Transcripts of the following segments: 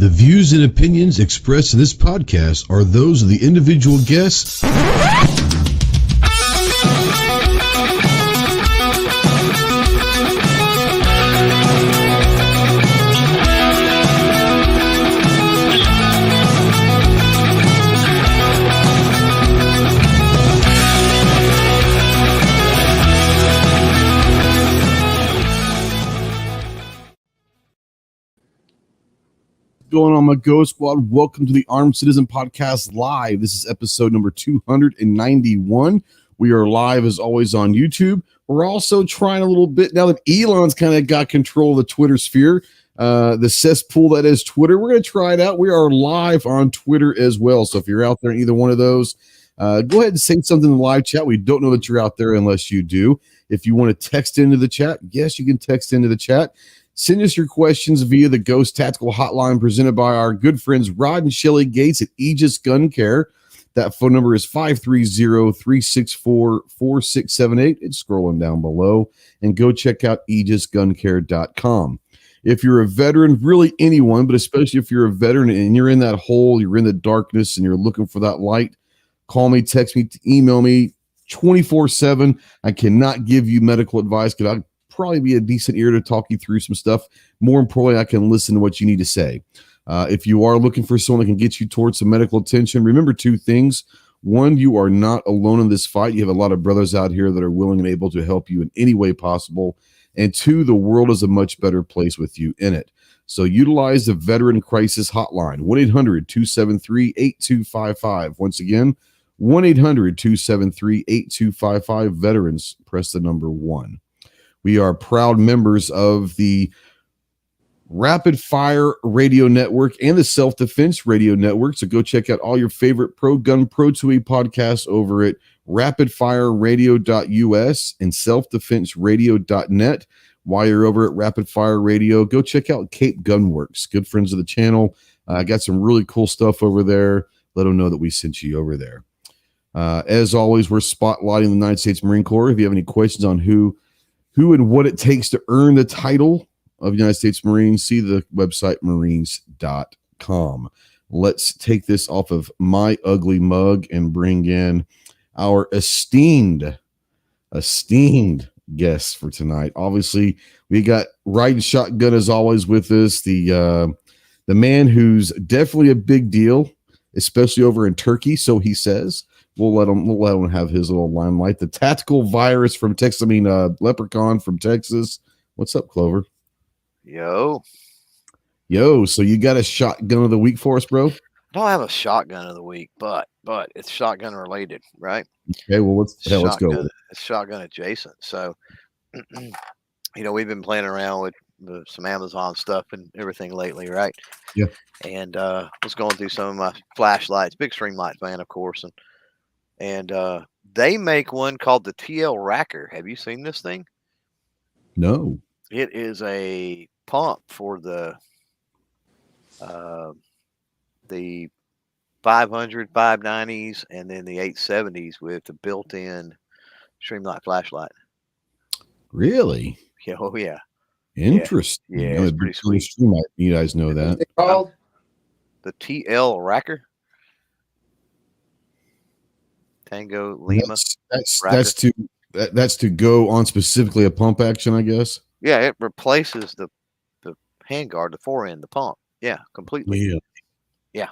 The views and opinions expressed in this podcast are those of the individual guests. Going on, my Go Squad? Welcome to the Armed Citizen Podcast Live. This is episode number 291. We are live as always on YouTube. We're also trying a little bit now that Elon's kind of got control of the Twitter sphere, the cesspool that is Twitter. We're going to try it out. We are live on Twitter as well. So if you're out there in either one of those, go ahead and say something in the live chat. We don't know that you're out there unless you do. If you want to text into the chat, yes, you can text into the chat. Send us your questions via the Ghost Tactical Hotline presented by our good friends Rod and Shelly Gates at Aegis Gun Care. That phone number is 530-364-4678. It's scrolling down below. And go check out aegisguncare.com. If you're a veteran, really anyone, but especially if you're a veteran and you're in that hole, you're in the darkness, and you're looking for that light, call me, text me, email me 24/7. I cannot give you medical advice because I probably be a decent ear to talk you through some stuff. More importantly, I can listen to what you need to say. If you are looking for someone that can get you towards some medical attention, remember two things. One, you are not alone in this fight. You have a lot of brothers out here that are willing and able to help you in any way possible. And two, the world is a much better place with you in it. So utilize the Veteran Crisis Hotline, 1-800-273-8255. Once again, 1-800-273-8255. Veterans, press the number 1. We are proud members of the Rapid Fire Radio Network and the Self-Defense Radio Network. So go check out all your favorite pro-gun, pro-2E podcasts over at rapidfireradio.us and selfdefenseradio.net. While you're over at Rapid Fire Radio, go check out Cape Gunworks. Good friends of the channel. Got some really cool stuff over there. Let them know that we sent you over there. As always, we're spotlighting the United States Marine Corps. If you have any questions on who and what it takes to earn the title of United States Marine, see the website marines.com. Let's take this off of my ugly mug and bring in our esteemed guests for tonight. Obviously, we got Riding Shotgun as always with us, the man who's definitely a big deal, especially over in Turkey, so he says. We'll let him have his little limelight. The tactical virus from Texas. Leprechaun from Texas. What's up, Clover? Yo. So you got a shotgun of the week for us, bro? I don't have a shotgun of the week, but it's shotgun related, right? Okay, well, let's go. It's shotgun adjacent. So, we've been playing around with some Amazon stuff and everything lately, right? Yeah. And was going through some of my flashlights, big stream light fan, of course, and they make one called the TLRacker. Have you seen this thing? No. It is a pump for the 500, 590s, and then the 870s with the built-in Streamlight flashlight. Really? Yeah. Oh, yeah. Interesting. Yeah, it's pretty sweet. Streamlight. You guys know that. What's it called? The TLRacker. Tango Lima. That's to go on specifically a pump action, I guess. Yeah, it replaces the handguard, the forend, the pump. Yeah, completely. Yeah.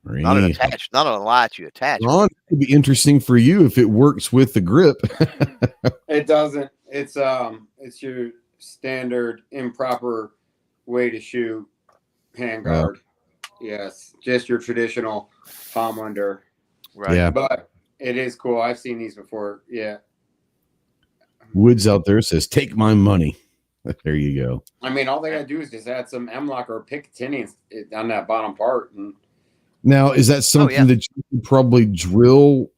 Not an light you attach. Ron, it could be interesting for you if it works with the grip. It doesn't. It's your standard improper way to shoot handguard. Yes, just your traditional palm under. Right. Yeah. But it is cool. I've seen these before. Yeah. Woods out there says, "Take my money." There you go. I mean, all they gotta do is just add some M-lock or Picatinny on that bottom part. And now, is that something that you could probably drill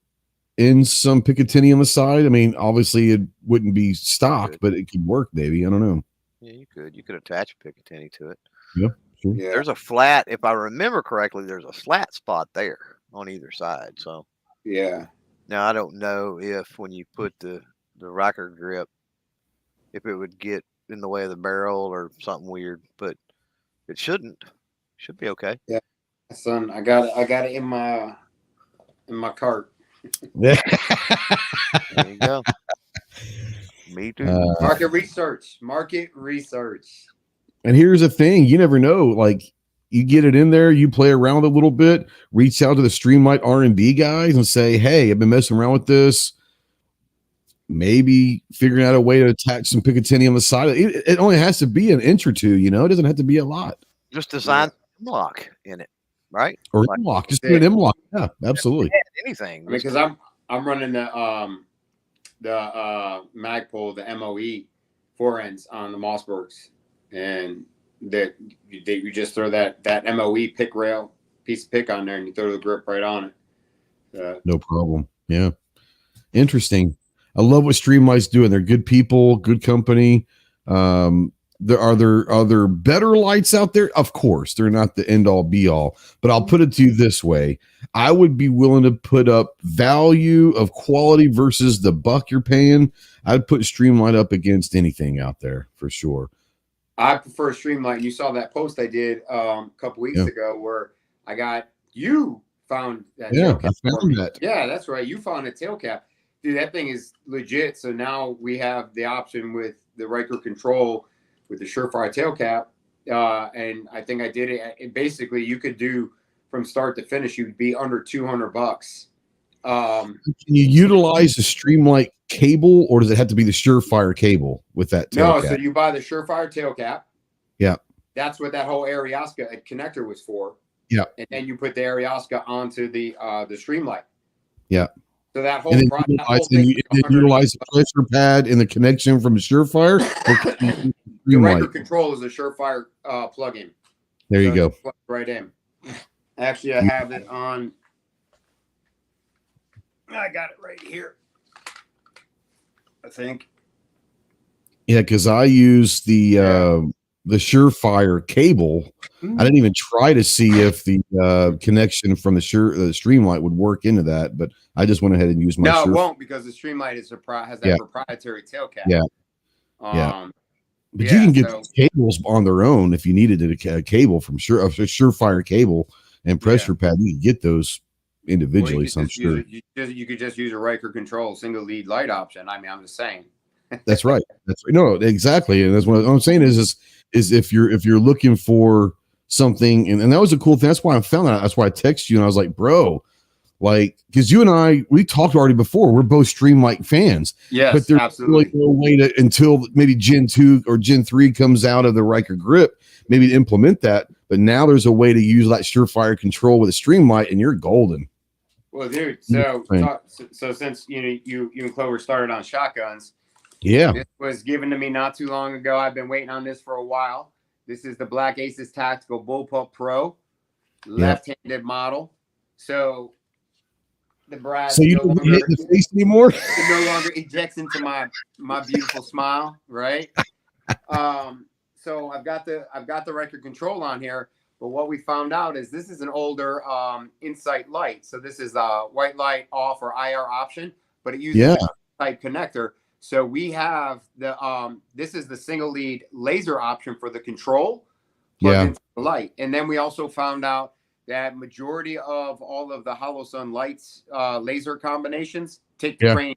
in some Picatinny on the side? I mean, obviously it wouldn't be stock, but it could work, maybe. I don't know. Yeah, you could. You could attach a Picatinny to it. Yeah. Sure. yeah. There's a flat, if I remember correctly, there's a flat spot there on either side. So Yeah. now I don't know if when you put the Ryker grip, if it would get in the way of the barrel or something weird, but it shouldn't. Should be okay. Yeah, son, I got it in my cart. Yeah. There you go. Me too. Market research. And here's the thing, you never know. Like, you get it in there, you play around a little bit, reach out to the Streamlight R&D guys and say, hey, I've been messing around with this. Maybe figuring out a way to attach some Picatinny on the side. It only has to be an inch or two, you know? It doesn't have to be a lot. Just design M-lock in it, right? Or Like, M-lock. Just do an M-lock. Yeah, absolutely. anything. Because I'm running the Magpul, the MOE 4 ends on the Mossbergs, and that you just throw that MOE pick rail piece of pick on there, and you throw the grip right on it. No problem. Yeah, interesting. I love what Streamlight's doing. They're good people, good company. There are better lights out there. Of course, they're not the end all be all, but I'll put it to you this way. I would be willing to put up value of quality versus the buck you're paying. I'd put Streamlight up against anything out there for sure. I prefer Streamlight. You saw that post I did a couple weeks ago where you found that. Yeah, I found that. Yeah, that's right. You found a tail cap. Dude, that thing is legit. So now we have the option with the Ryker control with the Surefire tail cap. And I think I did it. And basically, you could do from start to finish, you'd be under $200. Can you utilize the Streamlight cable, or does it have to be the Surefire cable with that tail cap? So you buy the Surefire tail cap. Yeah. That's what that whole Ariosca connector was for. Yeah. And then you put the Ariosca onto the Streamlight. Yeah. So that whole and thing you utilize the pressure pad and the connection from the Surefire. The Ryker control is a Surefire plug-in. There you go. Right in. Actually, I have it on. I got it right here, I think. Yeah, because I use the Surefire cable. I didn't even try to see if the connection from the Streamlight would work into that, but I just went ahead and used my. No, it won't, because the Streamlight has that proprietary tail cap. Yeah. But you can get cables on their own if you needed a cable from Surefire cable and pressure pad. You can get those individually. So I'm sure you could just use a Ryker control single lead light option. I mean, I'm just saying. That's right. No, exactly. And that's what I'm saying is if you're looking for something, and that was a cool thing. That's why I found that. That's why I texted you and I was like, bro, like, because you and I, we talked already before. We're both Streamlight fans. Yes, but there's absolutely. Really no way to, until maybe Gen 2 or Gen 3 comes out of the Ryker grip, maybe to implement that. But now there's a way to use that Surefire control with a Streamlight, and you're golden. Well, dude, so since you and Clover started on shotguns, this was given to me not too long ago. I've been waiting on this for a while. This is the Black Aces Tactical Bullpup Pro, left-handed model. So the brass. So you don't hit the face anymore? It no longer ejects into my beautiful smile, right? So I've got the Ryker control on here. But what we found out is this is an older Insight light. So this is a white light off or IR option, but it uses a type connector. So we have this is the single lead laser option for the control into the light. And then we also found out that majority of all of the Hollow Sun lights laser combinations take the Crane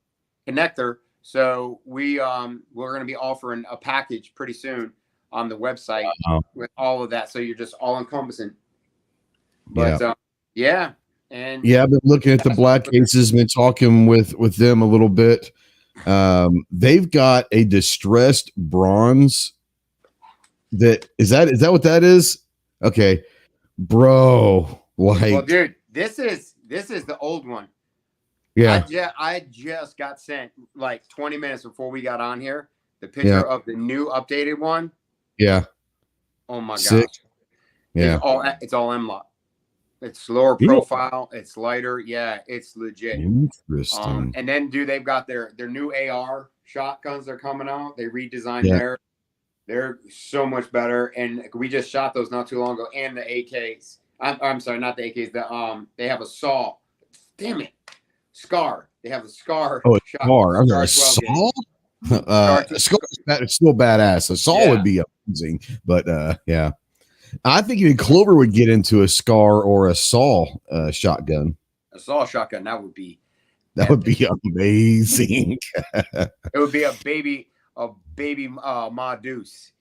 connector. So we're going to be offering a package pretty soon on the website with all of that. So you're just all encompassing. But and I've been looking at the Black Aces, been talking with them a little bit. They've got a distressed bronze is that what that is? Okay, bro. Like, well, dude, this is the old one. Yeah, I just got sent like 20 minutes before we got on here the picture of the new updated one. Yeah. Oh my Sick. gosh. Yeah. It's all M-lock. It's lower profile. It's lighter. Yeah, it's legit. Interesting. And then, dude, they've got their new AR shotguns. They're coming out. They redesigned they're so much better. And we just shot those not too long ago. And the AKs. I'm sorry, not the AKs. They have a saw. Damn it, Scar. They have a Scar. Oh, a Scar. I'm sorry, saw. It's still badass. A saw would be amazing, but I think even Clover would get into a Scar or a Saw shotgun. A saw shotgun, that would be Would be amazing. It would be a baby Ma Deuce.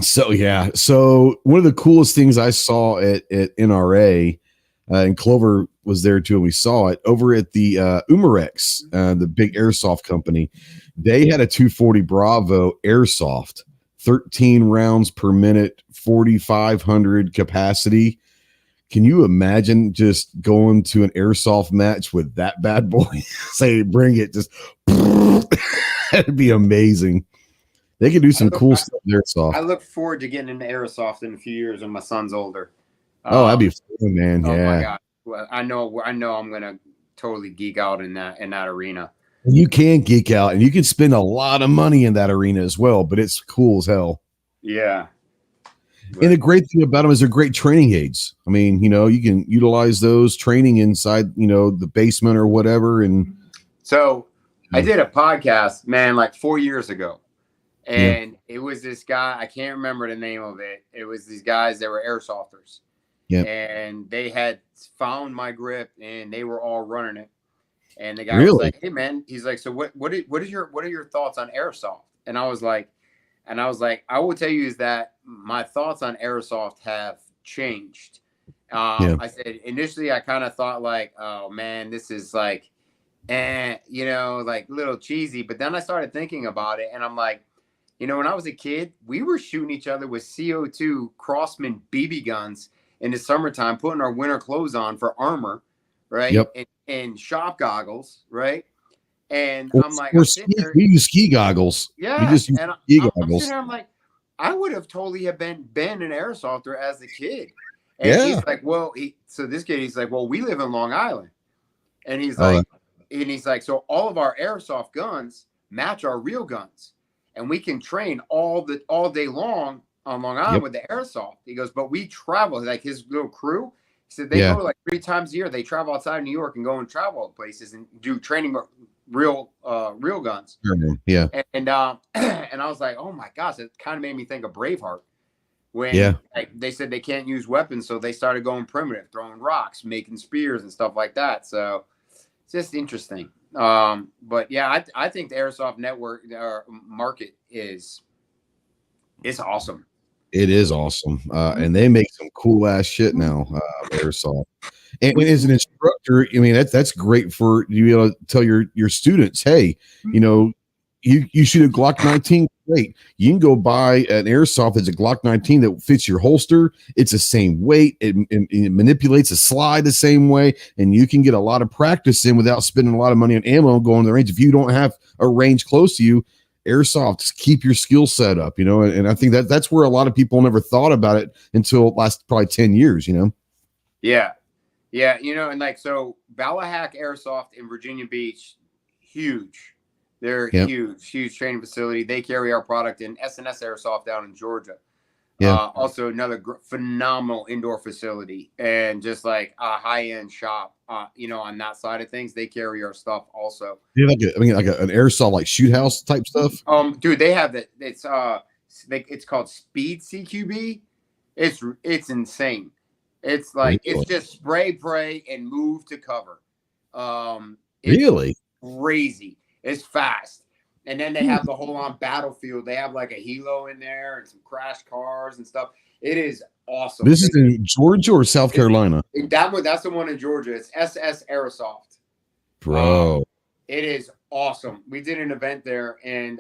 So yeah, so one of the coolest things I saw at NRA, and Clover was there too, and we saw it over at the Umarex, the big airsoft company. They had a 240 Bravo airsoft, 13 rounds per minute, 4,500 capacity. Can you imagine just going to an airsoft match with that bad boy? Say, bring it, just that'd be amazing. They could do some cool stuff in airsoft. I look forward to getting into airsoft in a few years when my son's older. Oh, that'd be fun, man. Oh yeah. my God. Well, I know I'm gonna totally geek out in that arena. You can geek out and you can spend a lot of money in that arena as well, but it's cool as hell. Yeah. And the great thing about them is they're great training aids. I mean, you can utilize those training inside, the basement or whatever. And so I did a podcast, man, like 4 years ago. And it was this guy, I can't remember the name of it. It was these guys that were airsofters. Yeah. And they had found my grip and they were all running it. And the guy was like, "Hey man," he's like, "So what are your thoughts on airsoft?" And I was like, I will tell you is that my thoughts on airsoft have changed. I said initially I kind of thought like, oh man, this is like, like a little cheesy. But then I started thinking about it and I'm like, when I was a kid, we were shooting each other with CO2 Crossman BB guns in the summertime, putting our winter clothes on for armor, right? Yep. And shop goggles, right? And I'm like, we use ski goggles. Yeah. We just use ski goggles. I'm sitting there, I'm like, I would have totally have been an airsofter as a kid. And he's like, well, this kid, he's like, well, we live in Long Island. And he's like, so all of our airsoft guns match our real guns. And we can train all day long on Long Island with the airsoft. He goes, but we travel, like his little crew. He said they go like 3 times a year. They travel outside of New York and go and travel places and do training real guns. Yeah. And I was like, oh my gosh, it kind of made me think of Braveheart when they said they can't use weapons, so they started going primitive, throwing rocks, making spears and stuff like that. So it's just interesting. But yeah, I think the airsoft network market is awesome. It is awesome. And they make some cool ass shit now, airsoft. And as an instructor, I mean, that's great for you to be able to tell your students, hey, you shoot a Glock 19, great. You can go buy an airsoft that's a Glock 19 that fits your holster. It's the same weight. It manipulates a slide the same way. And you can get a lot of practice in without spending a lot of money on ammo going to the range. If you don't have a range close to you, airsoft, keep your skill set up, and I think that's where a lot of people never thought about it until last probably 10 years, Yeah. Yeah. And like, so Ballahack Airsoft in Virginia Beach, huge. They're huge training facility. They carry our product in SNS Airsoft down in Georgia. Also another phenomenal indoor facility and just like a high-end shop, on that side of things. They carry our stuff also. Yeah, like an airsoft, like shoot house type stuff. Dude, they have that. It's called Speed CQB. It's insane. It's like it's just spray, pray, and move to cover. It's really crazy. It's fast. And then they have the whole on battlefield. They have like a helo in there and some crash cars and stuff. It is awesome. This is in Georgia or South Carolina? That's the one in Georgia. It's SS Airsoft. Bro. It is awesome. We did an event there and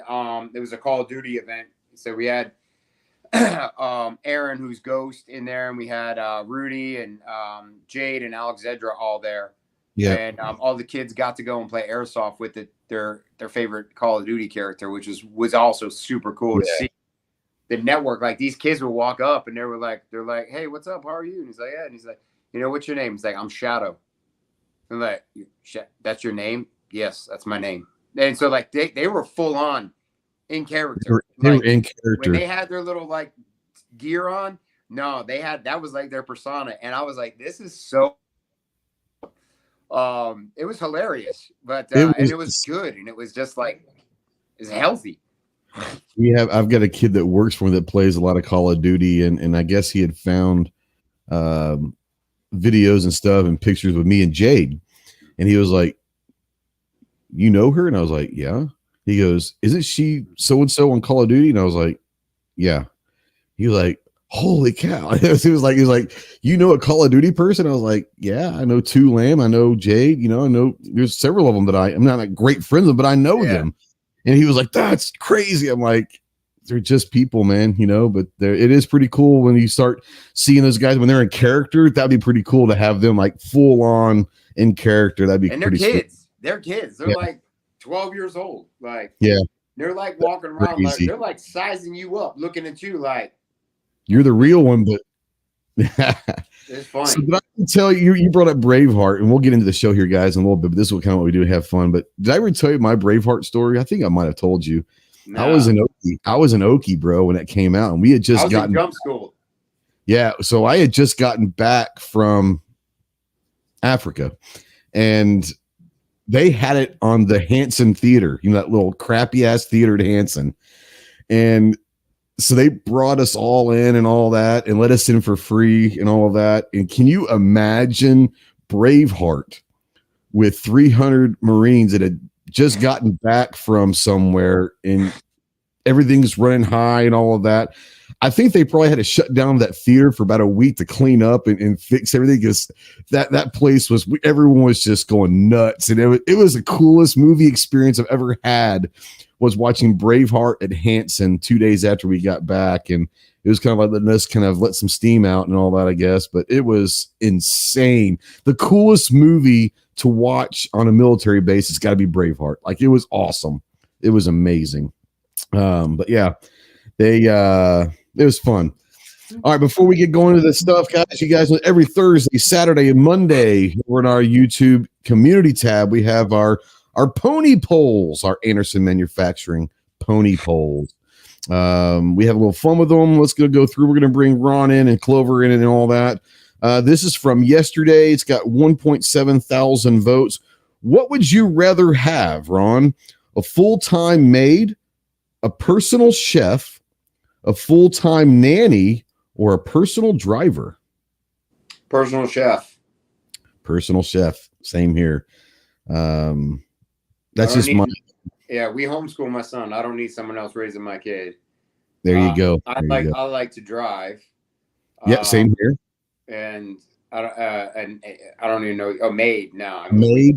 it was a Call of Duty event. So we had Aaron, who's Ghost, in there, and we had Rudy and Jade and Alexandra all there. Yeah. And all the kids got to go and play airsoft with their favorite Call of Duty character, which was also super cool to see. The network, like these kids would walk up and they're like, "Hey, what's up? How are you?" And he's like, "Yeah." And he's like, "What's your name?" He's like, "I'm Shadow." And like, "That's your name?" "Yes, that's my name." And so like they were full on in character. They were in character. When they had their little like gear on, no, that was like their persona. And I was like, this is so it was hilarious, but it was good, and it was just like it's healthy. I've got a kid that works for me that plays a lot of Call of Duty, and I guess he had found videos and stuff and pictures with me and Jade, and he was like, "You know her?" And I was like, "Yeah." He goes, "Isn't she so and so on Call of Duty?" And I was like, "Yeah." He was like, "Holy cow!" He was like, "You know a Call of Duty person?" I was like, "Yeah, I know Two Lamb, I know Jade, I know there's several of them that I'm not like great friends with, but I know them." And he was like, "That's crazy." I'm like, "They're just people, man, but it is pretty cool when you start seeing those guys when they're in character. That'd be pretty cool to have them like full on in character. That'd be pretty kids. Sweet. They're kids. They're like 12 years old. Like, yeah, they're like walking around like they're like sizing you up, looking at you like you're the real one." But it's funny. So did I tell you brought up Braveheart, and we'll get into the show here, guys, in a little bit. But this is what kind of what we do to have fun. But did I ever tell you my Braveheart story? I think I might have told you. No. I was in Okie, bro, when it came out, and we had just gotten jump school. Yeah, so I had just gotten back from Africa, and they had it on the Hanson Theater, that little crappy ass theater at Hanson. And so they brought us all in and all that and let us in for free and all of that. And can you imagine Braveheart with 300 Marines that had just gotten back from somewhere and everything's running high and all of that? I think they probably had to shut down that theater for about a week to clean up and fix everything, because that place everyone was just going nuts. And it was the coolest movie experience I've ever had, was watching Braveheart at Hanson 2 days after we got back. And it was kind of like letting us kind of let some steam out and all that, I guess. But it was insane. The coolest movie to watch on a military base has got to be Braveheart. Like, it was awesome. It was amazing. But yeah, it was fun. All right, before we get going to this stuff, guys, you guys know every Thursday, Saturday, and Monday, we're in our YouTube community tab. We have our pony polls, our Anderson Manufacturing pony polls. We have a little fun with them. Let's go through. We're going to bring Ron in and Clover in and all that. This is from yesterday. It's got 1.7 thousand votes. What would you rather have, Ron? A full-time maid, a personal chef, a full-time nanny, or a personal driver? Personal chef. Personal chef. Same here. That's just my. Yeah, we homeschool my son. I don't need someone else raising my kid. There you go. I like to drive. Yeah, same here. And I don't even know. Oh, maid. No, maid.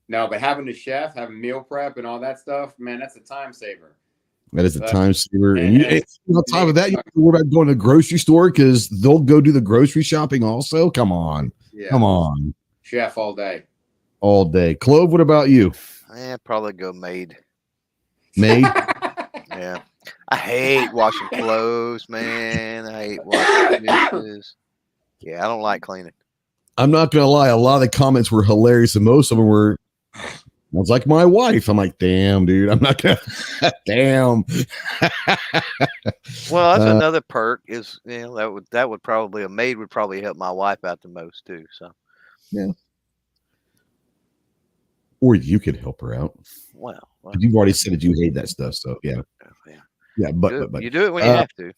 No, but having a chef, having meal prep, and all that stuff, man, that's a time saver. That is a time saver. And on top of that, you have to worry about going to the grocery store, because they'll go do the grocery shopping also. Come on. Yeah. Come on. Chef all day. All day. Clove, what about you? Probably go maid. Maid? Yeah. I hate washing clothes, man. I hate washing dishes. Yeah, I don't like cleaning. I'm not going to lie. A lot of the comments were hilarious, and most of them were, "It's like my wife." I'm like, damn, dude. I'm not going to. Damn. Well, that's another perk is, that would probably, a maid would probably help my wife out the most too. So, yeah. Or you could help her out. Well, you've already said that you hate that stuff. So yeah. But you do it when you have to.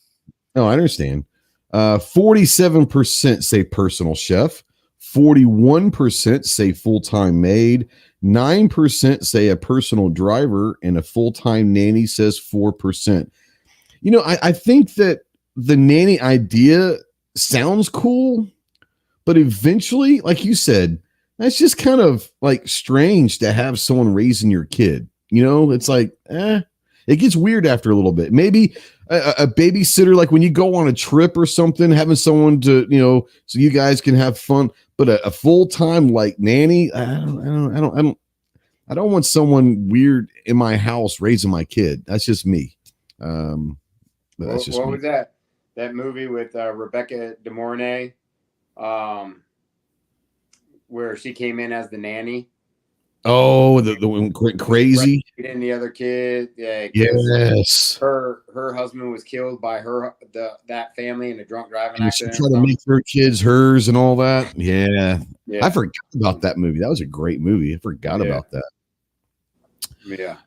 No, I understand. 47% say personal chef. 41% say full-time maid. 9% say a personal driver, and a full-time nanny says 4%. I think that the nanny idea sounds cool, but eventually, like you said, that's just kind of like strange to have someone raising your kid. It's like, it gets weird after a little bit. Maybe a babysitter, like when you go on a trip or something, having someone to, so you guys can have fun. But a full-time like nanny, I don't want someone weird in my house raising my kid. That's just me. What was that movie with Rebecca De Mornay, where she came in as the nanny? Oh, the one crazy. And the other kid, yeah. Yes. Her husband was killed by that family in a drunk driving accident. She tried to make her kids hers and all that. Yeah. I forgot about that movie. That was a great movie. I forgot about that. Yeah.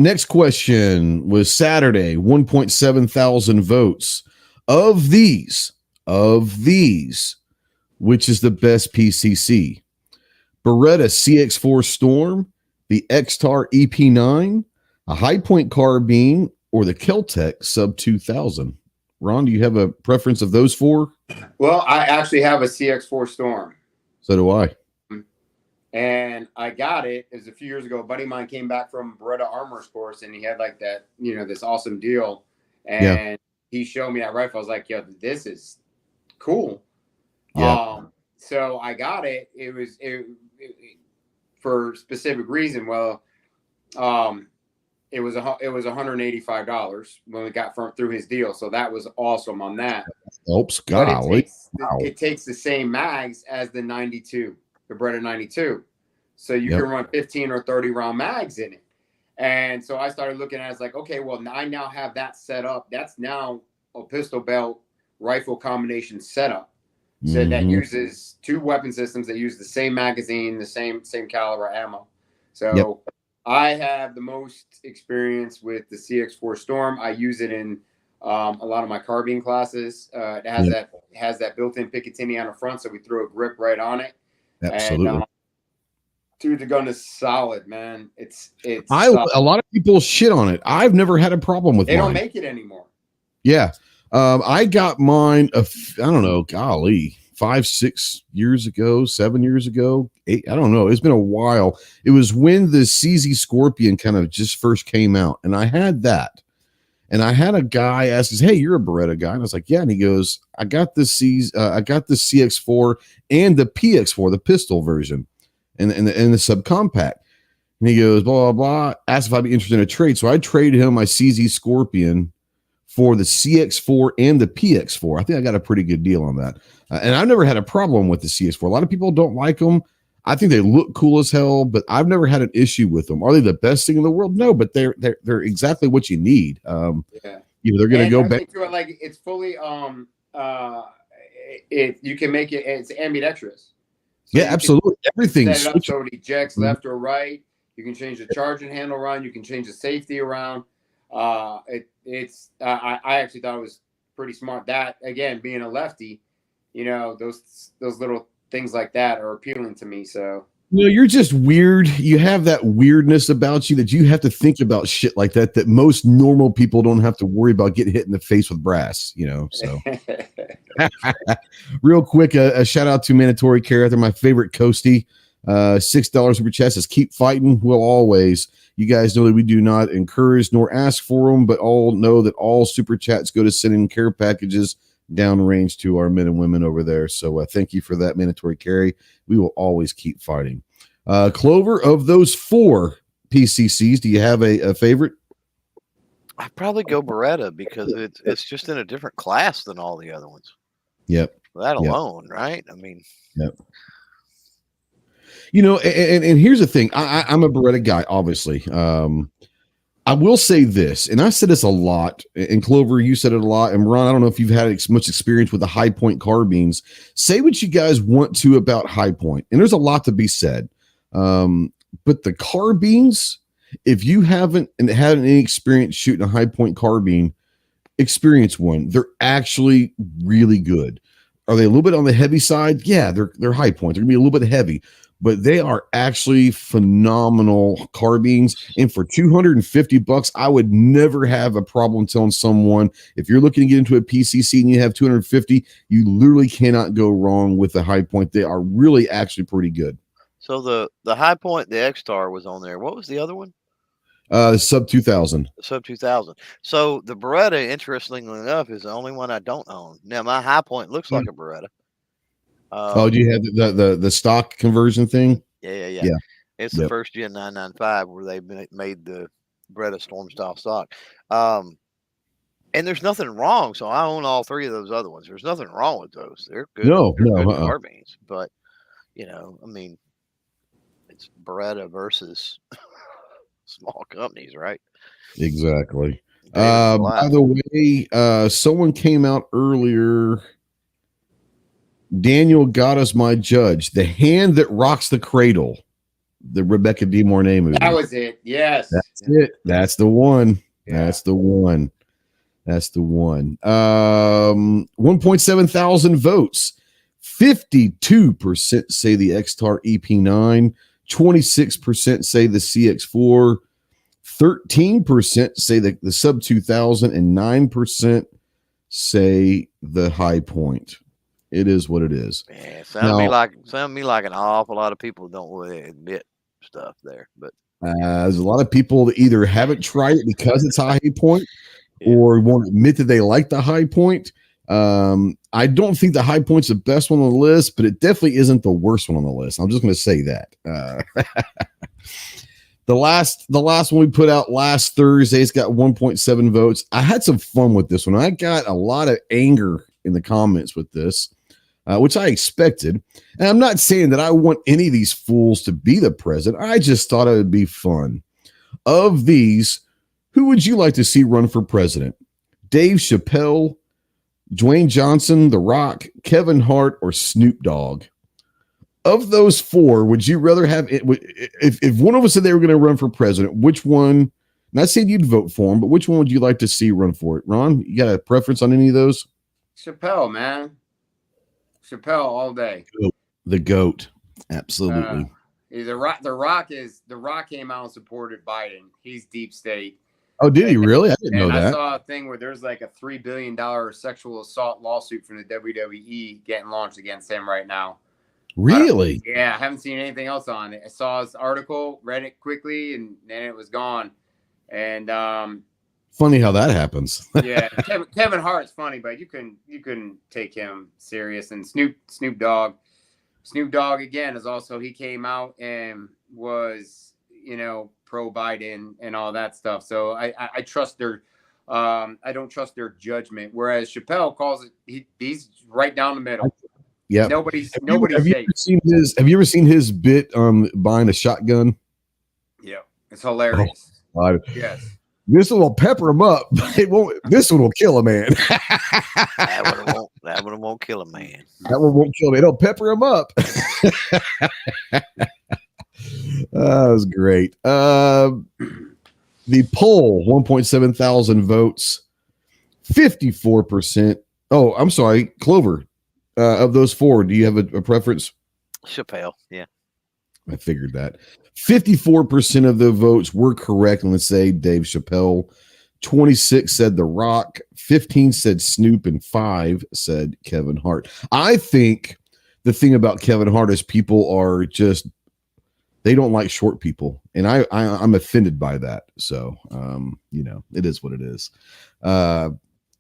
Next question was Saturday, 1.7 thousand votes. Of these, which is the best PCC? Beretta CX4 Storm, the XTAR EP9, a High Point carbine, or the Keltec Sub 2000? Ron, do you have a preference of those four? Well, I actually have a CX4 Storm. So do I. And I got it. It was a few years ago. A buddy of mine came back from Beretta Armor's course, and he had like that, this awesome deal. And he showed me that rifle. I was like, yo, this is cool. Yeah. So I got it. It was for a specific reason. Well, it was $185 when we got through his deal. So that was awesome on that. Helps. Golly. It takes the same mags as the 92. The Beretta 92. So you can run 15 or 30 round mags in it. And so I started looking at it as like, okay, well, I now have that set up. That's now a pistol belt rifle combination setup. So that uses two weapon systems that use the same magazine, the same caliber ammo. So I have the most experience with the CX4 Storm. I use it in a lot of my carbine classes. It has that built-in Picatinny on the front, so we throw a grip right on it. Absolutely. And, dude, the gun is solid, man. It's a lot of people shit on it. I've never had a problem with it. They don't make it anymore. Yeah. I got mine, I don't know, golly, 5, 6 years ago, 7 years ago, 8, I don't know. It's been a while. It was when the CZ Scorpion kind of just first came out, and I had that. And I had a guy ask us, "Hey, you're a Beretta guy?" And I was like, "Yeah." And he goes, I got the CX4 and the PX4, the pistol version, and the subcompact." And he goes, blah, blah, blah. Asked if I'd be interested in a trade. So I traded him my CZ Scorpion for the CX4 and the PX4. I think I got a pretty good deal on that. And I've never had a problem with the CX4. A lot of people don't like them. I think they look cool as hell, but I've never had an issue with them. Are they the best thing in the world? No, but they're exactly what you need. They're going to go back. Like it's fully you can make it. It's ambidextrous. So absolutely. Everything. Set it up so it ejects left or right. You can change the charging handle around. You can change the safety around. I actually thought it was pretty smart. That again, being a lefty, those little things like that are appealing to me. So you're just weird. You have that weirdness about you that you have to think about shit like that most normal people don't have to worry about getting hit in the face with brass. So real quick, a shout out to Mandatory Care. They're my favorite Coastie. $6 super chat says keep fighting. We'll always. You guys know that we do not encourage nor ask for them, but all know that all super chats go to sending care packages downrange to our men and women over there. So thank you for that, Mandatory Carry. We will always keep fighting. Clover, of those 4 PCCs, do you have a favorite? I'd probably go Beretta because it's just in a different class than all the other ones. Yep. That alone, right? I mean, yep. And here's the thing. I'm a Beretta guy, obviously. I will say this, and I said this a lot, and Clover, you said it a lot, and Ron, I don't know if you've had much experience with the High Point carbines. Say what you guys want to about High Point, and there's a lot to be said. But the carbines, if you haven't had any experience shooting a High Point carbine, experience one. They're actually really good. Are they a little bit on the heavy side? Yeah, they're High Point. They're gonna be a little bit heavy, but they are actually phenomenal carbines. And for $250, I would never have a problem telling someone, if you're looking to get into a PCC and you have $250, you literally cannot go wrong with the High Point. They are really actually pretty good. So the High Point, the X-Star was on there. What was the other one? Sub 2000. The Sub 2000. So the Beretta, interestingly enough, is the only one I don't own. Now my High Point looks like a Beretta. Do you have the stock conversion thing? Yeah. It's the first gen 995 where they made the Beretta Storm style stock. And there's nothing wrong. So I own all 3 of those other ones. There's nothing wrong with those. They're good. Good carbines. But I mean, it's Beretta versus small companies, right? Exactly. By the way, someone came out earlier. Daniel got us my judge, the hand that rocks the cradle. the Rebecca De Mornay movie. That was it. Yes. That's it. That's the one. Yeah. That's the one. That's the one. 1.7 thousand votes. 52% say the X-Tar EP9. 26% say the CX4. 13% say the Sub 2000, and 9% say the High Point. It is what it is. Yeah, sound me like an awful lot of people don't really admit stuff there, but there's a lot of people that either haven't tried it because it's High Point, or won't admit that they like the High Point. I don't think the High Point's the best one on the list, but it definitely isn't the worst one on the list. I'm just going to say that. The last one we put out last Thursday, it's got 1.7 votes. I had some fun with this one. I got a lot of anger in the comments with this, which I expected. And I'm not saying that I want any of these fools to be the president. I just thought it would be fun. Of these, who would you like to see run for president? Dave Chappelle, Dwayne Johnson, The Rock, Kevin Hart, or Snoop Dogg? Of those four, would you rather have it? If one of us said they were going to run for president, which one? Not saying you'd vote for him, but which one would you like to see run for it? Ron, you got a preference on any of those? Chappelle, man. Chappelle all day. The GOAT. Absolutely. The Rock came out and supported Biden. He's deep state. Oh, did he really? I didn't know that. I saw a thing where there's like a $3 billion sexual assault lawsuit from the WWE getting launched against him right now. Really? Yeah, I haven't seen anything else on it. I saw his article, read it quickly, and then it was gone. And funny how that happens. Yeah, Kevin Hart's funny, but you couldn't take him serious. And Snoop Dogg again is also, he came out and was pro Biden and all that stuff. So I trust their I don't trust their judgment. Whereas Chappelle calls it he's right down the middle. Yeah. Nobody's Have you ever seen his bit buying a shotgun? Yeah. It's hilarious. Oh, yes. This one will pepper him up, but it won't. This one will kill a man. That one won't kill a man. That one won't kill him. It'll pepper him up. That was great. The poll, 1.7 thousand votes, 54%. Oh, I'm sorry, Clover. Of those four, do you have a preference? Chappelle, yeah. I figured that. 54% of the votes were correct. And let's say Dave Chappelle. 26 said The Rock. 15 said Snoop, and 5 said Kevin Hart. I think the thing about Kevin Hart is people are just, they don't like short people, and I'm offended by that. So, it is what it is.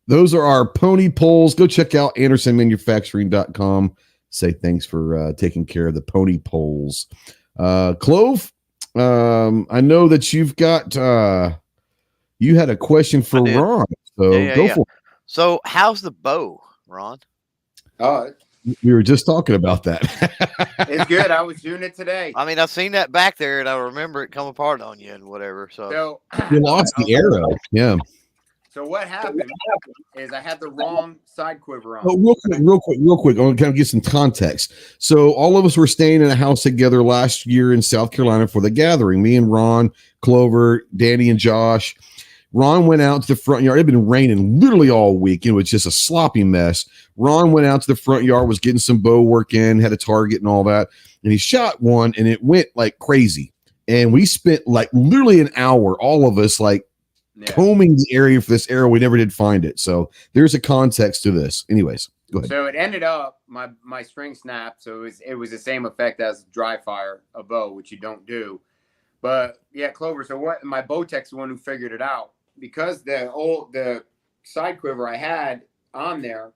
Those are our pony polls. Go check out AndersonManufacturing.com. Say thanks for taking care of the pony polls. Clove, I know that you've got you had a question for Ron. So go for it. So how's the bow, Ron? We were just talking about that. It's good. I was doing it today. I mean, I've seen that back there, and I remember it come apart on you and whatever. So you lost the arrow. Yeah. So what happened is I had the wrong side quiver on. Oh, real quick. I want to kind of give some context. So all of us were staying in a house together last year in South Carolina for the gathering. Me and Ron, Clover, Danny, and Josh. Ron went out to the front yard. It had been raining literally all week. It was just a sloppy mess. Ron went out to the front yard, was getting some bow work in, had a target and all that. And he shot one, and it went like crazy. And we spent like literally an hour, all of us, like, combing the area for this arrow. We never did find it. So there's a context to this. Anyways, go ahead. So it ended up my string snapped. So it was the same effect as dry fire a bow, which you don't do. But yeah, Clover. So what? My bow tech's the one who figured it out, because the side quiver I had on there,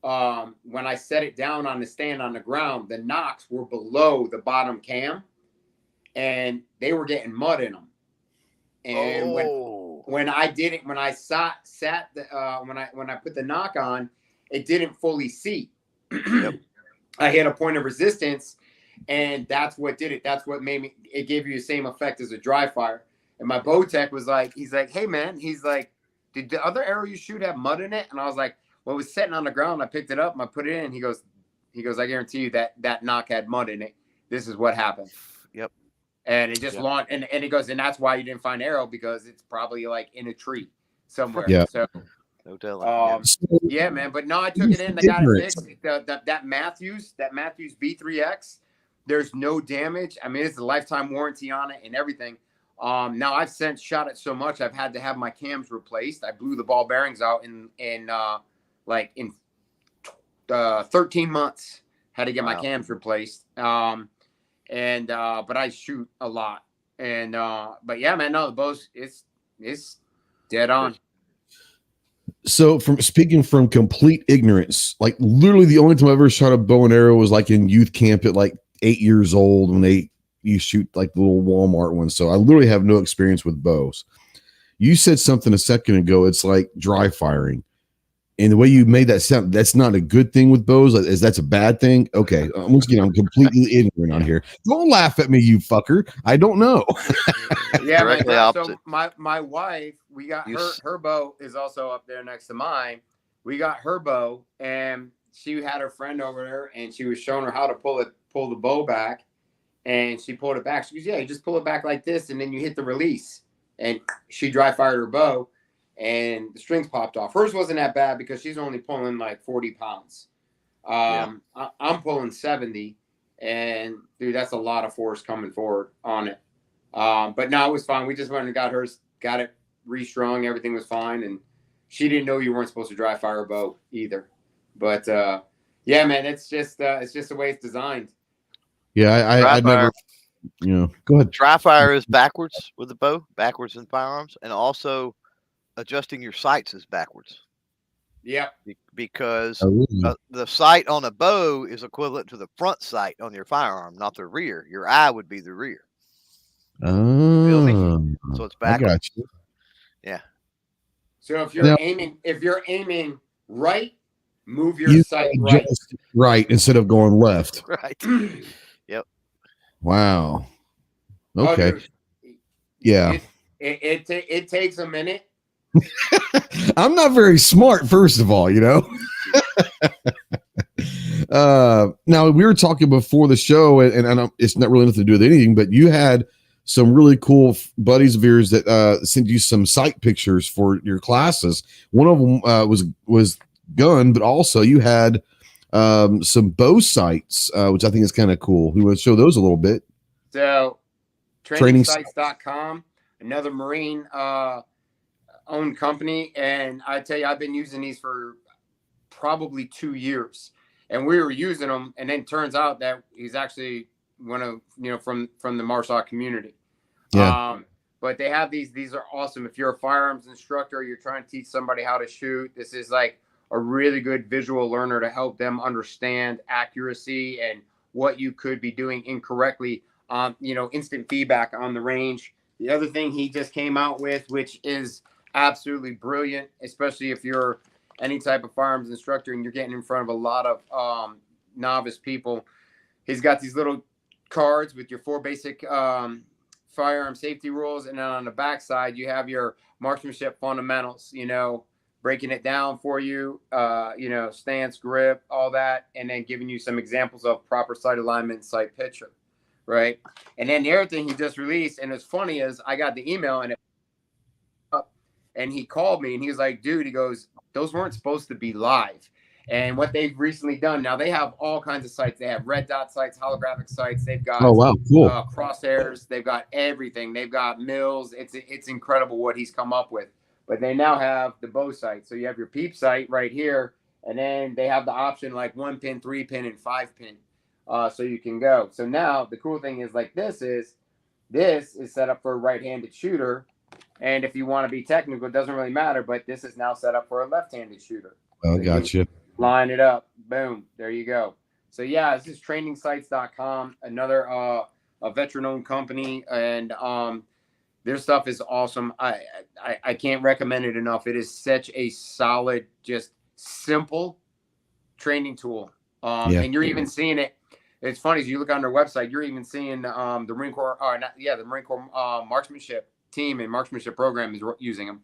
when I set it down on the stand on the ground, the knocks were below the bottom cam, and they were getting mud in them. And when I put the knock on, it didn't fully seat. Yep. I hit a point of resistance, and that's what did it. That's what made me. It gave you the same effect as a dry fire. And my bow tech was like, he's like, hey man, he's like, did the other arrow you shoot have mud in it? And I was like, well, it was sitting on the ground. I picked it up and I put it in. He goes, I guarantee you that knock had mud in it. This is what happened. Yep. And it just launched, and he goes, and that's why you didn't find arrow, because it's probably like in a tree somewhere. Yeah. So no telling. yeah, man. But no, I took it in. I got it fixed. That Matthews B3X. There's no damage. I mean, it's a lifetime warranty on it and everything. Now I've since shot it so much I've had to have my cams replaced. I blew the ball bearings out in 13 months. Had to get my cams replaced. But I shoot a lot. And but yeah, man, no, the bow's it's dead on. So speaking from complete ignorance, like literally the only time I ever shot a bow and arrow was like in youth camp at like 8 years old when you shoot like the little Walmart ones. So I literally have no experience with bows. You said something a second ago. It's like dry firing. And the way you made that sound, that's not a good thing with bows. Is that's a bad thing? Okay. Once again, I'm completely ignorant on here. Don't laugh at me, you fucker. I don't know. Yeah, man. So my wife, we got her bow is also up there next to mine. We got her bow, and she had her friend over there, and she was showing her how to pull the bow back, and she pulled it back. She goes, "Yeah, you just pull it back like this, and then you hit the release." And she dry fired her bow, and the strings popped off. Hers wasn't that bad because she's only pulling like 40 pounds. I'm pulling 70, and dude, that's a lot of force coming forward on it. But no, it was fine. We just went and got it restrung. Everything was fine, and she didn't know you weren't supposed to dry fire a bow either. But yeah, man, it's just the way it's designed. Yeah, I never. Go ahead. Dry fire is backwards with the bow, backwards in firearms, and also adjusting your sights is backwards. Yeah, because the sight on a bow is equivalent to the front sight on your firearm, not the rear. Your eye would be the rear. Oh, feel me? So it's backwards. I got you. Yeah. So if you're aiming right, move your sight right instead of going left. Right. Yep. Wow. Okay. Yeah. It takes a minute. I'm not very smart, first of all, now we were talking before the show, and I know it's not really nothing to do with anything, but you had some really cool buddies of yours that sent you some sight pictures for your classes. One of them was gun, but also you had some bow sights, which I think is kind of cool. We want to show those a little bit. So TrainingSights.com, another Marine owned company, and I tell you, I've been using these for probably 2 years, and we were using them, and then turns out that he's actually one of from the martial art community. Yeah. But they have these are awesome. If you're a firearms instructor, you're trying to teach somebody how to shoot, this is like a really good visual learner to help them understand accuracy and what you could be doing incorrectly. Instant feedback on the range. The other thing he just came out with, which is absolutely brilliant, especially if you're any type of firearms instructor and you're getting in front of a lot of novice people. He's got these little cards with your 4 basic firearm safety rules, and then on the back side you have your marksmanship fundamentals, breaking it down for you, stance, grip, all that, and then giving you some examples of proper sight alignment, sight picture, right? And then the other thing he just released, and it's funny, is I got the email and he called me and he was like, dude, he goes, those weren't supposed to be live. And what they've recently done, now they have all kinds of sights. They have red dot sights, holographic sights. They've got cool. Crosshairs. They've got everything. They've got mills. It's incredible what he's come up with. But they now have the bow sight. So you have your peep sight right here, and then they have the option like 1 pin, 3 pin, and 5 pin. So you can go. So now the cool thing is this is set up for a right-handed shooter. And if you want to be technical, it doesn't really matter, but this is now set up for a left-handed shooter. Oh, gotcha. Line it up. Boom. There you go. So yeah, this is TrainingSights.com, another a veteran-owned company, and their stuff is awesome. I can't recommend it enough. It is such a solid, just simple training tool. And you're even seeing it. It's funny, as you look on their website, you're even seeing the Marine Corps, the Marine Corps marksmanship team and marksmanship program is using them.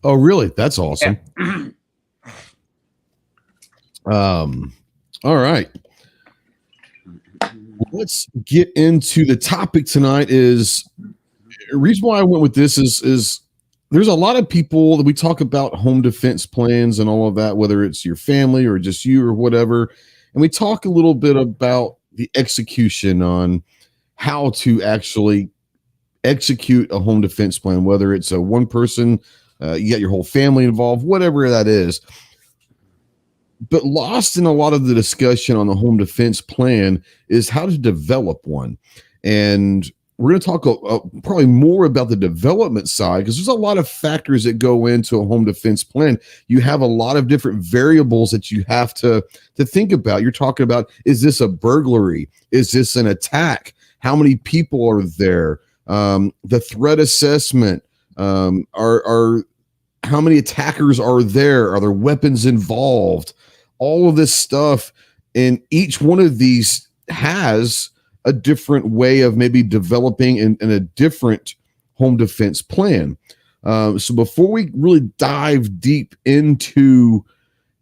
Oh, really? That's awesome. Yeah. All right. let's get into the topic tonight. Is the reason why I went with this is there's a lot of people that we talk about home defense plans and all of that, whether it's your family or just you or whatever. And we talk a little bit about the execution on how to actually execute a home defense plan, whether it's a one person, you got your whole family involved, whatever that is. But lost in a lot of the discussion on the home defense plan is how to develop one. And we're going to talk probably more about the development side, because there's a lot of factors that go into a home defense plan. You have a lot of different variables that you have to think about. You're talking about, is this a burglary? Is this an attack? How many people are there? The threat assessment, are how many attackers are there? Are there weapons involved? All of this stuff, and each one of these has a different way of maybe developing in a different home defense plan. So before we really dive deep into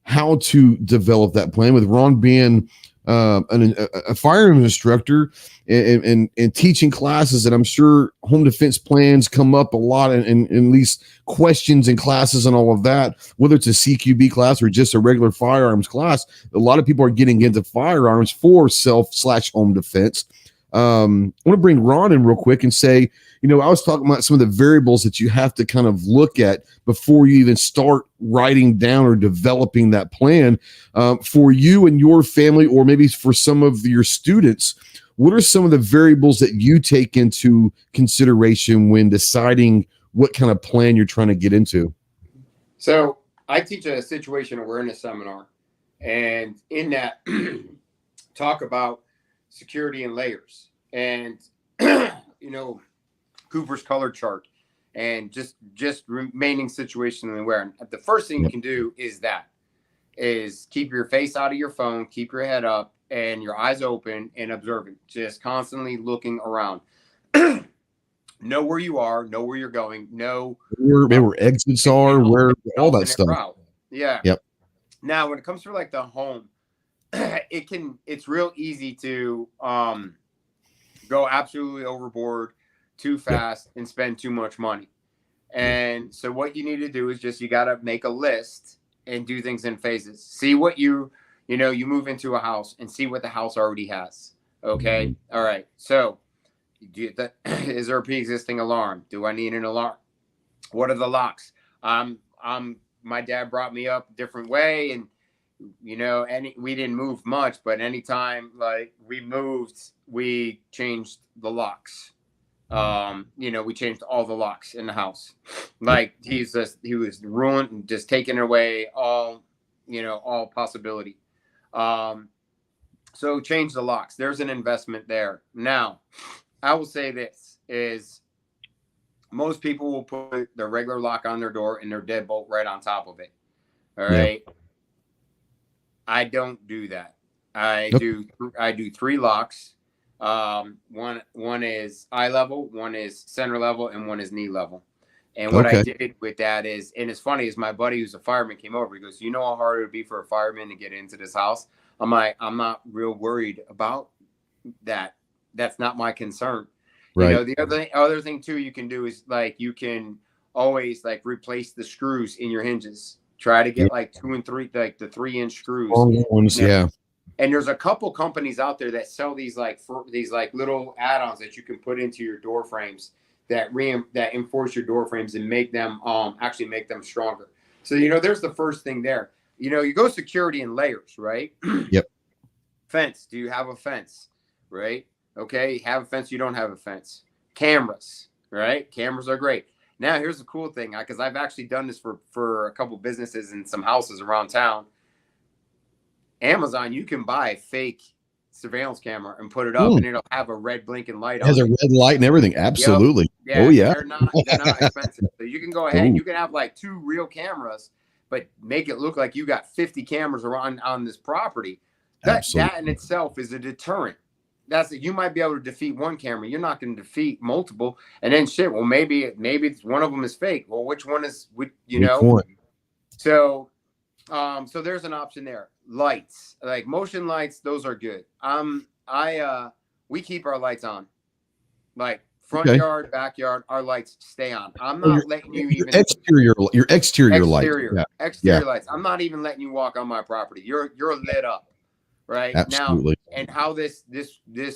how to develop that plan, with Ron being a firearms instructor and teaching classes, and I'm sure home defense plans come up a lot in these questions and classes and all of that, whether it's a CQB class or just a regular firearms class. A lot of people are getting into firearms for self/home defense. I want to bring Ron in real quick and say, I was talking about some of the variables that you have to kind of look at before you even start writing down or developing that plan for you and your family, or maybe for some of your students. What are some of the variables that you take into consideration when deciding what kind of plan you're trying to get into? So I teach a situation awareness seminar, and in that talk about security and layers, and Cooper's color chart, and just remaining situationally aware. And the first thing you can do is keep your face out of your phone, keep your head up and your eyes open and observing, just constantly looking around. Know where you are, know where you're going, know where exits are, where all that stuff. Yeah. Yep. Now, when it comes to like the home, it's real easy to go absolutely overboard too fast and spend too much money. And so what you need to do is you got to make a list and do things in phases. See what you move into a house and see what the house already has. Okay. Mm-hmm. All right. So is there a pre-existing alarm? Do I need an alarm? What are the locks? My dad brought me up a different way, and we didn't move much, but anytime like we moved, we changed the locks. We changed all the locks in the house. Like he was ruined and just taking away all possibility. So change the locks. There's an investment there. Now, I will say this is most people will put their regular lock on their door and their deadbolt right on top of it. All right. Yeah. I don't do that. I do 3 locks. One is eye level, one is center level, and one is knee level. And what I did with that is, and it's funny, is my buddy who's a fireman came over. He goes, "You know how hard it would be for a fireman to get into this house?" I'm like, "I'm not real worried about that. That's not my concern." Right. The other thing too you can do is like you can always like replace the screws in your hinges. Try to get like 2 and 3, like the 3-inch screws. Ones, yeah. And there's a couple companies out there that sell these like little add-ons that you can put into your door frames that enforce your door frames and make them actually make them stronger. So there's the first thing there. You go security and layers, right? Yep. Fence. Do you have a fence? Right? Okay. You have a fence. You don't have a fence. Cameras. Right? Cameras are great. Now here's the cool thing, because I've actually done this for a couple businesses and some houses around town. Amazon, you can buy a fake surveillance camera and put it up, and it'll have a red blinking light on it. Has a red light and everything. Absolutely. Yep. Yeah, oh yeah. They're not expensive. So you can go ahead. You can have like 2 real cameras, but make it look like you got 50 cameras around on this property. That in itself is a deterrent. You might be able to defeat 1 camera. You're not going to defeat multiple. And then well, maybe one of them is fake. Well, which one is, So there's an option there. Lights, like motion lights, those are good. With we keep our lights on. Like front yard, backyard, our lights stay on. I'm not letting you even exterior lights. Exterior lights. I'm not even letting you walk on my property. You're lit up, right? Absolutely. Now, and how this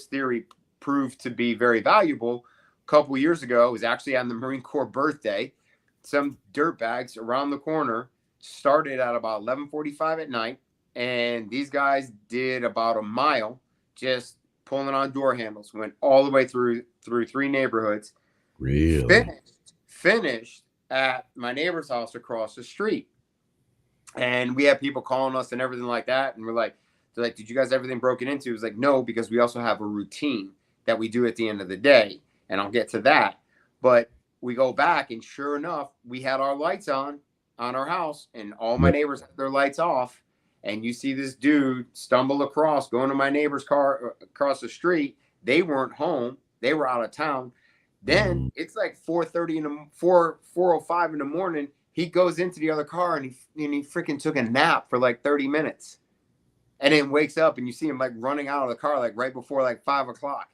theory proved to be very valuable a couple of years ago was actually on the Marine Corps birthday. Some dirtbags around the corner started at about 11:45 at night, and these guys did about a mile just pulling on door handles, went all the way through 3 neighborhoods. Really? Finished at my neighbor's house across the street. And we had people calling us and everything like that. And they're like, did you guys have everything broken into? It was like, no, because we also have a routine that we do at the end of the day. And I'll get to that. But we go back, and sure enough, we had our lights on our house, and all my neighbors had their lights off. And you see this dude stumble across, going to my neighbor's car across the street. They weren't home. They were out of town. Then it's like 4:05 in the morning. He goes into the other car, and he freaking took a nap for like 30 minutes. And then wakes up, and you see him like running out of the car, like right before like 5 o'clock.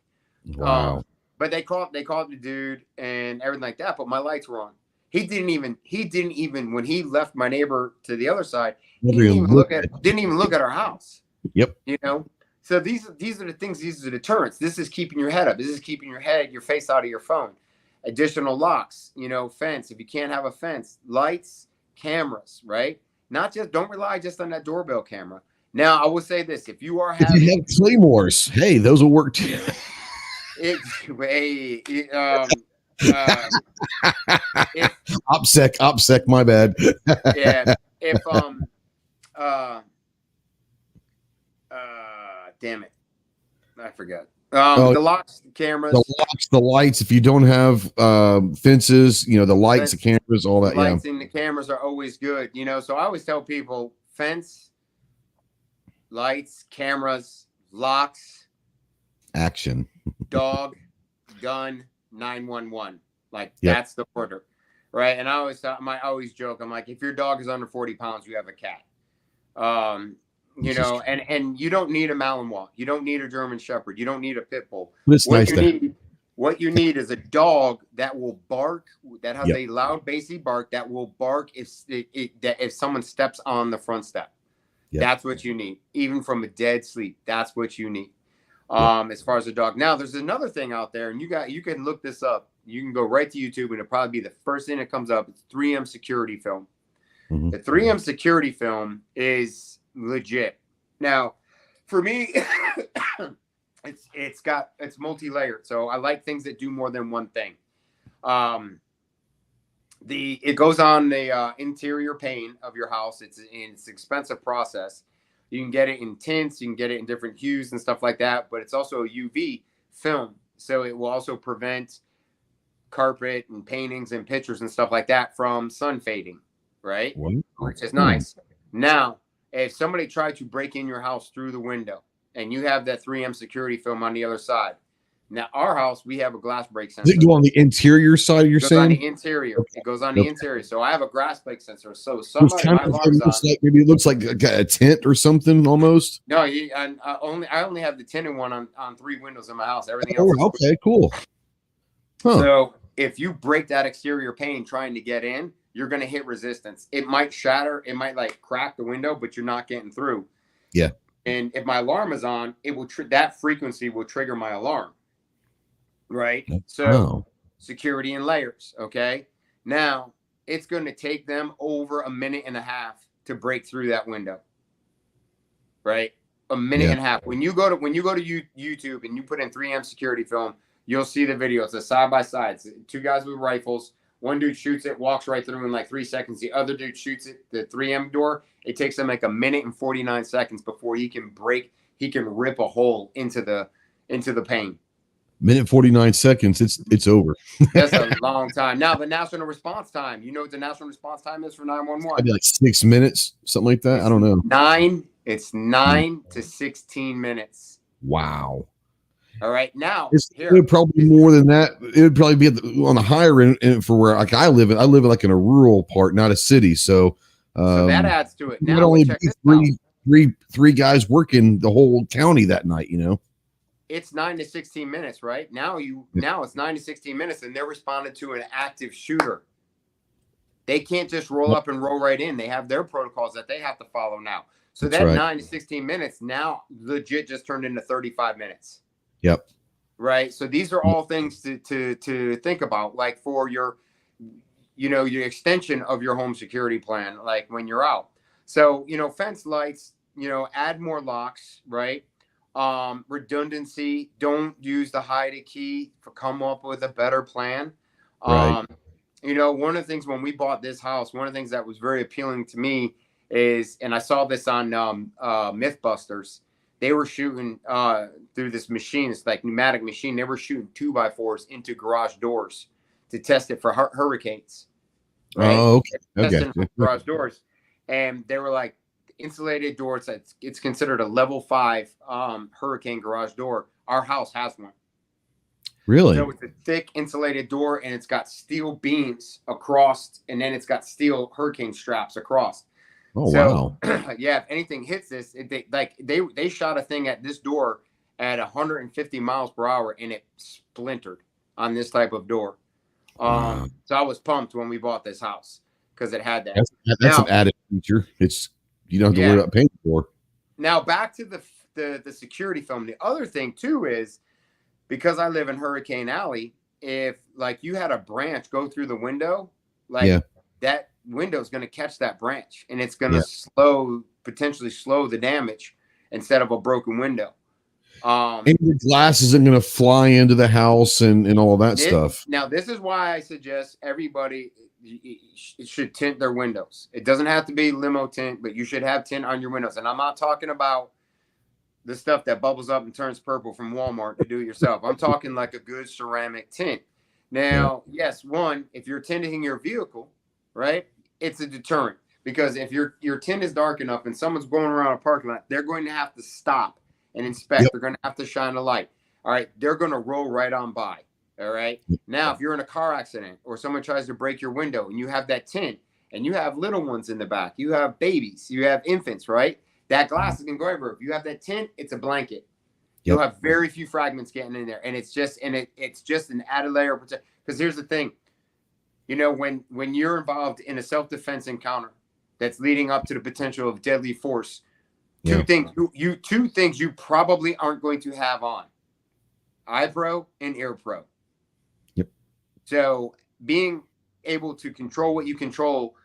Wow. But they caught the dude and everything like that. But my lights were on. He didn't even when he left my neighbor to the other side, didn't even look at our house. Yep. You know, so these are the things. These are the deterrents. This is keeping your head up. This is keeping your face out of your phone. Additional locks, fence. If you can't have a fence, lights, cameras, right? Don't rely just on that doorbell camera. Now, I will say this: if you have claymores, hey, those will work too. OPSEC, my bad. Yeah. If damn it, I forgot. The locks, the cameras, the lights. If you don't have fences, the lights, the cameras, all that. Lights and the cameras are always good. So I always tell people: fence, lights, cameras, locks, action, dog, gun, 911. That's the order, right? And I always joke. I'm like, if your dog is under 40 pounds, you have a cat. And you don't need a Malinois. You don't need a German Shepherd. You don't need a pit bull. What you need is a dog that will bark, that has a loud, bassy bark, that will bark if someone steps on the front step. Yep. That's what you need. Even from a dead sleep, that's what you need. As far as a dog. Now, there's another thing out there, and you can look this up. You can go right to YouTube, and it'll probably be the first thing that comes up. It's 3M security film. Mm-hmm. The 3M security film is legit. Now, for me, it's multi-layered. So I like things that do more than one thing. It goes on the interior pane of your house. It's an expensive process. You can get it in tints, you can get it in different hues and stuff like that, but it's also a UV film. So it will also prevent carpet and paintings and pictures and stuff like that from sun fading, right? Which is nice. Now, if somebody tried to break in your house through the window and you have that 3M security film on the other side, now our house, we have a glass break sensor. Does it go on the interior side, you're saying? On the interior. Okay. It goes on the interior. So I have a glass break sensor. So maybe it looks like a tent or something almost. No, I only have the tinted one on 3 windows in my house. Everything else. Oh, okay, cool. Huh. So if you break that exterior pane trying to get in, you're going to hit resistance. It might shatter. It might crack the window, but you're not getting through. Yeah. And if my alarm is on, it will that frequency will trigger my alarm. Right. So security in layers. Okay. Now it's going to take them over a minute and a half to break through that window. Right. A minute and a half. When you go to YouTube and you put in 3M security film, you'll see the video. It's a side by side. 2 guys with rifles. One dude shoots it, walks right through in 3 seconds. The other dude shoots it, the 3M door. It takes him a minute and 49 seconds before he can rip a hole into the pane. Minute 49 seconds. It's over. That's a long time. Now the national response time. You know what the national response time is for 911? I'd be 6 minutes, something like that. I don't know. 9 to 16 minutes. Wow. All right. Now it would probably be more than that. It would probably be on the higher end for where I live. I live in a rural part, not a city. So that adds to it. Now only three guys working the whole county that night. it's 9 to 16 minutes, right? Now it's 9 to 16 minutes, and they're responding to an active shooter. They can't just roll up and roll right in. They have their protocols that they have to follow now. So That's that right. 9 to 16 minutes now legit just turned into 35 minutes. Yep. Right. So these are all things to think about, like for your, your extension of your home security plan, like when you're out. So, fence lights, add more locks, right? Redundancy, don't use the hide a key, come up with a better plan. Right. One of the things when we bought this house, one of the things that was very appealing to me is, and I saw this on Mythbusters, they were shooting through this machine. It's like pneumatic machine. They were shooting 2x4s into garage doors to test it for hurricanes. Right? Oh, okay. Testing for garage doors, and they were like insulated doors. It's considered a level 5 hurricane garage door. Our house has one. Really? So it's a thick insulated door, and it's got steel beams across, and then it's got steel hurricane straps across. Oh, wow. Yeah, if anything hits this, they shot a thing at this door at 150 miles per hour, and it splintered on this type of door. So I was pumped when we bought this house because it had that. That's an added feature. You don't have to worry about paying for. Now back to the security film. The other thing too is, because I live in Hurricane Alley, if like you had a branch go through the window, that window is going to catch that branch, and it's going to potentially slow the damage instead of a broken window. And the glass isn't going to fly into the house and all that stuff. Now, this is why I suggest everybody should tint their windows. It doesn't have to be limo tint, but you should have tint on your windows. And I'm not talking about the stuff that bubbles up and turns purple from Walmart to do it yourself. I'm talking like a good ceramic tint. Now, yes, one, if you're tinting your vehicle, right, it's a deterrent, because if your tint is dark enough and someone's going around a parking lot, they're going to have to stop and inspect. They're going to have to shine a light. All right. They're going to roll right on by. All right. Now, if you're in a car accident or someone tries to break your window and you have that tint and you have little ones in the back, you have babies, you have infants, right? That glass is going to go everywhere. If you have that tint, it's a blanket. You'll have very few fragments getting in there. And it's just an added layer of protection. Because here's the thing, when you're involved in a self-defense encounter that's leading up to the potential of deadly force, two things you probably aren't going to have on: eye pro and ear pro. Yep. So being able to control what you control,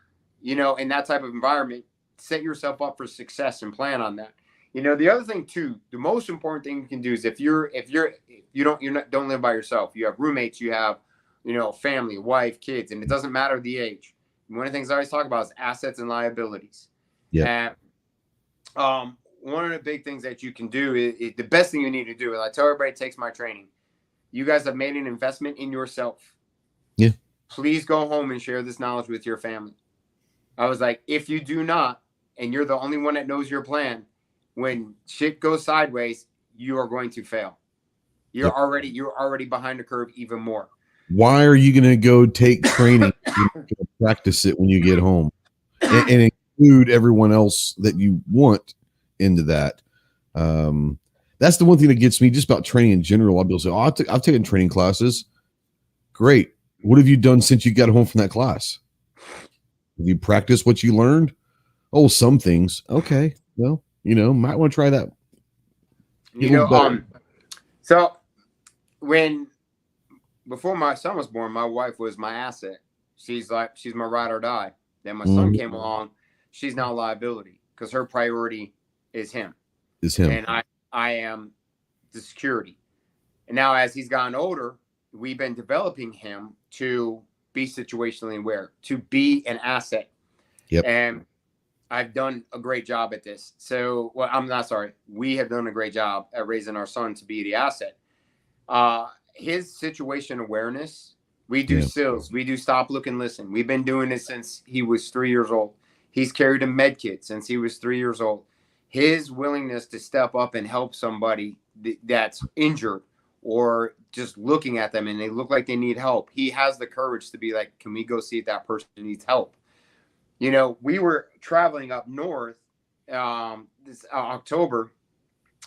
in that type of environment, set yourself up for success and plan on that. The other thing too, the most important thing you can do is if you don't live by yourself, you have roommates, you have, family, wife, kids, and it doesn't matter the age. One of the things I always talk about is assets and liabilities. Yeah. One of the big things that you can do is the best thing you need to do. And I tell everybody, it takes my training. You guys have made an investment in yourself. Yeah. Please go home and share this knowledge with your family. I was like, if you do not, and you're the only one that knows your plan, when shit goes sideways, you are going to fail. You're already behind the curve even more. Why are you going to go take training and practice it when you get home and include everyone else that you want into that? That's the one thing that gets me just about training in general. I'll be able to say, I've taken training classes. Great. What have you done since you got home from that class? Have you practiced what you learned? Oh, some things. Okay. Well, might want to try that. So before my son was born, my wife was my asset. She's my ride or die. Then my son came along. She's now a liability because her priority is him. And I am the security. And now as he's gotten older, we've been developing him to be situationally aware, to be an asset. Yep. And I've done a great job at this. So, we have done a great job at raising our son to be the asset. His situation awareness, we do SILS, we do stop, look, and listen. We've been doing this since he was 3 years old. He's carried a med kit since he was 3 years old. His willingness to step up and help somebody that's injured or just looking at them and they look like they need help, he has the courage to be like, can we go see if that person needs help? We were traveling up north this October.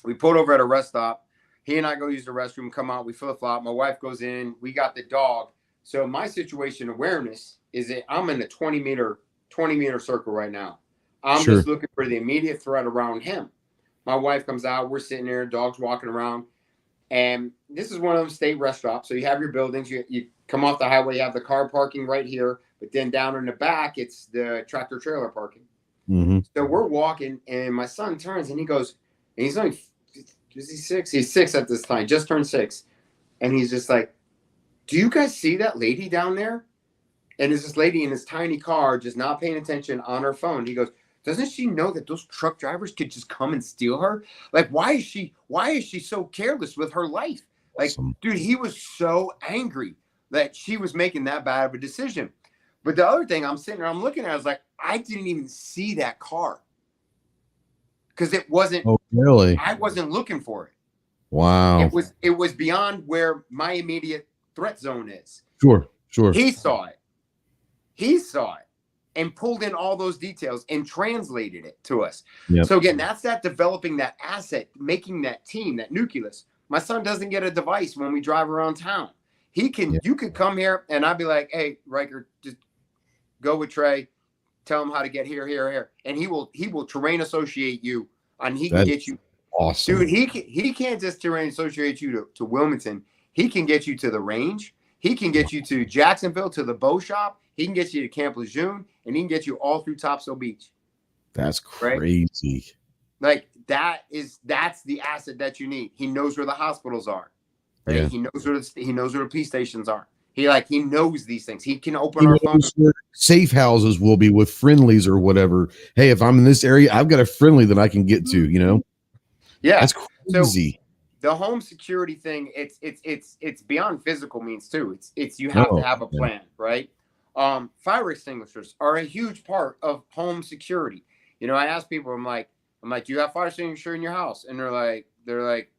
We pulled over at a rest stop. He and I go use the restroom, come out, we flip flop. My wife goes in, we got the dog. So my situation awareness is that I'm in a 20 meter circle right now. I'm just looking for the immediate threat around him. My wife comes out, we're sitting there, dog's walking around. And this is one of them state rest stops. So you have your buildings, you come off the highway, you have the car parking right here, but then down in the back, it's the tractor trailer parking. Mm-hmm. So we're walking, and my son turns, and he goes, and he's only, is he 6? He's 6 at this time, just turned 6. And he's just like, do you guys see that lady down there? And there's this lady in this tiny car just not paying attention on her phone. He goes, doesn't she know that those truck drivers could just come and steal her? Like, why is she so careless with her life? Like, Awesome. Dude, he was so angry that she was making that bad of a decision. But the other thing, I'm sitting there, I'm looking at it, I was like, I didn't even see that car. Because it wasn't, oh, really? I wasn't looking for it. Wow. It was beyond where my immediate threat zone is. Sure. He saw it and pulled in all those details and translated it to us. Yep. So again, that's that developing that asset, making that team, that nucleus. My son doesn't get a device when we drive around town. He can, you could come here and I'd be like, hey, Ryker, just go with Trey, tell him how to get here. And he will terrain associate you, and he can get you. Awesome. Dude, he can't just terrain associate you to Wilmington. He can get you to the range. He can get you to Jacksonville, to the bow shop. He can get you to Camp Lejeune, and he can get you all through Topsail Beach. That's crazy. Like that's the asset that you need. He knows where the hospitals are. Right? Yeah. He knows where the police stations are. He knows these things. He can open our phone. Safe houses will be with friendlies or whatever. Hey, if I'm in this area, I've got a friendly that I can get to, you know? Yeah. That's crazy. So the home security thing, it's beyond physical means too. It's you have to have a plan, right? Fire extinguishers are a huge part of home security. You know, I ask people, I'm like, do you have fire extinguisher in your house? And they're like,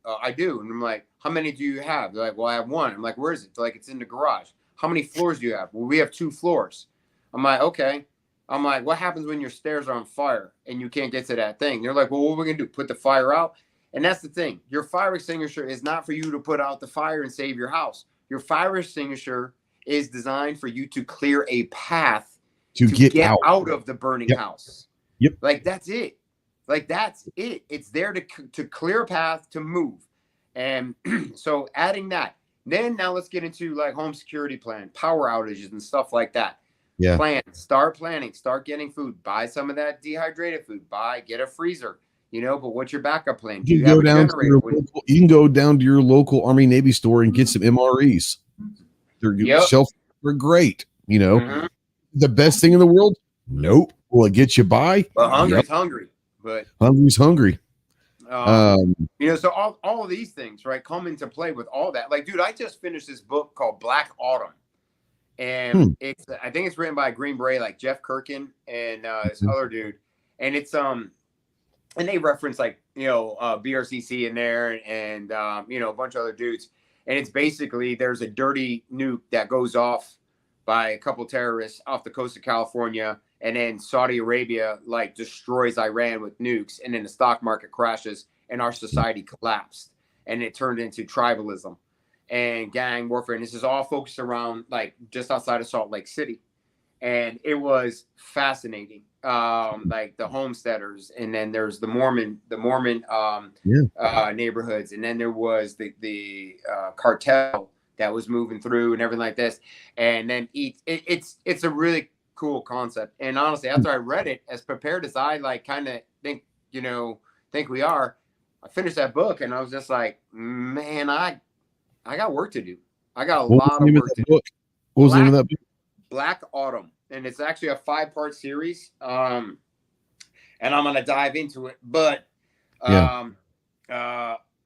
I do. And I'm like, how many do you have? They're like, well, I have one. I'm like, where is it? They're like, it's in the garage. How many floors do you have? Well, we have 2 floors. I'm like, okay. I'm like, what happens when your stairs are on fire and you can't get to that thing? They're like, well, what are we going to do? Put the fire out? And that's the thing. Your fire extinguisher is not for you to put out the fire and save your house. Your fire extinguisher is designed for you to clear a path to get out of the burning house. Yep. Like, that's it. It's there to clear a path to move. And so adding that, then now let's get into like home security plan, power outages and stuff like that. Yeah. Start planning, start getting food, buy some of that dehydrated food, get a freezer, you know, but what's your backup plan? Do you have a generator? You can go down to your local Army Navy store and get some MREs. They're great. You know, the best thing in the world? Nope. Will it get you by? Well, hungry's hungry, but hungry's hungry. You know, so all of these things, right, come into play with all that. Like, dude, I just finished this book called Black Autumn, and I think it's written by Green Beret, like Jeff Kirkin and this other dude, and it's and they reference like, you know, BRCC in there and you know, a bunch of other dudes, and it's basically there's a dirty nuke that goes off by a couple terrorists off the coast of California. And then Saudi Arabia like destroys Iran with nukes, and then the stock market crashes, and our society collapsed, and it turned into tribalism and gang warfare. And this is all focused around like just outside of Salt Lake City, and it was fascinating. Like the homesteaders, and then there's the Mormon neighborhoods, and then there was the cartel that was moving through and everything like this. And then it's a really cool concept. And honestly, after I read it, as prepared as I like kind of think we are, I finished that book and I was just like, man, I got work to do. I got a lot of work to do. What was the name of that book? Black Autumn. And it's actually a 5-part series. And I'm gonna dive into it. But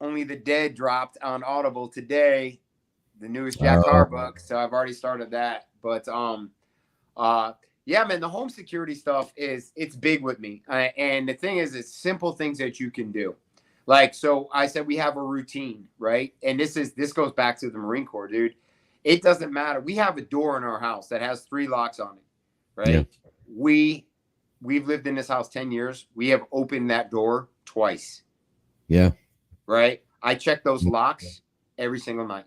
Only the Dead dropped on Audible today, the newest Jack Carr book. So I've already started that. But yeah, man, the home security stuff it's big with me. And the thing is, it's simple things that you can do. Like, so I said, we have a routine, right? And this goes back to the Marine Corps, dude. It doesn't matter. We have a door in our house that has 3 locks on it, right? Yeah. We've lived in this house 10 years. We have opened that door twice. Yeah. Right. I check those locks every single night.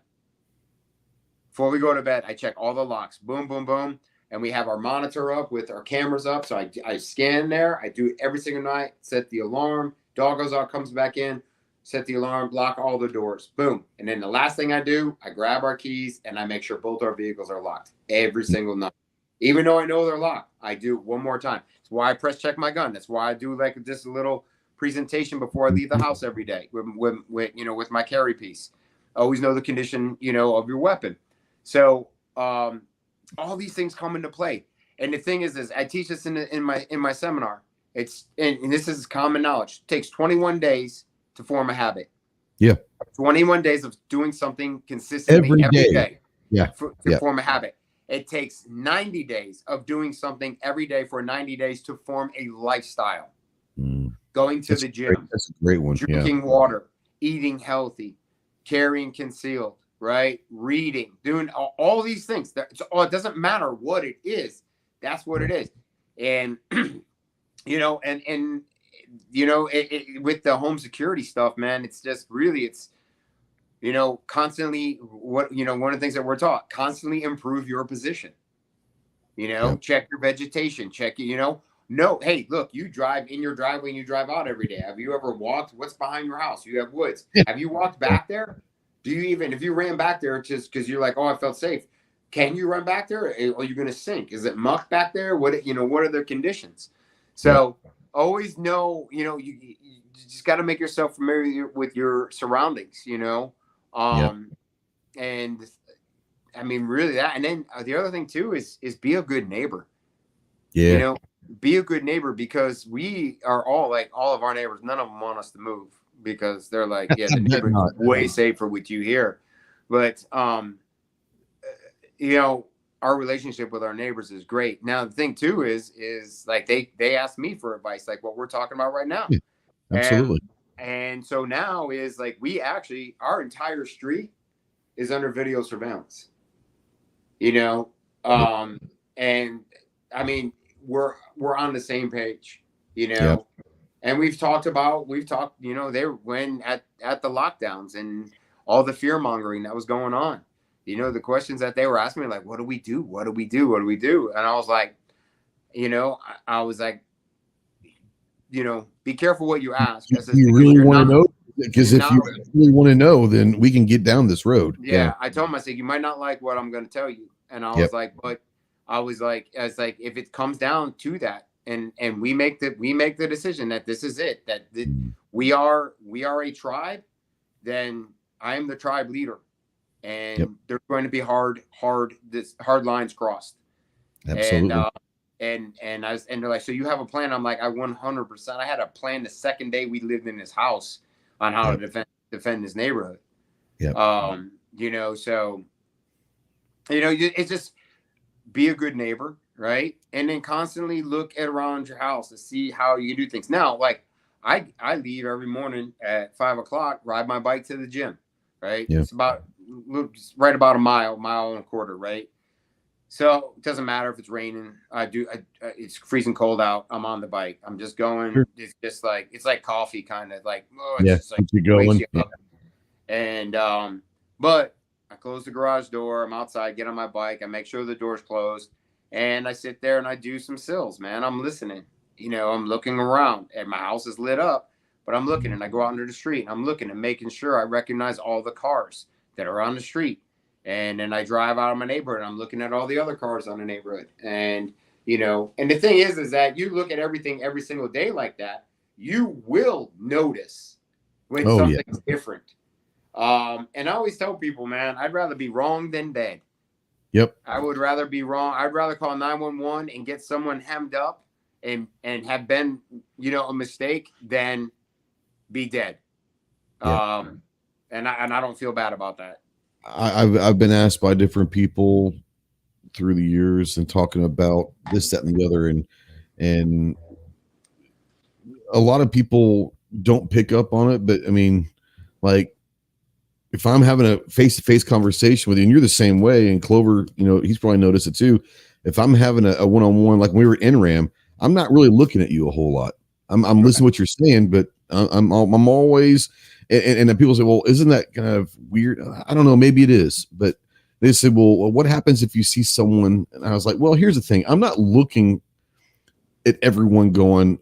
Before we go to bed, I check all the locks. Boom, boom, boom. And we have our monitor up with our cameras up. So I scan there. I do it every single night. Set the alarm. Dog goes out, comes back in. Set the alarm. Lock all the doors. Boom. And then the last thing I do, I grab our keys and I make sure both our vehicles are locked every single night. Even though I know they're locked, I do it one more time. That's why I press check my gun. That's why I do like just a little presentation before I leave the house every day with my carry piece. Always know the condition, of your weapon. So all these things come into play. And the thing is I teach this in my seminar. It's and this is common knowledge. It takes 21 days to form a habit. Yeah. 21 days of doing something consistently every day. Yeah. To form a habit. It takes 90 days of doing something every day for 90 days to form a lifestyle. Going to the gym. That's a great one. Drinking water, eating healthy, carrying concealed, right? Reading, doing all these things. It doesn't matter what it is. That's what it is. And, with the home security stuff, man, it's just really, constantly one of the things that we're taught, constantly improve your position, check your vegetation, check, no, hey, look, you drive in your driveway and you drive out every day. Have you ever walked? What's behind your house? You have woods. Have you walked back there? If you ran back there just because you're like, oh, I felt safe, can you run back there? Or are you going to sink? Is it muck back there? What are the conditions? So always know, you just got to make yourself familiar with your surroundings, and I mean, really that. And then the other thing too is be a good neighbor. Yeah. Be a good neighbor, because we are all of our neighbors. None of them want us to move because they're like, yeah, the neighborhood is way safer with you here. But, our relationship with our neighbors is great. Now, the thing too is like, they ask me for advice, like what we're talking about right now. Yeah, absolutely. And so now is like, our entire street is under video surveillance, and I mean, we're on the same page, and we've talked, they when at the lockdowns and all the fear mongering that was going on, the questions that they were asking me, like, what do we do? What do we do? What do we do? And I was like, be careful what you ask. You really want to know? Because if you really want to know, then we can get down this road. Yeah. I told him, I said, you might not like what I'm going to tell you. And I was like, but if it comes down to that, and we make the decision that this is it, that we are a tribe, then I am the tribe leader, and there's going to be hard lines crossed. Absolutely. And they're like, so you have a plan? I'm like, I 100%. I had a plan the second day we lived in this house on how to defend this neighborhood. Yeah. So it's just be a good neighbor, right? And then constantly look around your house to see how you do things. Now, like I leave every morning at 5:00, ride my bike to the gym, right? Yeah. It's right about a mile and a quarter, right? So it doesn't matter if it's raining. It's freezing cold out. I'm on the bike. I'm just going. Sure. It's just like, it's like coffee, kind of like, just like you're going. Yeah. And but I close the garage door. I'm outside, get on my bike. I make sure the door's closed, and I sit there and I do some sills, man. I'm listening. I'm looking around, and my house is lit up, but I'm looking, and I go out into the street, and I'm looking and making sure I recognize all the cars that are on the street. And then I drive out of my neighborhood, and I'm looking at all the other cars on the neighborhood. And, and the thing is that you look at everything every single day like that, you will notice when something's different. And I always tell people, man, I'd rather be wrong than dead. Yep. I would rather be wrong. I'd rather call 911 and get someone hemmed up and have been, a mistake than be dead. Yep. And I don't feel bad about that. I've been asked by different people through the years and talking about this, that, and the other, and a lot of people don't pick up on it. But I mean, like, if I'm having a face-to-face conversation with you, and you're the same way, and Clover, he's probably noticed it too. If I'm having a one-on-one, like when we were in RAM, I'm not really looking at you a whole lot. I'm listening to what you're saying, but I'm always, and then people say, well, isn't that kind of weird? I don't know, maybe it is, but they said, well, what happens if you see someone? And I was like, well, here's the thing. I'm not looking at everyone going,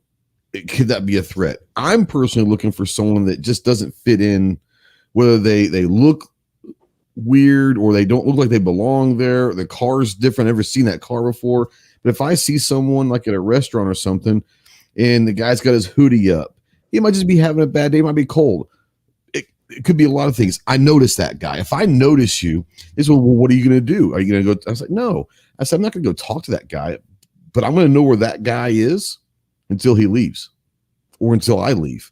could that be a threat? I'm personally looking for someone that just doesn't fit in, whether they look weird or they don't look like they belong there. The car's different. I've never seen that car before. But if I see someone like at a restaurant or something, and the guy's got his hoodie up, he might just be having a bad day. It might be cold. It could be a lot of things. I notice that guy. If I notice you, it's well, what are you going to do? Are you going to go? I was like, no. I said, I'm not going to go talk to that guy, but I'm going to know where that guy is until he leaves or until I leave.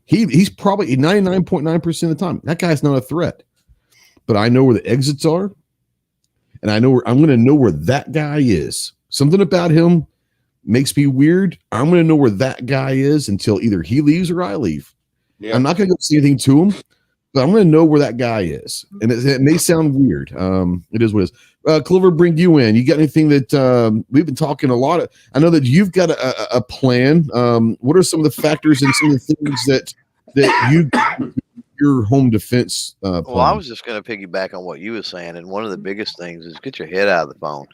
He's probably 99.9% of the time. That guy's not a threat, but I know where the exits are, and I know where I'm going to know where that guy is. Something about him makes me weird. I'm going to know where that guy is until either he leaves or I leave. Yeah. I'm not going to go see anything to him, but I'm going to know where that guy is. And it may sound weird. It is what it is. Clover, bring you in. You got anything that we've been talking a lot of? I know that you've got a plan. What are some of the factors and some of the things that you your home defense plan? Well, I was just going to piggyback on what you were saying, and one of the biggest things is get your head out of the phone.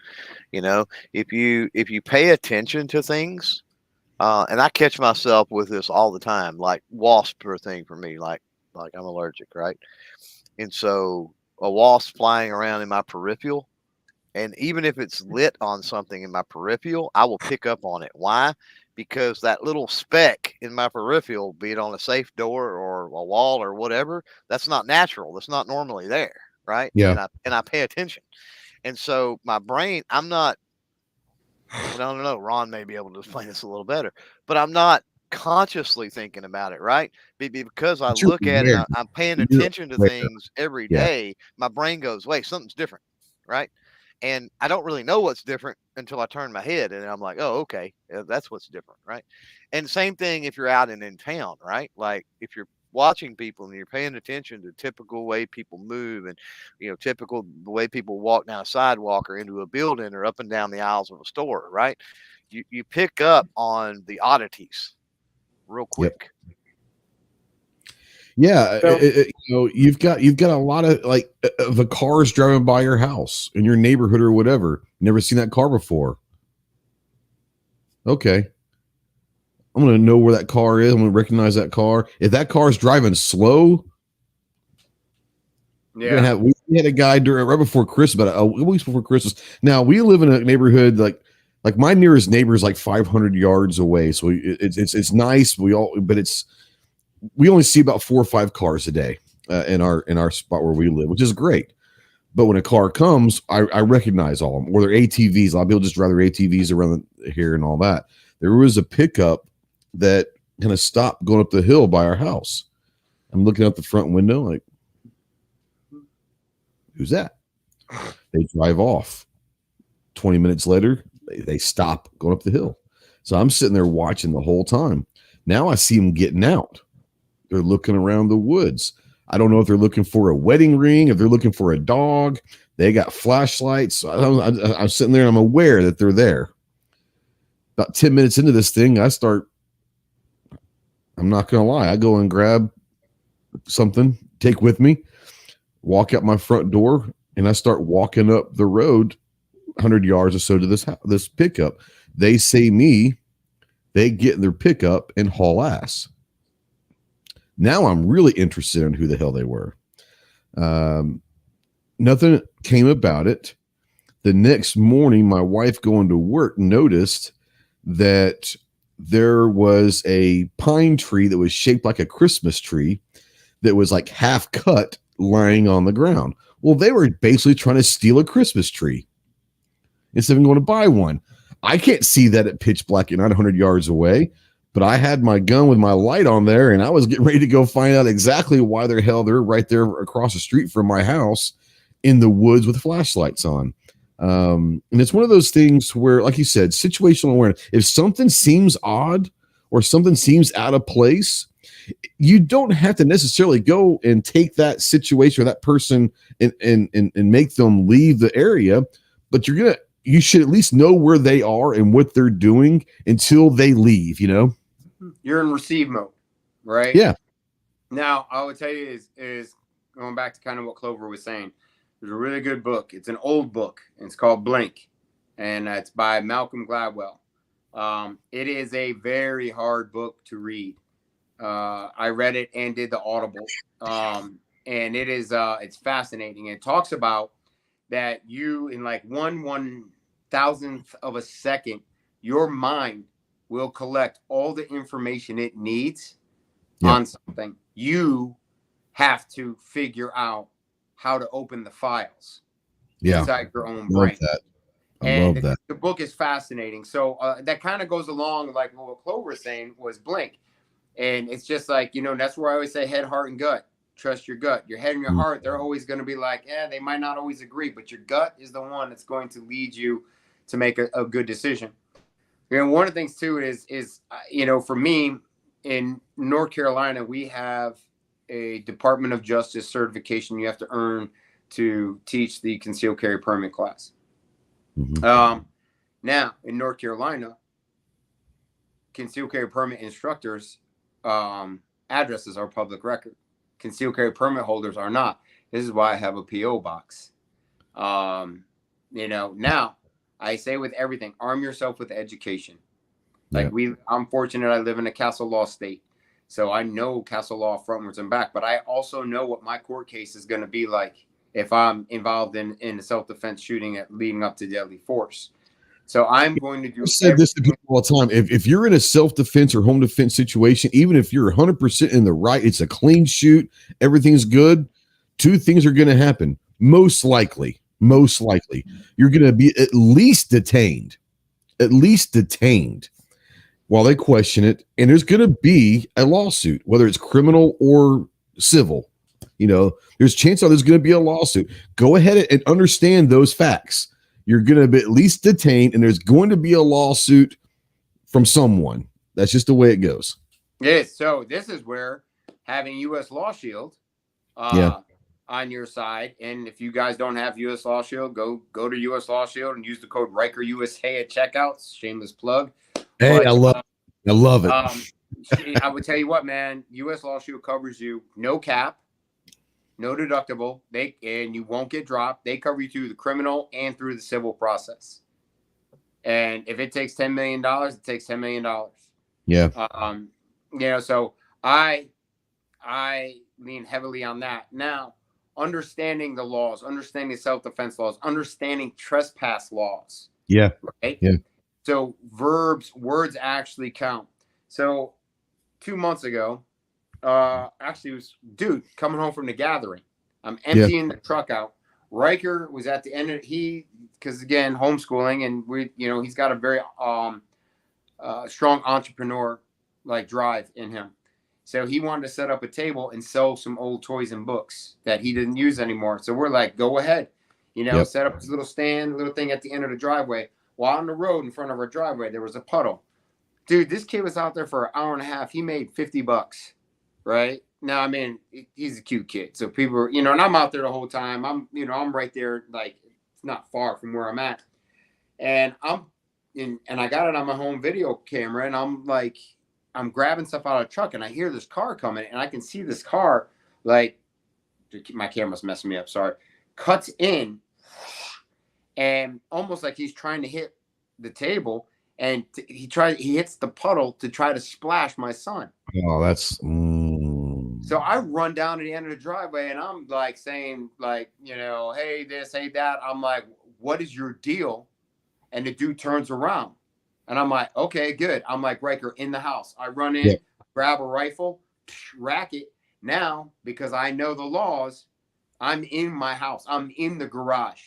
You know, if you pay attention to things, and I catch myself with this all the time, like wasp are a thing for me, like I'm allergic, right? And so a wasp flying around in my peripheral, and even if it's lit on something in my peripheral, I will pick up on it. Why? Because that little speck in my peripheral, be it on a safe door or a wall or whatever, that's not natural. That's not normally there, right? Yeah. And I pay attention. And so my brain, I'm not, I don't know, Ron may be able to explain this a little better, but I'm not consciously thinking about it, right? Because I look at it, I'm paying attention to things every day. My brain goes, wait, something's different, right? And I don't really know what's different until I turn my head and I'm like, oh, okay, that's what's different, right? And same thing if you're out and in town, right? Like if you're watching people and you're paying attention to typical way people move and, you know, typical the way people walk down a sidewalk or into a building or up and down the aisles of a store, right? You pick up on the oddities real quick. Yep. Yeah, so, you know, you've got a lot of like the cars driving by your house in your neighborhood or whatever. Never seen that car before. Okay, I'm going to know where that car is. I'm going to recognize that car. If that car is driving slow, yeah. We had a guy right before Christmas, about a week before Christmas. Now we live in a neighborhood like my nearest neighbor is like 500 yards away, so it's nice. We only see about 4 or 5 cars a day in our spot where we live, which is great. But when a car comes, I recognize all of them. Or they're ATVs. A lot of people just drive their ATVs around here and all that. There was a pickup that kind of stopped going up the hill by our house. I'm looking out the front window like, who's that? They drive off. 20 minutes later, they stop going up the hill. So I'm sitting there watching the whole time. Now I see them getting out. They're looking around the woods. I don't know if they're looking for a wedding ring, if they're looking for a dog. They got flashlights. I'm sitting there and I'm aware that they're there. About 10 minutes into this thing, I'm not going to lie. I go and grab something, take with me, walk out my front door, and I start walking up the road 100 yards or so to this pickup. They see me. They get in their pickup and haul ass. Now I'm really interested in who the hell they were. Nothing came about it. The next morning, my wife going to work noticed that there was a pine tree that was shaped like a Christmas tree that was like half cut lying on the ground. Well, they were basically trying to steal a Christmas tree instead of going to buy one. I can't see that at pitch black at 900 yards away. But I had my gun with my light on there, and I was getting ready to go find out exactly why the hell they're right there across the street from my house in the woods with flashlights on. And it's one of those things where, like you said, situational awareness. If something seems odd or something seems out of place, you don't have to necessarily go and take that situation or that person and make them leave the area, but you should at least know where they are and what they're doing until they leave, you know? You're in receive mode. right? Yeah. Now, I would tell you is going back to kind of what Clover was saying. There's a really good book. It's an old book. And it's called Blink, and it's by Malcolm Gladwell. It is a very hard book to read. I read it and did the Audible, and it is it's fascinating. It talks about that you in like 1/1000th of a second, your mind will collect all the information it needs on something. You have to figure out how to open the files inside your own brain. That. And love that. the book is fascinating. So that kind of goes along like what Clover was saying was Blink. And it's just like, that's where I always say head, heart, and gut. Trust your gut. Your head and your heart, they're always going to be like, they might not always agree, but your gut is the one that's going to lead you to make a good decision. And one of the things too is for me in North Carolina, we have a Department of Justice certification you have to earn to teach the concealed carry permit class. Now in North Carolina, concealed carry permit instructors addresses are public record. Concealed carry permit holders are not. This is why I have a PO box. Now I say with everything, arm yourself with education. Like I'm fortunate I live in a Castle Law state, so I know Castle Law frontwards and back, but I also know what my court case is going to be like if I'm involved in a self-defense shooting leading up to deadly force. So I'm going to do. I've said this to people all the time. If you're in a self-defense or home defense situation, even if you're 100% in the right, it's a clean shoot, everything's good, two things are going to happen. Most likely, you're going to be at least detained while they question it. And there's going to be a lawsuit, whether it's criminal or civil. There's a chance there's going to be a lawsuit. Go ahead and understand those facts. You're going to be at least detained, and there's going to be a lawsuit from someone. That's just the way it goes. Yes. So this is where having U.S. Law Shield on your side, and if you guys don't have U.S. Law Shield, go to U.S. Law Shield and use the code Ryker USA at checkouts. Shameless plug. Hey, I love it. I would tell you what, man. U.S. Law Shield covers you, no cap, no deductible. And you won't get dropped. They cover you through the criminal and through the civil process. And if it takes $10 million, it takes $10 million. Yeah. So I lean heavily on that. Now, understanding the laws, understanding self-defense laws, understanding trespass laws. Yeah. Right? Yeah. So words actually count. So 2 months ago, actually it was coming home from the gathering. I'm emptying the truck out. Ryker was at the end of because again, homeschooling, and he's got a very strong entrepreneur like drive in him. So he wanted to set up a table and sell some old toys and books that he didn't use anymore. So we're like, go ahead, set up this little stand, little thing at the end of the driveway. While on the road in front of our driveway, there was a puddle. Dude, this kid was out there for an hour and a half. He made $50, right? Now, I mean, he's a cute kid. So people are, and I'm out there the whole time. I'm right there, like, it's not far from where I'm at. And and I got it on my home video camera, and I'm grabbing stuff out of the truck, and I hear this car coming, and I can see this car, like, my camera's messing me up, sorry, cuts in, and almost like he's trying to hit the table, and he hits the puddle to try to splash my son. Oh, that's. So I run down to the end of the driveway, and I'm like saying, like, hey this, hey that. I'm like, what is your deal? And the dude turns around, and I'm like, okay, good. I'm like, Ryker, in the house. I run in, grab a rifle, rack it. Now, because I know the laws, I'm in my house. I'm in the garage.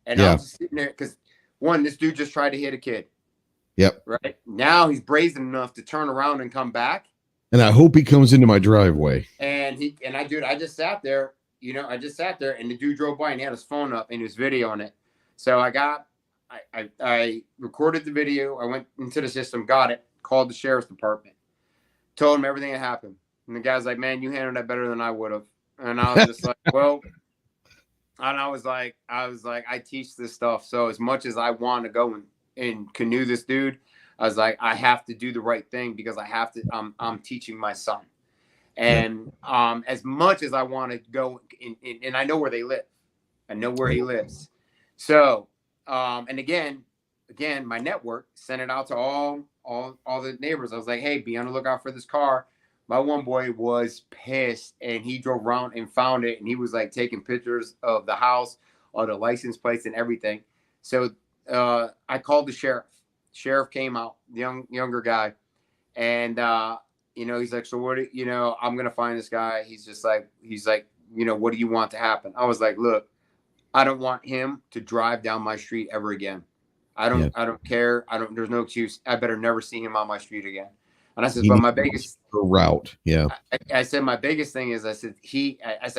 And I'm just sitting there because, one, this dude just tried to hit a kid. Yep. Right? Now he's brazen enough to turn around and come back. And I hope he comes into my driveway. And I just sat there, and the dude drove by and he had his phone up and he was videoing it. So I recorded the video. I went into the system, got it, called the sheriff's department, told him everything that happened. And the guy's like, man, you handled that better than I would have. And I was just like, well, and I was like, I teach this stuff. So as much as I want to go and canoe this dude, I was like, I have to do the right thing because I have to, I'm teaching my son. And as much as I want to go and I know where they live, I know where he lives. So, and again, my network sent it out to all the neighbors. I was like, hey, be on the lookout for this car. My one boy was pissed, and he drove around and found it, and he was like taking pictures of the house, all the license plates and everything. So I called the sheriff. Sheriff came out, younger guy, and he's like, so what? I'm gonna find this guy. He's like, what do you want to happen? I was like, look, I don't want him to drive down my street ever again. I don't care. There's no excuse. I better never see him on my street again. And I said, but my biggest route. Yeah. I said, my biggest thing is, I said,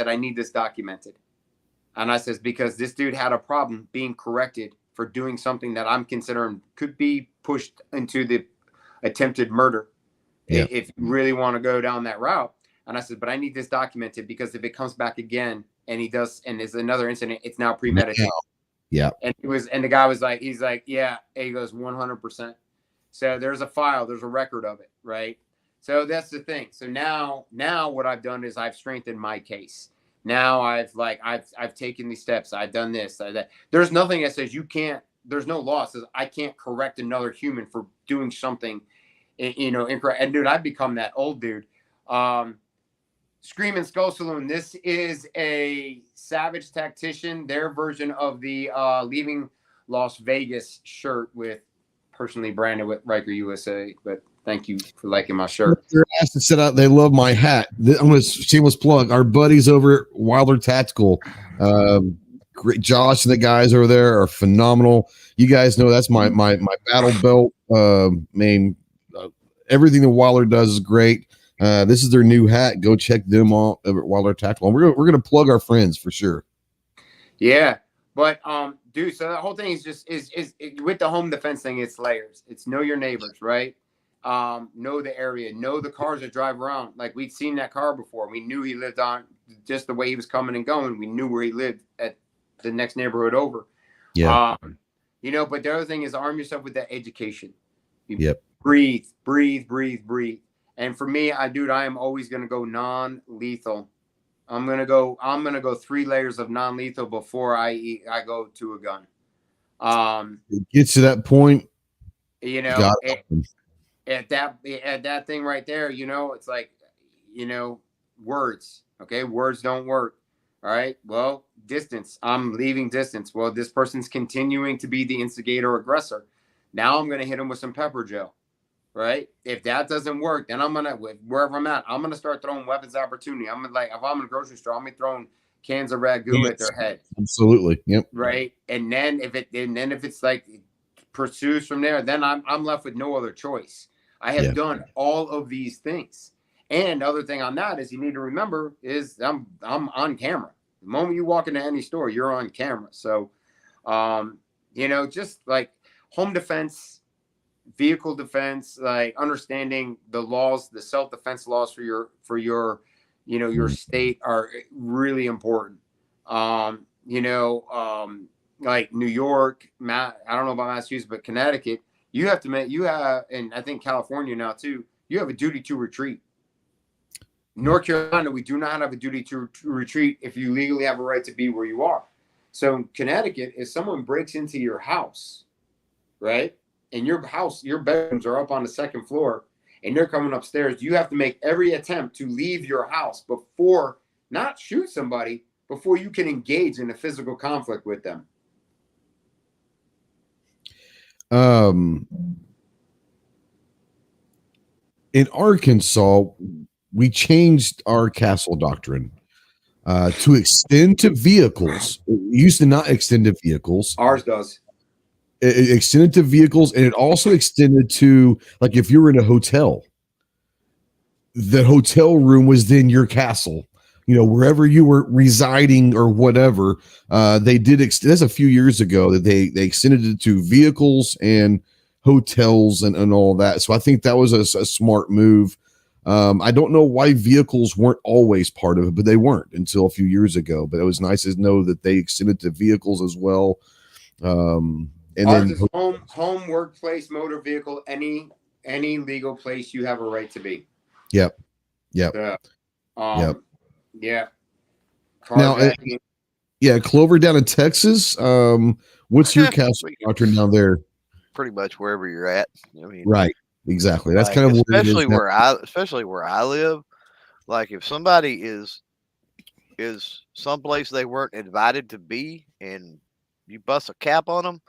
I need this documented. And I says, because this dude had a problem being corrected for doing something that I'm considering could be pushed into the attempted murder. Yeah. If you really want to go down that route. And I said, but I need this documented, because if it comes back again and he does, and there's another incident, it's now premeditated. Yeah. And the guy was like, he's like, yeah. And he goes, 100%. So there's a file, there's a record of it. Right. So that's the thing. So now what I've done is I've strengthened my case. Now I've taken these steps. I've done this, that. There's nothing that says you can't, there's no law that says I can't correct another human for doing something, incorrect. And dude, I've become that old dude. Scream and Skull Saloon. This is a Savage Tactician, their version of the Leaving Las Vegas shirt, with personally branded with Ryker USA. But thank you for liking my shirt. They're asked to set out. They love my hat. I'm going to shameless plug. Our buddies over at Wilder Tactical, great. Josh and the guys over there are phenomenal. You guys know that's my battle belt. Everything that Wilder does is great. This is their new hat. Go check them out over at Wilder Tactical. We're gonna plug our friends for sure. Yeah, but dude, so the whole thing is just is with the home defense thing. It's layers. It's know your neighbors, right? Know the area, know the cars that drive around. Like, we'd seen that car before. We knew he lived on, just the way he was coming and going. We knew where he lived at the next neighborhood over. Yeah. But the other thing is, arm yourself with that education. Yep. Breathe. And for me, I am always going to go non-lethal. I'm going to go 3 layers of non-lethal before I go to a gun. It gets to that point. At that thing right there, it's like, words. Okay. Words don't work. All right. Well, distance. I'm leaving distance. Well, this person's continuing to be the instigator or aggressor. Now I'm going to hit him with some pepper gel. Right. If that doesn't work, then I'm going to, wherever I'm at, I'm going to start throwing weapons of opportunity. I'm like, if I'm in a grocery store, I'm going to be throwing cans of ragu at their head. Absolutely. Yep. Right. And then if it's like pursues from there, then I'm left with no other choice. I have done all of these things. And the other thing on that is, you need to remember is I'm on camera. The moment you walk into any store, you're on camera. So, just like home defense, vehicle defense, like understanding the laws, the self-defense laws for your state are really important. Like New York, I don't know about Massachusetts, but Connecticut, you have, and I think California now too, you have a duty to retreat. North Carolina, we do not have a duty to retreat if you legally have a right to be where you are. So in Connecticut, if someone breaks into your house, right, and your bedrooms are up on the second floor, and they're coming upstairs, you have to make every attempt to leave your house before, not shoot somebody, before you can engage in a physical conflict with them. In Arkansas, we changed our castle doctrine to extend to vehicles. It used to not extend to vehicles. Ours does. It extended to vehicles, and it also extended to, like, if you were in a hotel, the hotel room was then your castle. Wherever you were residing or whatever, they did. That's a few years ago that they extended it to vehicles and hotels and all that. So I think that was a smart move. I don't know why vehicles weren't always part of it, but they weren't until a few years ago. But it was nice to know that they extended to vehicles as well. And ours then is home, workplace, motor vehicle, any legal place you have a right to be. Yep. Yeah. Now, Clover down in Texas. What's your castle doctrine down there? Pretty much wherever you're at. I mean, right. Exactly. That's like, kind of especially where I live. Like if somebody is someplace they weren't invited to be, and you bust a cap on them,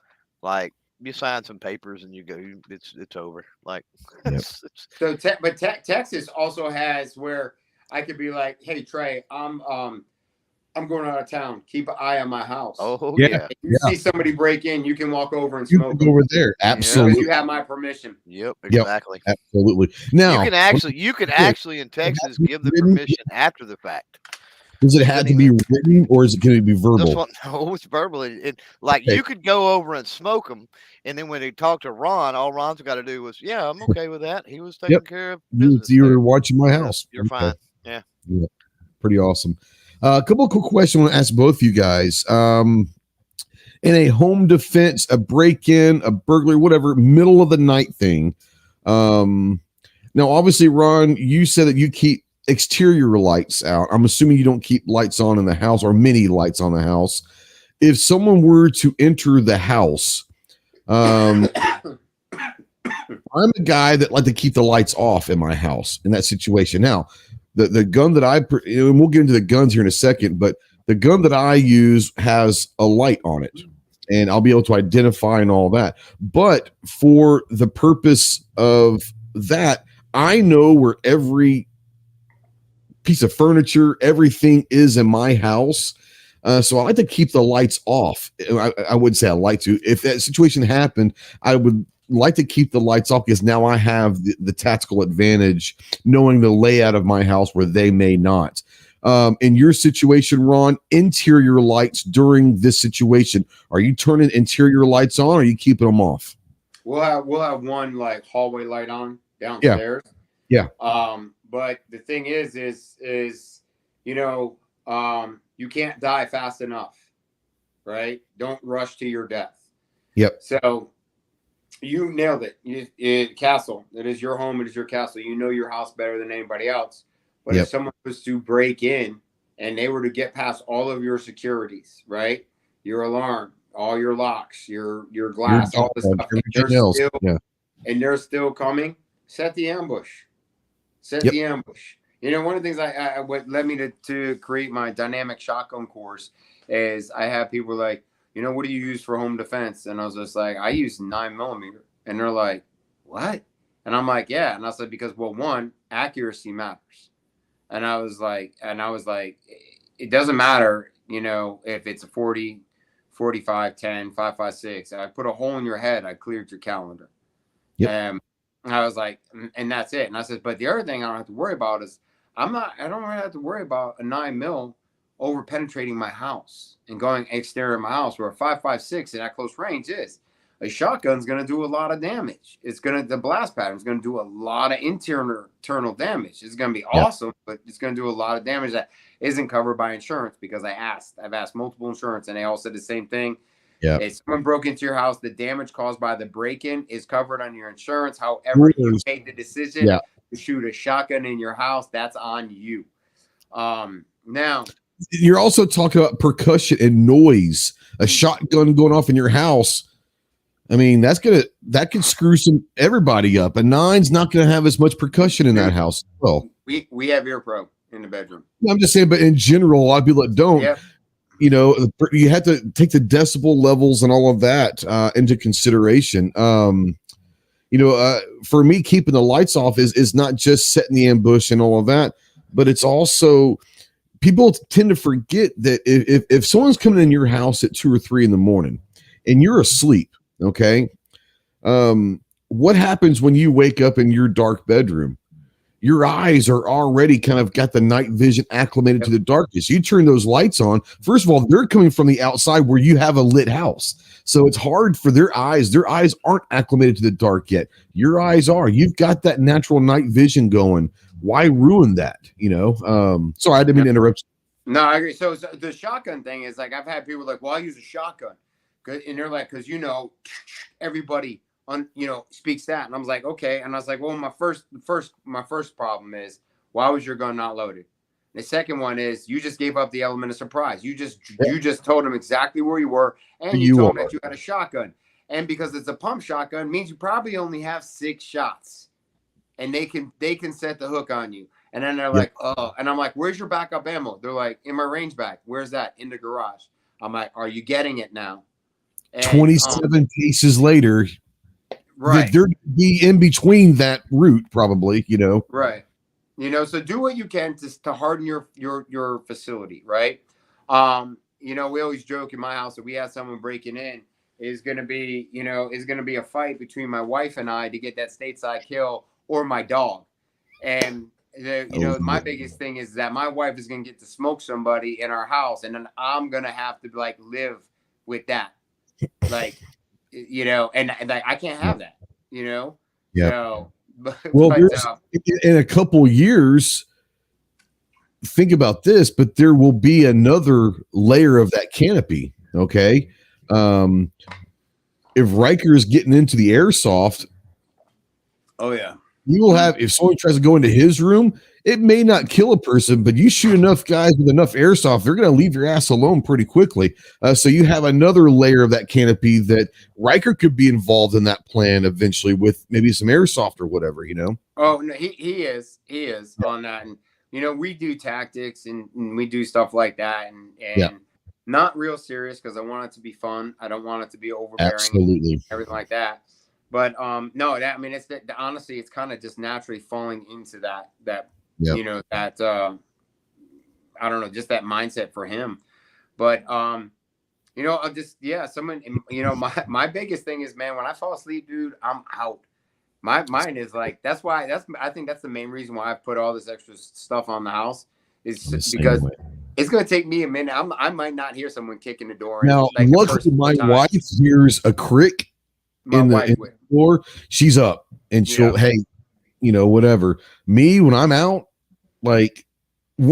like you sign some papers and you go, it's over. Like, yep. Texas also has where I could be like, hey Trey, I'm going out of town. Keep an eye on my house. Oh yeah. If you see somebody break in, you can walk over and you smoke can go over there. Absolutely. Because you have my permission. Yep, exactly. Yep, absolutely. Now you can actually in Texas give the permission after the fact. Does it have to be written, or is it going to be verbal? No, it's verbal. You could go over and smoke them, and then when they talk to Ron, all Ron's got to do was, yeah, I'm okay with that. He was taking care of business. You were watching my house. You're fine. Yeah. Pretty awesome. A couple of quick questions I want to ask both of you guys. In a home defense, a break-in, a burglary, whatever, middle of the night thing. Now, obviously, Ron, you said that you keep exterior lights out. I'm assuming you don't keep lights on in the house or many lights on the house. If someone were to enter the house, I'm a guy that like to keep the lights off in my house in that situation. Now, the gun that and we'll get into the guns here in a second, but the gun that I use has a light on it, and I'll be able to identify and all that. But for the purpose of that, I know where every piece of furniture, everything is in my house. So I like to keep the lights off. I would say I like to. If that situation happened, I would like to keep the lights off because now I have the tactical advantage knowing the layout of my house where they may not. In your situation, Ron, interior lights during this situation, are you turning interior lights on or are you keeping them off? We'll have one like hallway light on downstairs. Yeah. But the thing is you can't die fast enough, right? Don't rush to your death. Yep. So you nailed it. Castle. It is your home. It is your castle. You know your house better than anybody else. But if someone was to break in and they were to get past all of your securities, right? Your alarm, all your locks, your glass, all this stuff, and they're still coming, set the ambush. The ambush. You know, one of the things what led me to create my dynamic shotgun course is I have people like, what do you use for home defense? And I was just like, I use 9mm. And they're like, what? And I'm like, yeah. And I said, because, well, one, accuracy matters. And I was like, it doesn't matter, if it's a 40, 45, 10, 5.56. I put a hole in your head. I cleared your calendar. And I was like, and that's it. And I said, but the other thing I don't have to worry about is I don't really have to worry about a 9mm over penetrating my house and going exterior of my house where a 5.56 at close range is. A shotgun's going to do a lot of damage. The blast pattern is going to do a lot of internal damage. It's going to be awesome, but it's going to do a lot of damage that isn't covered by insurance because I've asked multiple insurance and they all said the same thing. Yeah. If someone broke into your house, the damage caused by the break-in is covered on your insurance. However, you made the decision to shoot a shotgun in your house, that's on you. Now, you're also talking about percussion and noise. A shotgun going off in your house. I mean, that could screw everybody up. A 9's not going to have as much percussion in that house. Well, we have ear pro in the bedroom. I'm just saying, but in general, a lot of people that don't. Yep. You have to take the decibel levels and all of that into consideration. For me, keeping the lights off is not just setting the ambush and all of that, but it's also people tend to forget that if someone's coming in your house at 2 or 3 in the morning and you're asleep, okay, what happens when you wake up in your dark bedroom? Your eyes are already kind of got the night vision acclimated to the darkness. You turn those lights on. First of all, they're coming from the outside where you have a lit house. So it's hard for their eyes. Their eyes aren't acclimated to the dark yet. Your eyes are. You've got that natural night vision going. Why ruin that? Sorry, I didn't mean to interrupt. No, I agree. So the shotgun thing is like, I've had people like, well, I use a shotgun. And they're like, because, everybody speaks that. And I was like, okay. And I was like, well, my first problem is, why was your gun not loaded? The second one is you just gave up the element of surprise. You just told them exactly where you were, and you told them that you had a shotgun. And because it's a pump shotgun, means you probably only have 6 shots, and they can set the hook on you. And then they're like, oh, and I'm like, where's your backup ammo? They're like, in my range bag. Where's that? In the garage. I'm like, are you getting it now? And, 27 cases later, right? They're be in between that route, probably. Right. So do what you can to harden your facility, right? We always joke in my house that we have someone breaking in is going to be a fight between my wife and I to get that stateside kill or my dog. And my biggest thing is that my wife is going to get to smoke somebody in our house, and then I'm going to have to live with that, and I can't have that, Yeah. So, well, in a couple years, think about this, but there will be another layer of that canopy. Okay. If Ryker is getting into the airsoft, oh yeah, you will have, if someone tries to go into his room, it may not kill a person, but you shoot enough guys with enough airsoft, they're going to leave your ass alone pretty quickly. So you have another layer of that canopy that Ryker could be involved in that plan eventually with maybe some airsoft or whatever, Oh, no, he is on that. And, we do tactics and we do stuff like that and not real serious because I want it to be fun. I don't want it to be overbearing. Absolutely. Everything like that. But no, it's that honestly, it's kind of just naturally falling into that I don't know, just that mindset for him. But I'll just someone my biggest thing is, man, when I fall asleep, dude, I'm out. My mind is like, I think that's the main reason why I put all this extra stuff on the house is because it's going to take me a minute. I might not hear someone kicking the door. Now, luckily my wife hears a crick in the floor. She's up and she'll, hey, whatever. Me, when I'm out, well,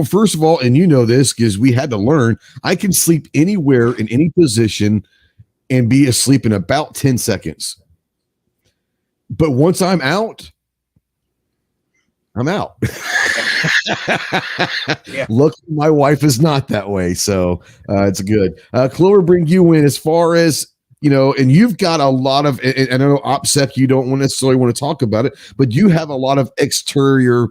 first of all, and this because we had to learn, I can sleep anywhere in any position and be asleep in about 10 seconds. But once I'm out, I'm out. Luckily, my wife is not that way, so it's good. Clover, bring you in as far as and you've got a lot of. And I know OPSEC, you don't necessarily want to talk about it, but you have a lot of exterior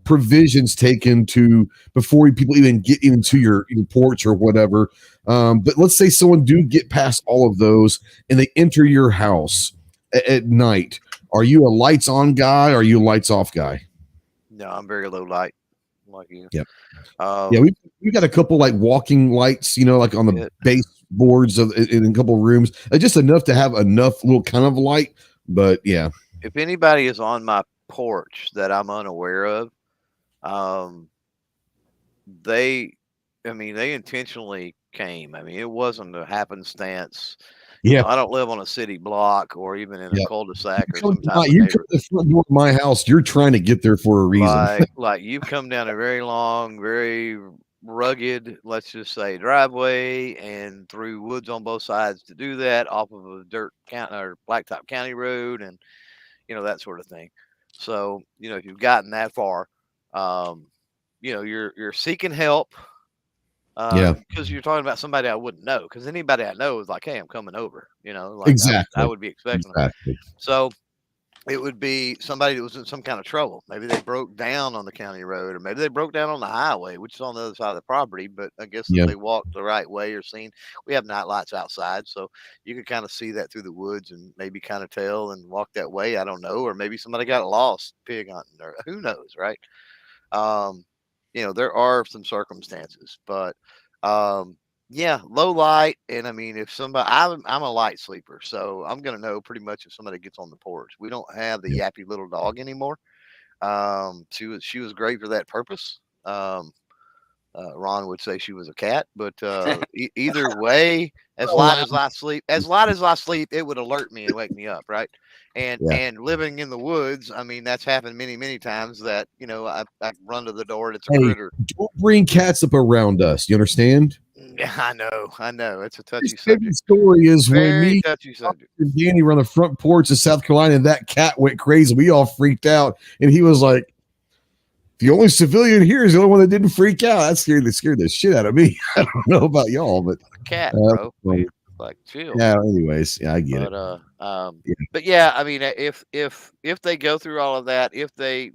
provisions taken to before people even get into your porch or whatever. But let's say someone do get past all of those and they enter your house at night. Are you a lights on guy? Or are you a lights off guy? No, I'm very low light, like you. Yep. We got a couple walking lights, like on the baseboards in a couple of rooms, just enough to have enough little kind of light. But yeah, if anybody is on my porch that I'm unaware of, they intentionally came. I mean, it wasn't a happenstance. Yeah, I don't live on a city block or even in a cul-de-sac or you come to the front door of my house. You're trying to get there for a reason. Like you've come down a very long, very rugged, let's just say, driveway and through woods on both sides to do that off of a dirt county or blacktop county road and that sort of thing. So if you've gotten that far, you're seeking help. Because you're talking about somebody I wouldn't know. Because anybody I know is like, hey, I'm coming over. Exactly. I would be expecting them. So it would be somebody that was in some kind of trouble. Maybe they broke down on the county road, or maybe they broke down on the highway, which is on the other side of the property. But I guess if they walked the right way or seen, we have night lights outside, so you can kind of see that through the woods and maybe kind of tell and walk that way. I don't know, or maybe somebody got lost pig hunting, or who knows, right? There are some circumstances, but low light. And I mean, if somebody, I'm a light sleeper, so I'm going to know pretty much if somebody gets on the porch. We don't have the yappy little dog anymore. She was great for that purpose. Ron would say she was a cat, but either way, as light as I sleep, it would alert me and wake me up, right? And living in the woods, I mean, that's happened many, many times that I run to the door and it's a critter. Don't bring cats up around us. You understand? Yeah, I know. It's a touchy subject. The story is when me and Danny were on the front porch of South Carolina, and that cat went crazy. We all freaked out, and he was like, the only civilian here is the only one that didn't freak out. That scared the shit out of me. I don't know about y'all, but Cat, bro. Man, like chill. Yeah. Anyways, yeah, I get it. But yeah, I mean, if they go through all of that, if they,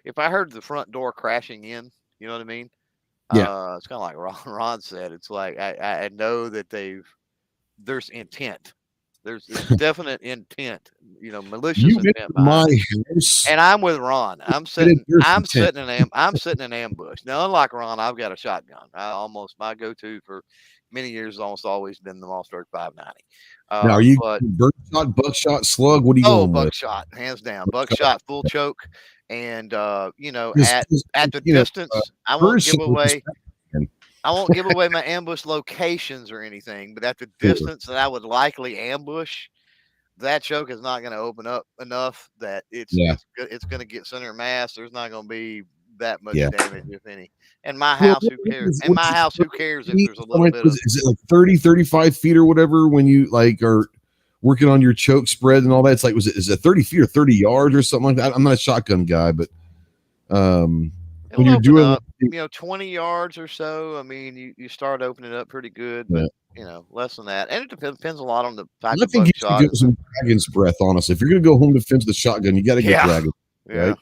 if I heard the front door crashing in, you know what I mean? Yeah. It's kind of like Ron said. It's like I know that there's intent. There's definite intent, malicious intent behind it. House. And I'm with Ron. I'm sitting in ambush. Now, unlike Ron, I've got a shotgun. My go-to for many years has almost always been the Mossberg 590. Now, are you birdshot, buckshot, slug? What are you going buckshot, hands down. Buckshot, full choke. And at the distance, I won't give away. I won't give away my ambush locations or anything, but at the distance that I would likely ambush, that choke is not going to open up enough that it's going to get center mass. There's not going to be that much damage, if any. In my house, who cares? In my house, who cares if there's a little bit of... Is it like 30, 35 feet or whatever when you are working on your choke spread and all that? It's like, is it 30 feet or 30 yards or something like that? I'm not a shotgun guy, but when you're doing up, 20 yards or so, I mean, you start opening it up pretty good, but less than that. And it depends a lot on the type of buckshot. I think you should get some dragon's breath, honestly. If you're going to go home defense with the shotgun, you got to get dragon. Right?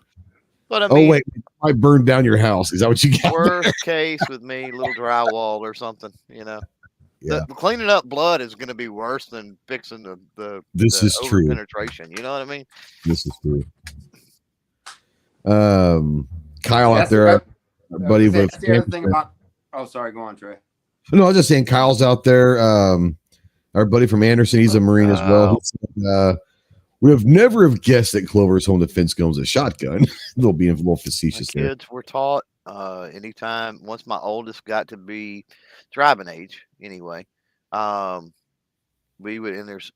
But I mean, wait, it might burn down your house. Is that what you got? Worst case with me, little drywall or something, The cleaning up blood is going to be worse than fixing the is true penetration. You know what I mean? This is true. Kyle out there, buddy. That's the other thing about. Oh, sorry. Go on, Trey. No, I was just saying, Kyle's out there. Our buddy from Anderson, he's a Marine as well. We have never have guessed that Clover's home defense gun was a shotgun. They'll be a little facetious there. Kids were taught anytime once my oldest got to be driving age, anyway. We would, and there's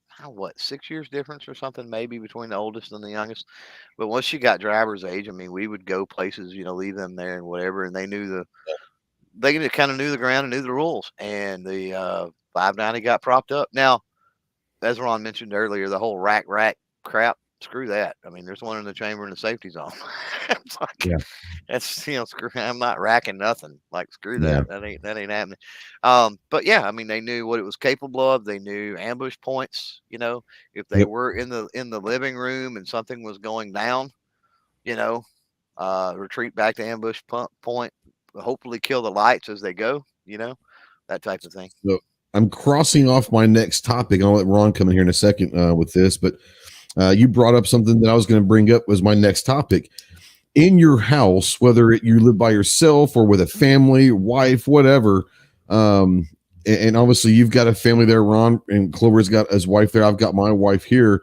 6 years difference or something maybe between the oldest and the youngest. But once she got driver's age, I mean, we would go places, leave them there and whatever, and they kind of knew the ground and knew the rules. And the 590 got propped up. Now, as Ron mentioned earlier, the whole rack crap, screw that. I mean, there's one in the chamber in the safety zone. It's like, that's screw. I'm not racking nothing. Like, screw that. That ain't happening. But yeah, I mean, they knew what it was capable of. They knew ambush points. If they were in the living room and something was going down, retreat back to ambush point. Hopefully, kill the lights as they go. That type of thing. So I'm crossing off my next topic. I'll let Ron come in here in a second with this, but you brought up something that I was going to bring up was my next topic. In your house, whether you live by yourself or with a family, wife, whatever, and obviously you've got a family there, Ron, and Clover's got his wife there. I've got my wife here.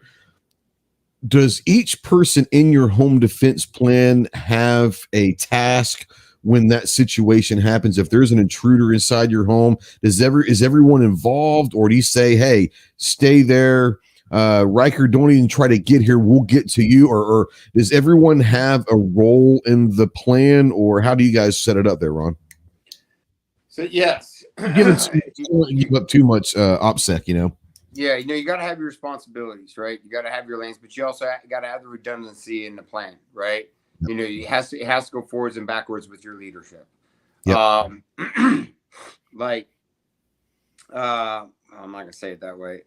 Does each person in your home defense plan have a task when that situation happens? If there's an intruder inside your home, is everyone involved, or do you say, hey, stay there? Ryker, don't even try to get here. We'll get to you. Or does everyone have a role in the plan, or how do you guys set it up there, Ron? So yes, give up too much OPSEC, Yeah, you got to have your responsibilities, right? You got to have your lanes, but you also got to have the redundancy in the plan, right? It has to go forwards and backwards with your leadership. Yep. I'm not gonna say it that way.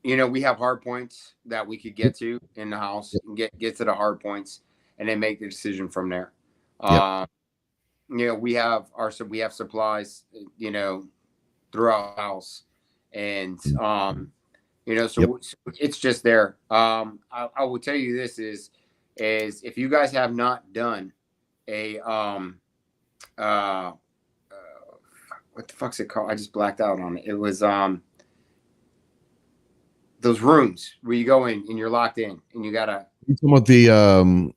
We have hard points that we could get to in the house and get to the hard points and then make the decision from there. Yep. We have supplies, throughout the house, and so it's just there. I will tell you this is if you guys have not done a what the fuck's it called? I just blacked out on it. It was those rooms where you go in and you're locked in and you gotta. You talking about the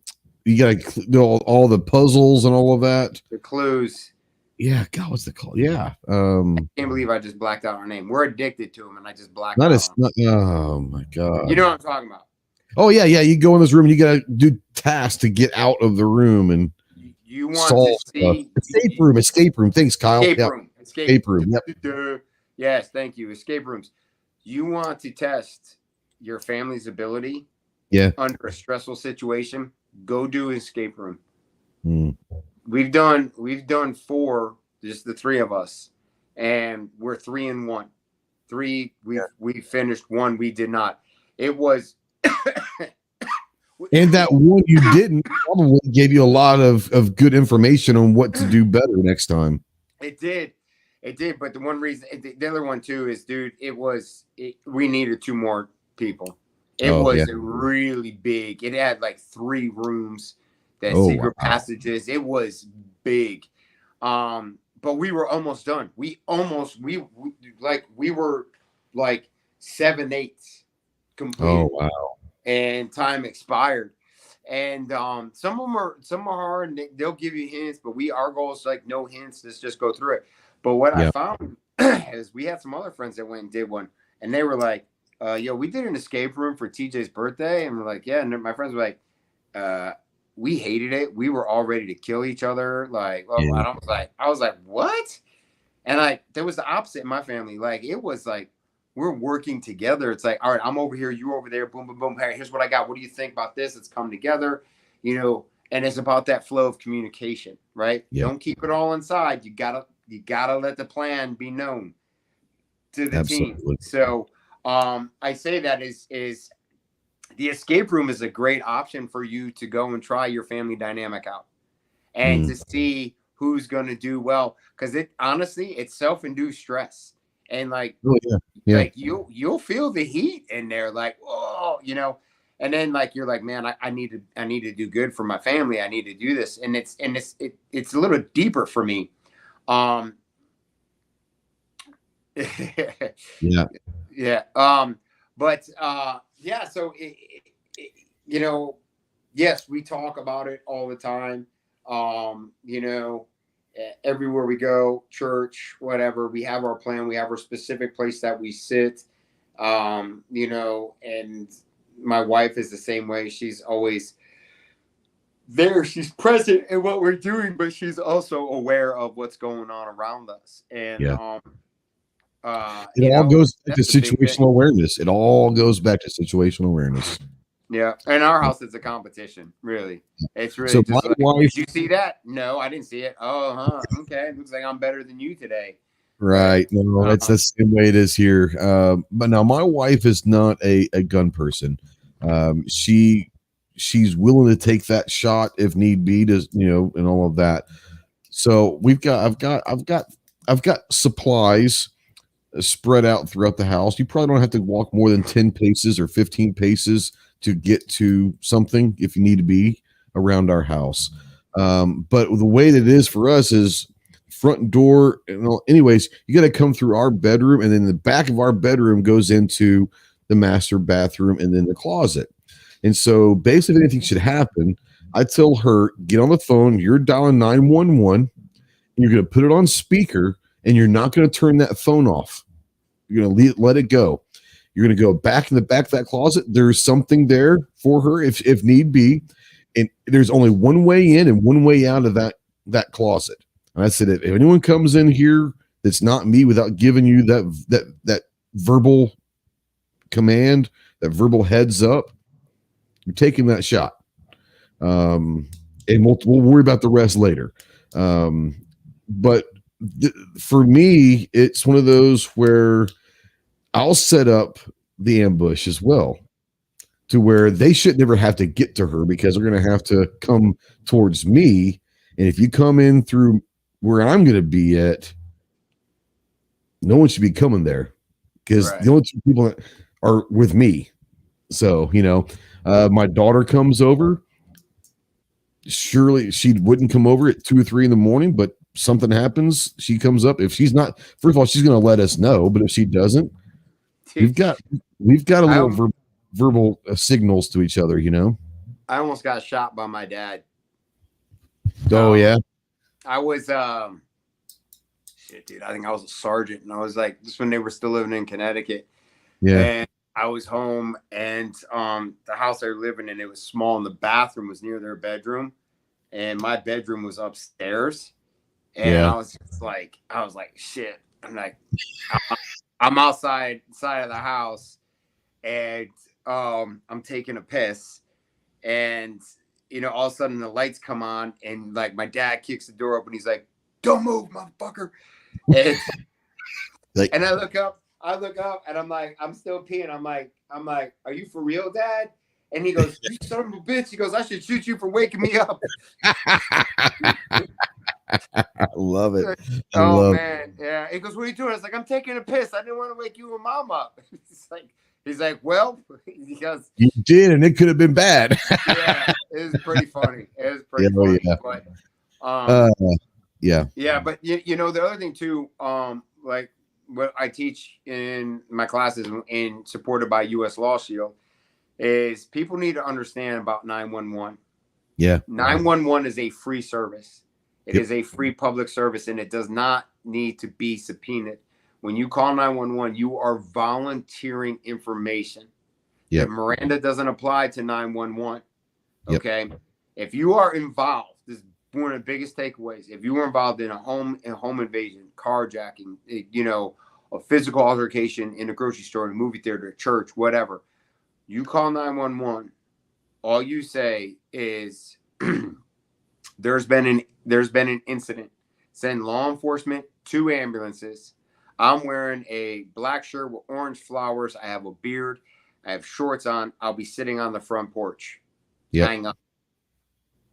you gotta do all the puzzles and all of that. The clues. Yeah, God, what's it called? Yeah. I can't believe I just blacked out our name. We're addicted to them, and I just blacked out. Oh my God. You know what I'm talking about? Oh yeah. You go in this room and you gotta do tasks to get out of the room and you want to see escape room. Thanks, Kyle. Escape room. Yep. Yes, thank you. Escape rooms. You want to test your family's ability under a stressful situation. go do an escape room. Mm. We've done 4, just the 3 of us, and we're 3-1. 3 we finished, 1 we did not. It was And that one you didn't probably gave you a lot of good information on what to do better next time. It did. But the one reason, the other one too is, dude, we needed 2 more people. It was really big. It had like 3 rooms, that secret passages. It was big. But we were almost done. We were like 7/8 complete. Oh, wow. And time expired. And some of them are hard, and they'll give you hints, but our goal is like no hints, let's just go through it. But what I found is we had some other friends that went and did one, and they were like, yo, we did an escape room for TJ's birthday, and we're like, yeah. And my friends were like, we hated it. We were all ready to kill each other. Like, well, I was like, what? And like, there was the opposite in my family. Like, it was like, we're working together. It's like, all right, I'm over here, you over there, boom, boom, boom. Hey, here's what I got. What do you think about this? Let's come together, and it's about that flow of communication, right? Yep. Don't keep it all inside. You gotta let the plan be known to the team. So I say that is the escape room is a great option for you to go and try your family dynamic out and to see who's going to do well. Because it's self-induced stress. And like, like you'll feel the heat in there, like, whoa, and then like, you're like, man, I need to do good for my family. I need to do this. And it's a little deeper for me. So yes, we talk about it all the time. Everywhere we go, church, whatever, we have our plan. We have our specific place that we sit, and my wife is the same way. She's always there. She's present in what we're doing, but she's also aware of what's going on around us. And, it all goes back to situational awareness. It all goes back to situational awareness. Yeah, in our house, it's a competition. Really, it's really. So just like, wife, did you see that? No, I didn't see it. Oh, okay. Looks like I'm better than you today. Right. No, it's the same way it is here. But now my wife is not a gun person. She's willing to take that shot if need be, to and all of that. So I've got supplies spread out throughout the house. You probably don't have to walk more than 10 paces or 15 paces to get to something if you need to be around our house. But the way that it is for us is front door. Anyways, you got to come through our bedroom, and then the back of our bedroom goes into the master bathroom and then the closet. And so basically, if anything should happen, I tell her, get on the phone. You're dialing 911. You're going to put it on speaker, and you're not going to turn that phone off. You're going to let it go. You're going to go back in the back of that closet. There's something there for her if need be. And there's only one way in and one way out of that closet. And I said, if anyone comes in here that's not me without giving you that verbal command, that verbal heads up, you're taking that shot. And we'll worry about the rest later. But for me, it's one of those where I'll set up the ambush as well, to where they should never have to get to her, because they're going to have to come towards me. And if you come in through where I'm going to be at, no one should be coming there, because the only two people that are with me. So, my daughter comes over. Surely she wouldn't come over at 2 or 3 in the morning, but something happens. She comes up. If she's not, first of all, she's going to let us know. But if she doesn't, we've got a little verbal signals to each other. I almost got shot by my dad. Oh yeah. I was shit, dude. I think I was a sergeant, and I was like, this when they were still living in Connecticut. Yeah. And I was home, and the house they were living in, it was small, and the bathroom was near their bedroom, and my bedroom was upstairs. And I was like, shit. I'm like, I'm outside of the house, and I'm taking a piss, and all of a sudden the lights come on and like my dad kicks the door open. He's like, "Don't move, motherfucker." And, and I look up and I'm like, I'm still peeing. I'm like, "Are you for real, Dad?" And he goes, "You son of a bitch." He goes, "I should shoot you for waking me up." I love it. Man. Yeah. He goes, "What are you doing?" I was like, "I'm taking a piss. I didn't want to wake you and Mom up." He's like, "Well," because you did, and it could have been bad. Yeah, it was pretty funny. It was pretty funny. Yeah. But yeah. But the other thing too, like what I teach in my classes and supported by US Law Shield is people need to understand about 911. Yeah. 911 is a free service. It is a free public service, and it does not need to be subpoenaed. When you call 911, you are volunteering information. Yeah. Miranda doesn't apply to 911. Okay. If you are involved, this is one of the biggest takeaways. If you were involved in a home invasion, carjacking, a physical altercation in a grocery store, a movie theater, a church, whatever, you call 911. All you say is there's been an incident. Send law enforcement, 2 ambulances. I'm wearing a black shirt with orange flowers. I have a beard. I have shorts on. I'll be sitting on the front porch. Hang up.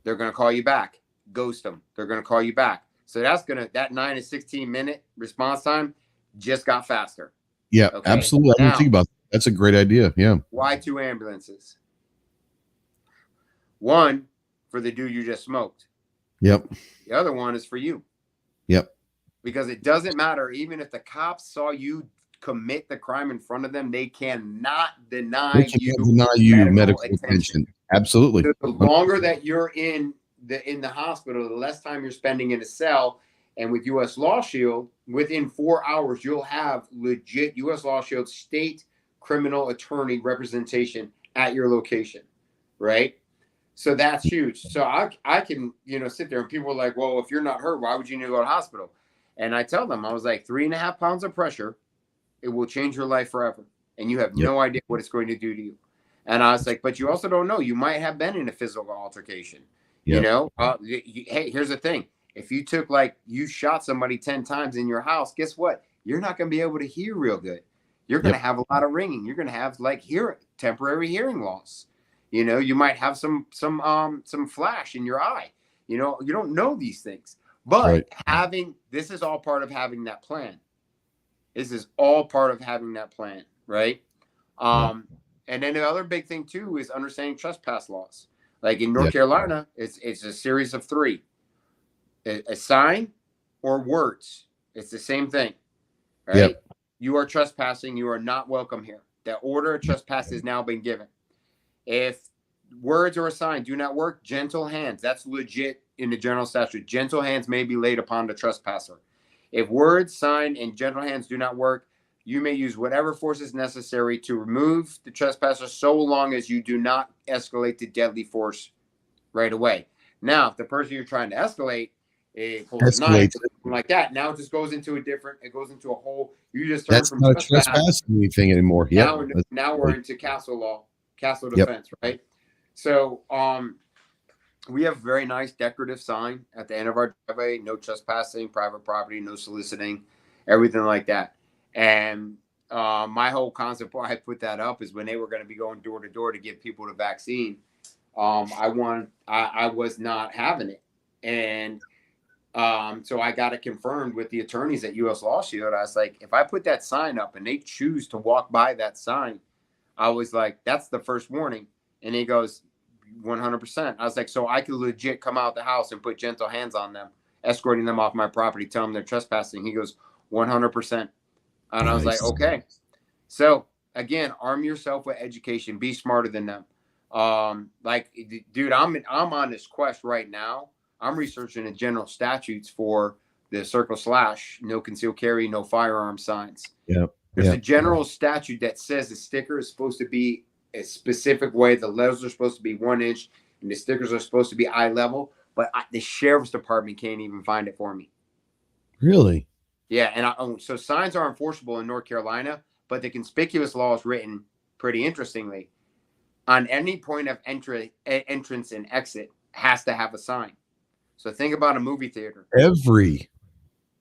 They're going to call you back. Ghost them. They're going to call you back. So that 9 to 16 minute response time just got faster. Yeah, okay? Absolutely. I didn't think about that. That's a great idea. Yeah. Why 2 ambulances? One for the dude you just smoked. Yep. The other one is for you. Yep. Because it doesn't matter. Even if the cops saw you commit the crime in front of them, they cannot deny you medical attention. Absolutely. The longer that you're in the hospital, the less time you're spending in a cell. And with US Law Shield, within 4 hours, you'll have legit US Law Shield state criminal attorney representation at your location, right? So that's huge. So I can, sit there and people are like, "Well, if you're not hurt, why would you need to go to the hospital?" And I tell them, I was like, 3.5 pounds of pressure, it will change your life forever. And you have no idea what it's going to do to you. And I was like, but you also don't know. You might have been in a physical altercation. Hey, here's the thing. If you shot somebody 10 times in your house, guess what? You're not going to be able to hear real good. You're going to have a lot of ringing. You're going to have temporary hearing loss. You might have some flash in your eye. You don't know these things. But this is all part of having that plan. This is all part of having that plan, right? And then the other big thing too is understanding trespass laws. Like in North Carolina, it's a series of 3. A sign or words. It's the same thing, right? Yep. You are trespassing. You are not welcome here. The order of trespass has now been given. If words or a sign do not work, gentle hands. That's legit in the general statute. Gentle hands may be laid upon the trespasser. If words, sign, and gentle hands do not work, you may use whatever force is necessary to remove the trespasser so long as you do not escalate to deadly force right away. Now, if the person you're trying to escalate pulls a knife, something like that, now it just goes into a whole, you just turn from not trespassing anything anymore. Now we're into castle law, castle defense, right? So we have a very nice decorative sign at the end of our driveway, no trespassing, private property, no soliciting, everything like that. And my whole concept why I put that up is when they were going to be going door to door to give people the vaccine, I was not having it. And so I got it confirmed with the attorneys at US Law Shield. I was like, if I put that sign up and they choose to walk by that sign, I was like, that's the first warning. And he goes, 100%. I was like, so I could legit come out the house and put gentle hands on them, escorting them off my property, tell them they're trespassing. He goes, 100%. And I was like, okay. So again, arm yourself with education. Be smarter than them. Dude, I'm on this quest right now. I'm researching the general statutes for the circle / no concealed carry, no firearm signs. There's a general statute that says the sticker is supposed to be a specific way. The letters are supposed to be 1 inch and the stickers are supposed to be eye level, but the sheriff's department can't even find it for me. Really? Yeah. And so signs are enforceable in North Carolina, but the conspicuous law is written pretty interestingly. on any point of entrance and exit has to have a sign. So think about a movie theater.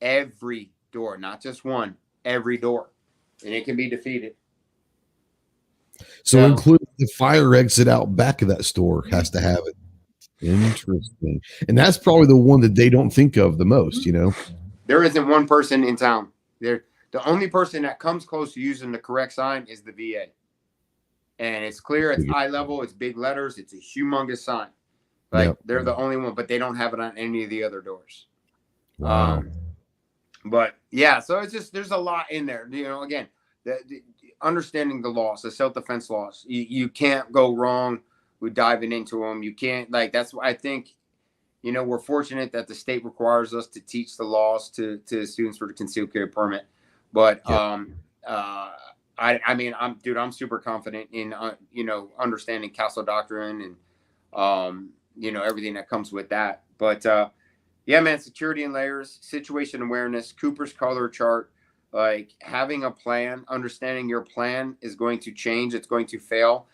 Every door, not just one, every door. And it can be defeated. So including the fire exit out back of that store has to have it. Interesting. And that's probably the one that they don't think of the most, you know? There isn't one person in town. The only person that comes close to using the correct sign is the VA. And it's clear, it's eye level, it's big letters, it's a humongous sign. Like they're the only one, but they don't have it on any of the other doors. Wow. But yeah, so it's just, there's a lot in there. You know, again, the understanding the laws, the self-defense laws. You can't go wrong with diving into them. You can't, like, that's why I think, you know, we're fortunate that the state requires us to teach the laws to students for the concealed carry permit. But I mean, I'm super confident in, you know, understanding Castle Doctrine and, you know, everything that comes with that. But yeah, man, security and layers, situation awareness, Cooper's color chart, like having a plan, understanding your plan is going to change. It's going to fail.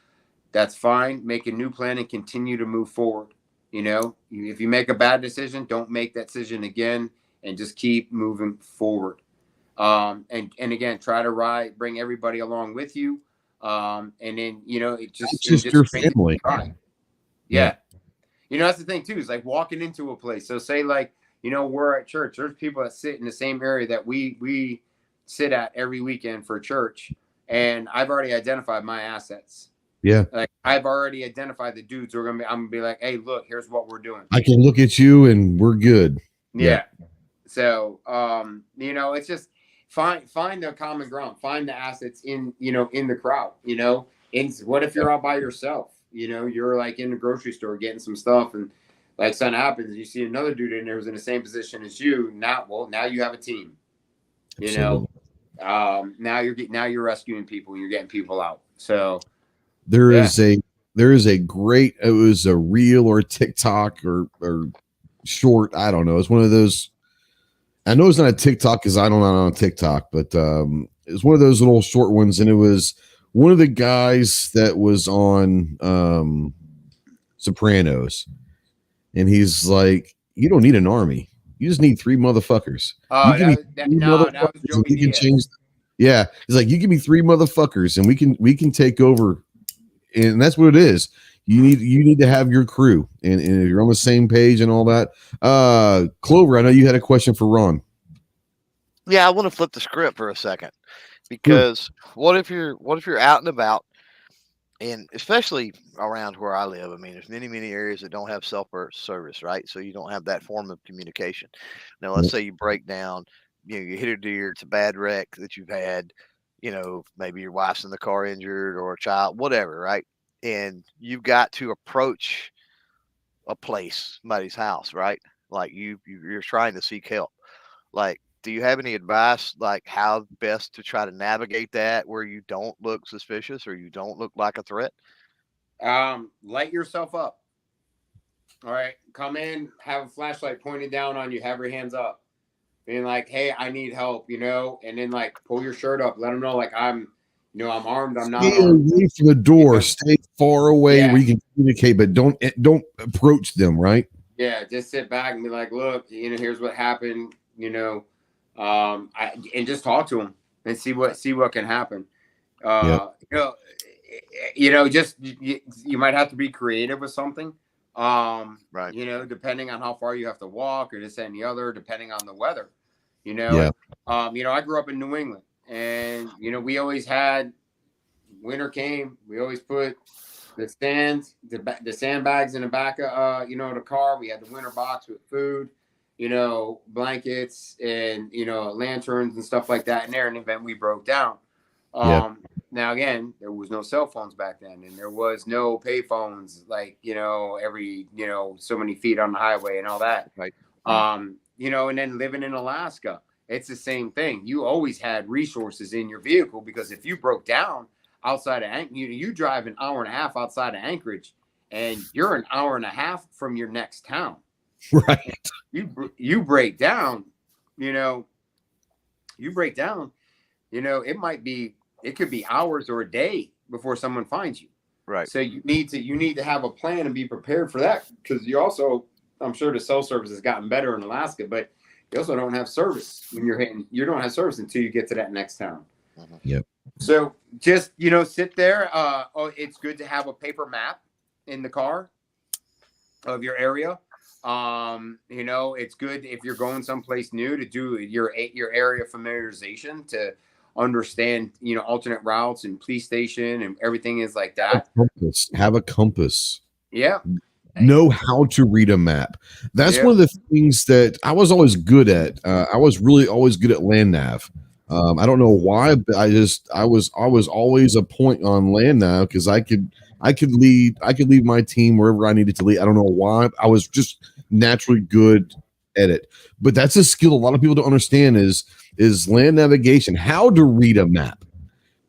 That's fine. Make a new plan and continue to move forward. You know, if you make a bad decision, don't make that decision again and just keep moving forward. And again, try to bring everybody along with you. And then, you know, it just your family. Yeah. You know, that's the thing too, is like walking into a place. So say like, you know, we're at church. There's people that sit in the same area that we sit at every weekend for church. And I've already identified my assets. Yeah. Like I've already identified the dudes who are I'm gonna be like, hey, look, here's what we're doing. I can look at you and we're good. Yeah. So you know, it's just find the common ground, find the assets in, you know, in the crowd, you know. And what if you're out by yourself? You know, you're like in the grocery store getting some stuff, and like something happens, you see another dude in there who's in the same position as you. Now you have a team. You know, now you're rescuing people, you're getting people out. So there is a great, it was a reel or TikTok or short, I don't know. It's one of those. I know it's not a TikTok because I don't know on TikTok, but it's one of those little short ones, and it was one of the guys that was on Sopranos, and he's like, "You don't need an army; you just need 3 motherfuckers." That was Joey Diaz. Yeah, he's like, "You give me 3 motherfuckers, and we can take over," and that's what it is. You need to have your crew, and if you're on the same page and all that. Clover, I know you had a question for Ron. Yeah, I want to flip the script for a second, because what if you're out and about, and especially around where I live, I mean, there's many areas that don't have cell service, right? So you don't have that form of communication. Now, let's say you break down, you know, you hit a deer, it's a bad wreck that you've had, you know, maybe your wife's in the car injured or a child, whatever, right? And you've got to approach a place, somebody's house, right? Like you're trying to seek help. Like, do you have any advice, like how best to try to navigate that where you don't look suspicious or you don't look like a threat? Light yourself up. All right, come in, have a flashlight pointed down on you, have your hands up, being like, "Hey, I need help," you know, and then like pull your shirt up, let them know like I'm armed, I'm not armed. Stay away from the door. You know? Stay far away where you can communicate, but don't approach them. Right? Yeah, just sit back and be like, "Look, you know, here's what happened." You know, and just talk to them and see what can happen. You know, just you might have to be creative with something. Right. You know, depending on how far you have to walk or this and the other, depending on the weather. You know, you know, I grew up in New England. And, you know, we always had, winter came, we always put the sandbags in the back of, you know, the car. We had the winter box with food, you know, blankets and, you know, lanterns and stuff like that in there in the event we broke down. Now, again, there was no cell phones back then, and there was no pay phones, like, you know, every, you know, so many feet on the highway and all that. Right. You know, and then living in Alaska, it's the same thing. You always had resources in your vehicle, because if you broke down outside of you drive an hour and a half outside of Anchorage, and you're an hour and a half from your next town. Right. You break down, you know, it could be hours or a day before someone finds you. Right. So you need to have a plan and be prepared for that, because you also, I'm sure the cell service has gotten better in Alaska, but you also don't have service when you're hitting. You don't have service until you get to that next town. Yep. So just, sit there. It's good to have a paper map in the car of your area. It's good if you're going someplace new to do your area familiarization, to understand, alternate routes and police station and everything is like that. Have a compass. Yeah. Know how to read a map. That's one of the things that I was always good at. I was really always good at land nav. I don't know why, but I was always a point on land nav, because I could lead my team wherever I needed to lead. I don't know why. I was just naturally good at it. But that's a skill a lot of people don't understand is land navigation, how to read a map,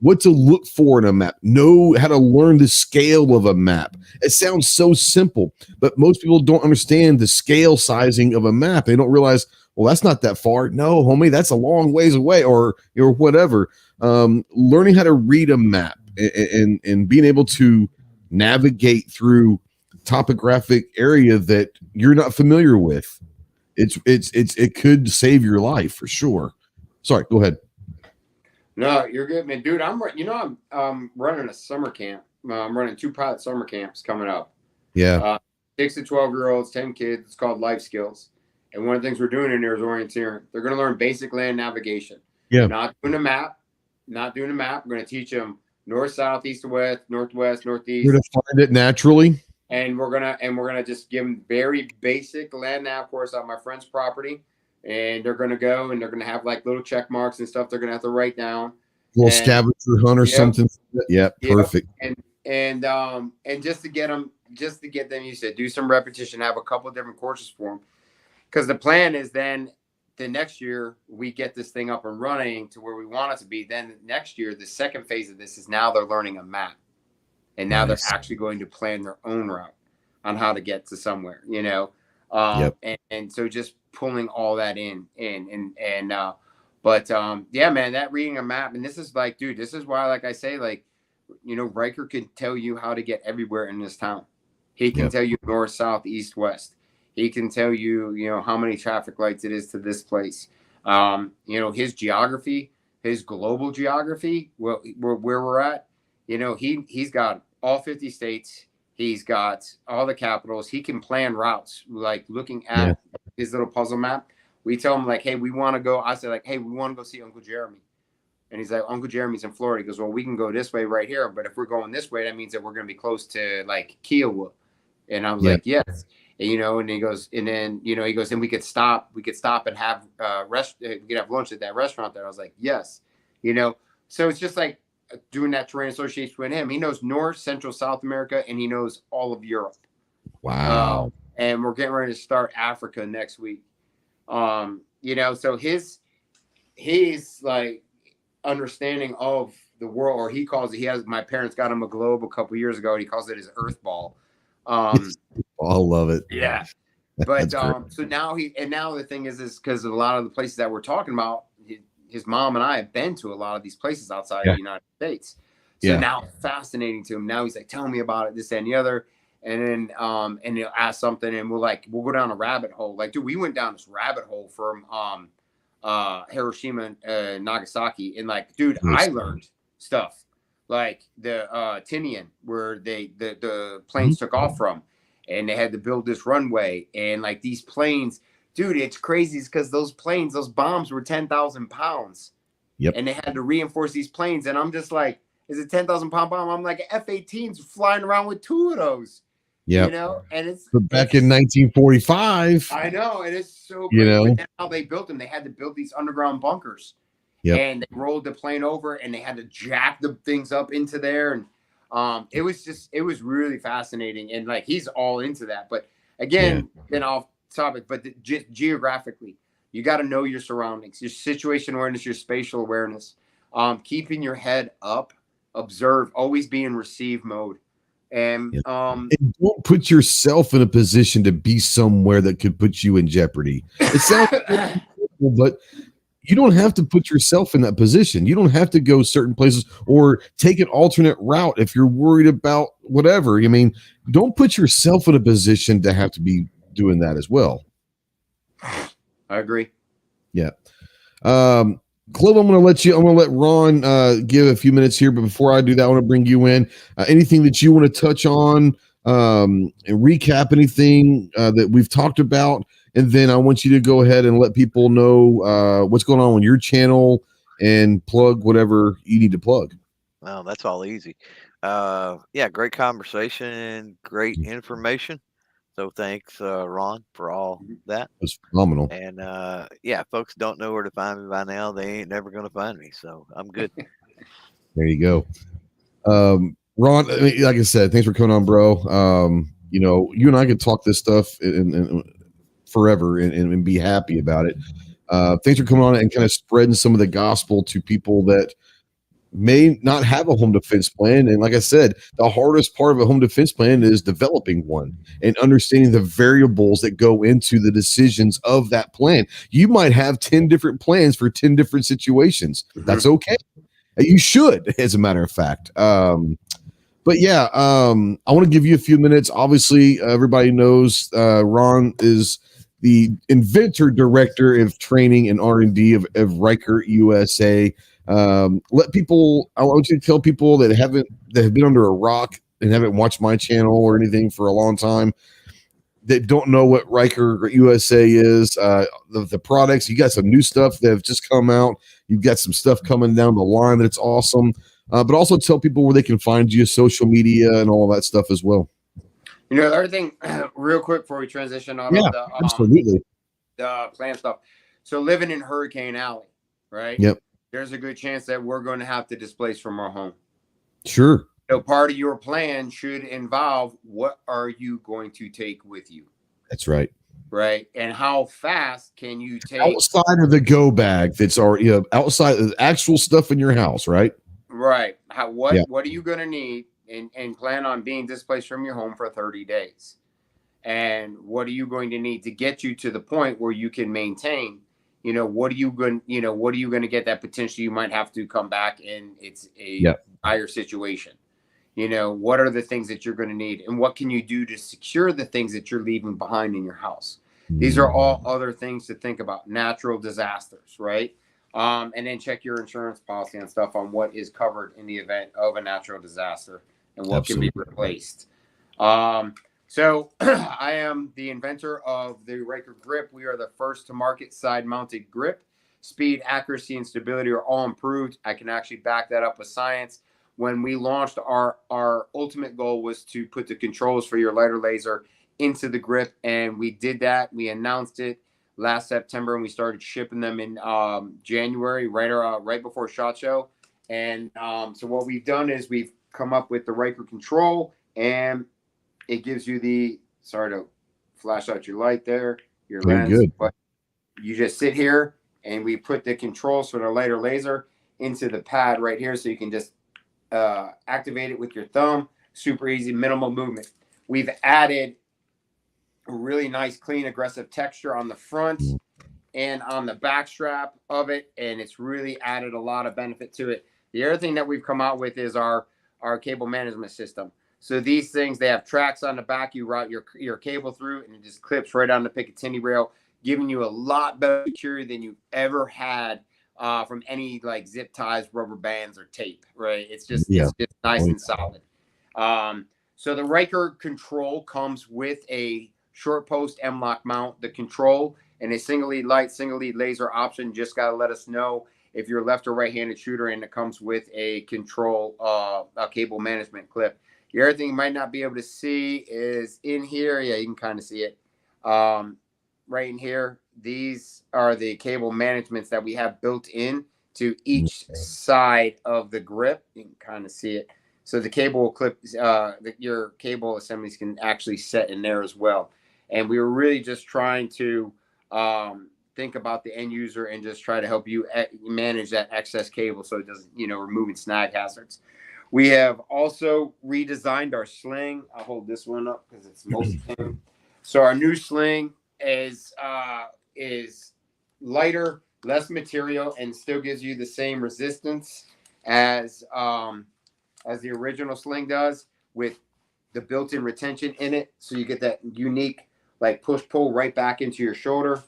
what to look for in a map, know how to learn the scale of a map. It sounds so simple, but most people don't understand the scale sizing of a map. They don't realize, well, that's not that far. No, homie, that's a long ways away, or whatever. Learning how to read a map and being able to navigate through topographic area that you're not familiar with, it could save your life for sure. Sorry, go ahead. No, you're good, man, dude. I'm running a summer camp. I'm running 2 pilot summer camps coming up. Yeah. 6 to 12-year-olds, 10 kids. It's called Life Skills. And one of the things we're doing in there is orienteering. They're going to learn basic land navigation. Yeah. Not doing a map. We're going to teach them north, south, east to west, northwest, northeast. You're going to find it naturally. And we're gonna just give them very basic land nav course on my friend's property. And they're going to go and they're going to have like little check marks and stuff they're going to have to write down. Little scavenger hunt or something. Yeah, perfect. And just to get them, you said, do some repetition, have a couple of different courses for them. Because the plan is then the next year we get this thing up and running to where we want it to be. Then next year, the second phase of this is now they're learning a map. And now they're actually going to plan their own route on how to get to somewhere, and so just pulling all that in. But man, that reading a map, and this is like, dude, this is why, like I say, like, Ryker can tell you how to get everywhere in this town. He can tell you north, south, east, west. He can tell you, how many traffic lights it is to this place. His geography, his global geography, where we're at, he's got all 50 states. He's got all the capitals. He can plan routes, like looking at his little puzzle map. We tell him, like, hey, we want to go. I said, like, hey, we want to go see Uncle Jeremy. And he's like, Uncle Jeremy's in Florida. He goes, well, we can go this way right here. But if we're going this way, that means that we're going to be close to, like, Kiowa. And I was like, yes. And, and he goes, and then, he goes, and we could stop and have we could have lunch at that restaurant there. I was like, yes. So it's just like doing that terrain association with him. He knows North, Central, South America, and he knows all of Europe. Wow. And we're getting ready to start Africa next week. So his like understanding of the world, or he calls it, my parents got him a globe a couple years ago, and he calls it his earth ball. I love it. Yeah. But so now the thing is because of a lot of the places that we're talking about, his mom and I have been to a lot of these places outside of the United States. So now it's fascinating to him. Now he's like, tell me about it, this, that, and the other. And then and he'll ask something, and we'll go down a rabbit hole. Like, dude, we went down this rabbit hole from Hiroshima and Nagasaki, and like, dude, I learned stuff like the Tinian, where the planes took off from, and they had to build this runway, and like these planes, dude, it's crazy because those bombs were 10,000 pounds. Yep. And they had to reinforce these planes, and I'm just like, is it 10,000 pound bomb? I'm like, F-18s flying around with 2 of those. Yeah, and it's back in 1945. I know, and it's so great. How they built them, they had to build these underground bunkers. And they rolled the plane over, and they had to jack the things up into there, and it was really fascinating. And like, he's all into that. But again, been off topic, but geographically, you got to know your surroundings, your situation awareness, your spatial awareness, keeping your head up, observe, always be in receive mode. And don't put yourself in a position to be somewhere that could put you in jeopardy. It sounds simple, but you don't have to put yourself in that position. You don't have to go certain places or take an alternate route if you're worried about whatever. I mean, don't put yourself in a position to have to be doing that as well. I agree. Yeah. Cliff, I'm going to let Ron give a few minutes here, but before I do that, I want to bring you in. Anything that you want to touch on and recap anything that we've talked about, and then I want you to go ahead and let people know what's going on your channel and plug whatever you need to plug. Well, that's all easy. Yeah, great conversation, great information. So thanks, Ron, for all that. It was phenomenal. And yeah, folks don't know where to find me by now. They ain't never going to find me. So I'm good. There you go. Ron, like I said, thanks for coming on, bro. You and I could talk this stuff and forever and be happy about it. Thanks for coming on and kind of spreading some of the gospel to people that may not have a home defense plan. And like I said, the hardest part of a home defense plan is developing one and understanding the variables that go into the decisions of that plan. You might have 10 different plans for 10 different situations. That's okay. You should, as a matter of fact. But yeah, I want to give you a few minutes. Obviously, everybody knows Ron is the inventor, director of training and R&D of Ryker USA. I want you to tell people that have been under a rock and haven't watched my channel or anything for a long time, that don't know what Ryker USA is, the products. You got some new stuff that have just come out. You've got some stuff coming down the line that's awesome. But also tell people where they can find you, social media, and all that stuff as well. The other thing, real quick before we transition on absolutely. The plan stuff. So living in Hurricane Alley, right? Yep. There's a good chance that we're going to have to displace from our home. Sure. So part of your plan should involve what are you going to take with you? That's right. Right. And how fast can you take outside of the go bag that's already outside of the actual stuff in your house, right? Right. What are you going to need and plan on being displaced from your home for 30 days? And what are you going to need to get you to the point where you can maintain? What are you going to get that potentially you might have to come back and it's a dire situation? What are the things that you're going to need and what can you do to secure the things that you're leaving behind in your house? These are all other things to think about. Natural disasters, right? And then check your insurance policy and stuff on what is covered in the event of a natural disaster and what can be replaced. So I am the inventor of the Ryker grip. We are the first to market side mounted grip. Speed, accuracy, and stability are all improved. I can actually back that up with science. When we launched, our ultimate goal was to put the controls for your lighter laser into the grip. And we did that. We announced it last September and we started shipping them in January, right before SHOT Show. And so what we've done is we've come up with the Ryker control, and it gives you sorry to flash out your light there, your lens, good. But you just sit here and we put the controls for the lighter laser into the pad right here. So you can just activate it with your thumb. Super easy, minimal movement. We've added a really nice, clean, aggressive texture on the front and on the back strap of it. And it's really added a lot of benefit to it. The other thing that we've come out with is our cable management system. So these things, they have tracks on the back. You route your cable through and it just clips right on the Picatinny rail, giving you a lot better security than you've ever had from any like zip ties, rubber bands, or tape, right? It's just nice and solid. So the Ryker control comes with a short post M-lock mount, the control, and a single lead light, single lead laser option. Just got to let us know if you're a left or right-handed shooter, and it comes with a control, a cable management clip. The other thing you might not be able to see is in here. Yeah, you can kind of see it right in here. These are the cable managements that we have built in to each side of the grip. You can kind of see it. So the cable will clip, your cable assemblies can actually set in there as well. And we were really just trying to think about the end user and just try to help you manage that excess cable so it doesn't, removing snag hazards. We have also redesigned our sling. I'll hold this one up because it's mostly him. So our new sling is lighter, less material, and still gives you the same resistance as the original sling does, with the built-in retention in it, so you get that unique like push-pull right back into your shoulder.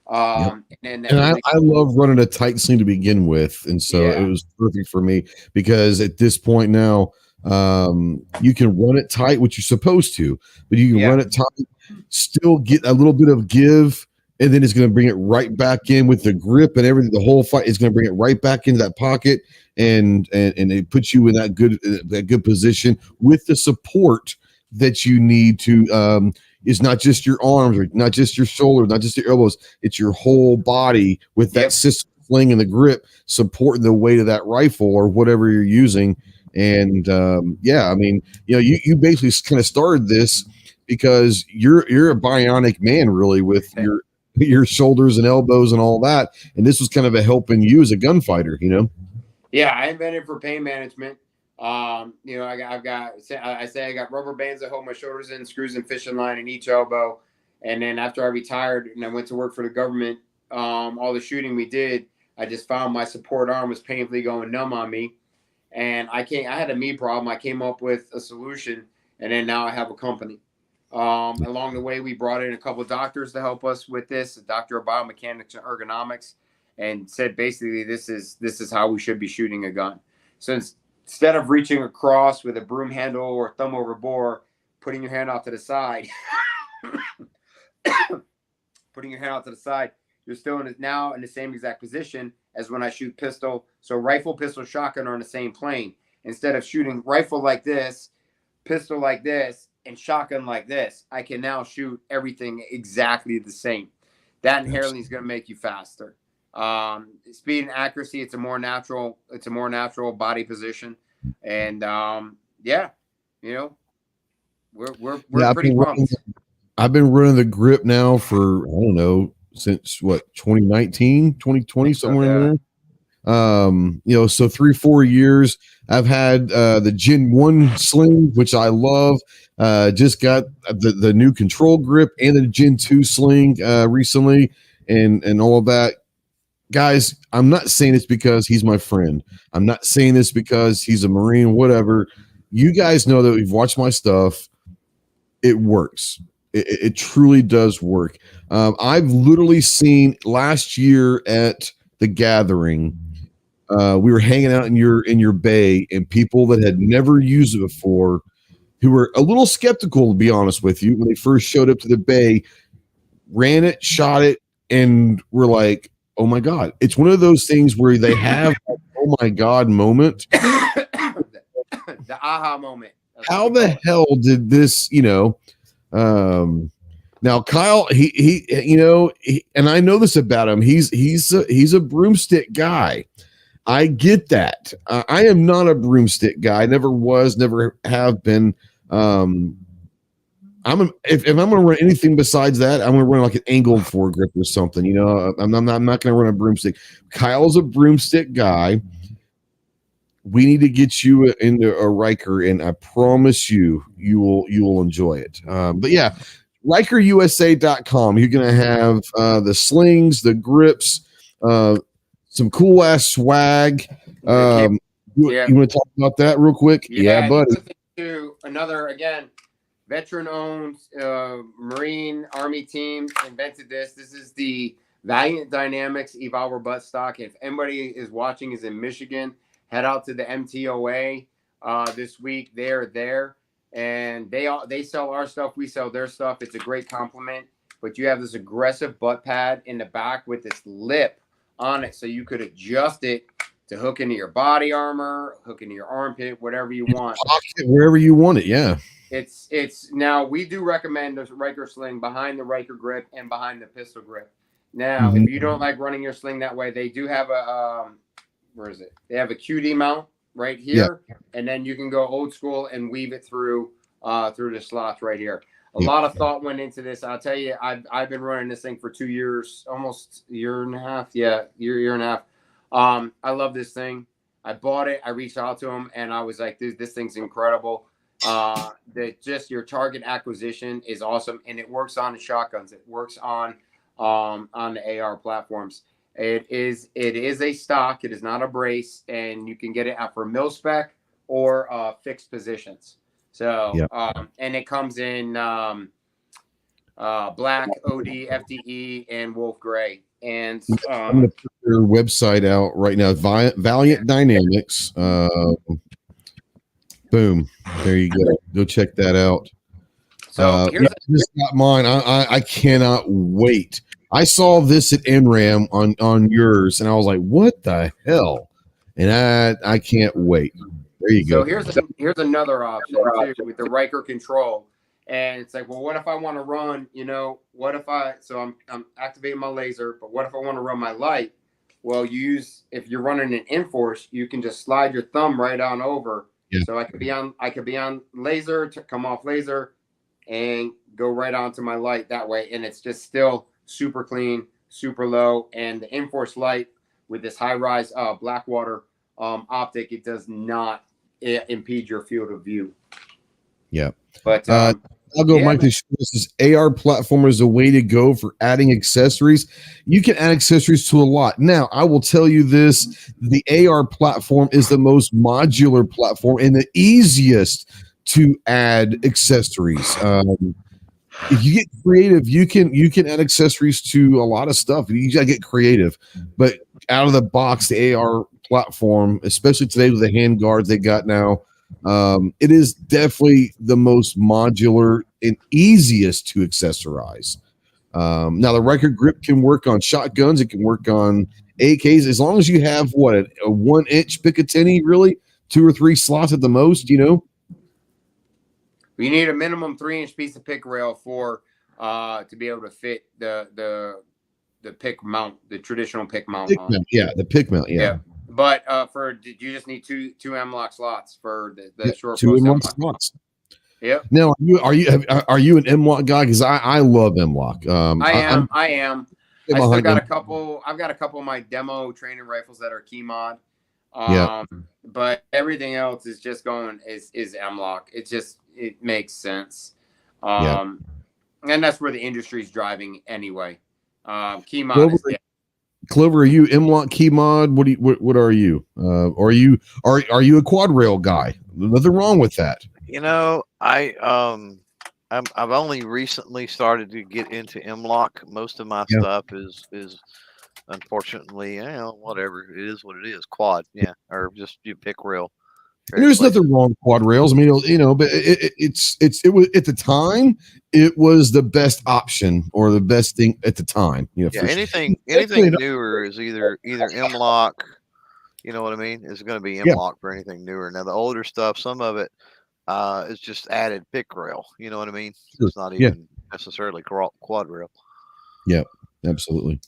And I love running a tight sling to begin with, and so it was perfect for me, because at this point now, you can run it tight, which you're supposed to, but you can run it tight, still get a little bit of give, and then it's going to bring it right back in with the grip and everything. The whole fight is going to bring it right back into that pocket, and it puts you in that good position with the support that you need to. Is not just your arms, or not just your shoulder, not just your elbows. It's your whole body with that system sling and the grip supporting the weight of that rifle or whatever you're using. And I mean, you basically kind of started this because you're a bionic man, really, with your shoulders and elbows and all that. And this was kind of a helping you as a gunfighter, Yeah, I invented for pain management. I got rubber bands that hold my shoulders in, screws and fishing line in each elbow. And then after I retired and I went to work for the government, all the shooting we did, I just found my support arm was painfully going numb on me. And I had a knee problem. I came up with a solution, and then now I have a company. Along the way, we brought in a couple of doctors to help us with this, a doctor of biomechanics and ergonomics, and said basically this is how we should be shooting a gun. So instead of reaching across with a broom handle or thumb over bore, putting your hand out to the side, you're still now in the same exact position as when I shoot pistol. So rifle, pistol, shotgun are in the same plane. Instead of shooting rifle like this, pistol like this, and shotgun like this, I can now shoot everything exactly the same. That inherently is going to make you faster. Speed and accuracy, it's a more natural body position. And we're pretty pumped. I've been running the grip now for, I don't know, since 2019, 2020, somewhere in there. So 3-4 years. I've had the Gen 1 sling, which I love. Just got the new control grip and the Gen 2 sling recently, and all of that. Guys, I'm not saying this because he's my friend. I'm not saying this because he's a Marine, whatever. You guys know that we've watched my stuff. It works. It truly does work. I've literally seen last year at the gathering, we were hanging out in your bay, and people that had never used it before, who were a little skeptical, to be honest with you, when they first showed up to the bay, ran it, shot it, and were like, oh my God. It's one of those things where they have that, oh my God moment. The aha moment. How the hell did this, now Kyle, he and I know this about him. He's a broomstick guy. I get that. I am not a broomstick guy. I never was, never have been. If I'm going to run anything besides that, I'm going to run like an angled foregrip or something. I'm not going to run a broomstick. Kyle's a broomstick guy. We need to get you into a Ryker, and I promise you will enjoy it. But yeah, RykerUSA.com. You're going to have the slings, the grips, some cool ass swag. You want to talk about that real quick? Yeah, buddy. To another, again, veteran-owned Marine Army team invented this. This is the Valiant Dynamics Evolver butt stock. If anybody is watching is in Michigan, head out to the MTOA this week. They're there, and they sell our stuff. We sell their stuff. It's a great compliment. But you have this aggressive butt pad in the back with this lip on it, so you could adjust it to hook into your body armor, hook into your armpit, whatever you want. Wherever you want it, yeah. It's now we do recommend the Ryker sling behind the Ryker grip and behind the pistol grip. Now, if you don't like running your sling that way, they do have a where is it? They have a QD mount right here, and then you can go old school and weave it through the slots right here. A lot of thought went into this. I'll tell you, I've been running this thing for 2 years, almost a year and a half. Yeah, year and a half. I love this thing. I bought it. I reached out to him, and I was like, this thing's incredible. Just your target acquisition is awesome, and it works on the shotguns. It works on the AR platforms. It is a stock. It is not a brace, and you can get it out for mil spec or fixed positions. So, and it comes in black, OD, FDE, and wolf gray. And I'm going to put their website out right now. Valiant Dynamics. Boom. There you go. Go check that out. So I just got mine. I cannot wait. I saw this at NRAM on yours, and I was like, "What the hell?" And I can't wait. There you go. So here's another option too with the Ryker control, and it's like, well, what if I want to run? What if I'm activating my laser, but what if I want to run my light? Well, if you're running an Enforce, you can just slide your thumb right on over. Yeah. So I could be on laser to come off laser, and go right onto my light that way, and it's just still super clean, super low, and the Enforce light with this high-rise Blackwater optic, it does not impede your field of view. Yeah, but I'll go, Mike. This is AR platform is a way to go for adding accessories. You can add accessories to a lot. Now, I will tell you this: the AR platform is the most modular platform and the easiest to add accessories. If you get creative, you can add accessories to a lot of stuff. You gotta get creative, but out of the box, the AR platform, especially today with the hand guards they got now, it is definitely the most modular and easiest to accessorize. Now the Ryker grip can work on shotguns, it can work on AKs, as long as you have a 1-inch Picatinny, really 2 or 3 slots at the most. You need a minimum 3-inch piece of pick rail to be able to fit the pick mount, the traditional pick mount. The pick mount. Yeah. But you just need two M-lock slots for the short 2 M-lock slots. Yep. Now, are you an M-lock guy? Because I love M-lock. I am. I still got a couple. I've got a couple of my demo training rifles that are key mod. But everything else is just is M-lock. It makes sense. And that's where the industry is driving anyway. Key mod Clover, are you M-lock key mod? What are you? Are you a quad rail guy? Nothing wrong with that. I've only recently started to get into M-lock. Most of my stuff is unfortunately, whatever it is, what it is, quad, or just you pick rail. There's nothing wrong with quad rails. I mean, but it was at the time, it was the best option or the best thing at the time. Anything newer is either M-lock. You know what I mean? It's going to be M-lock for anything newer. Now the older stuff, some of it is just added pick rail. You know what I mean? Sure. It's not even necessarily quad rail. Yeah, absolutely.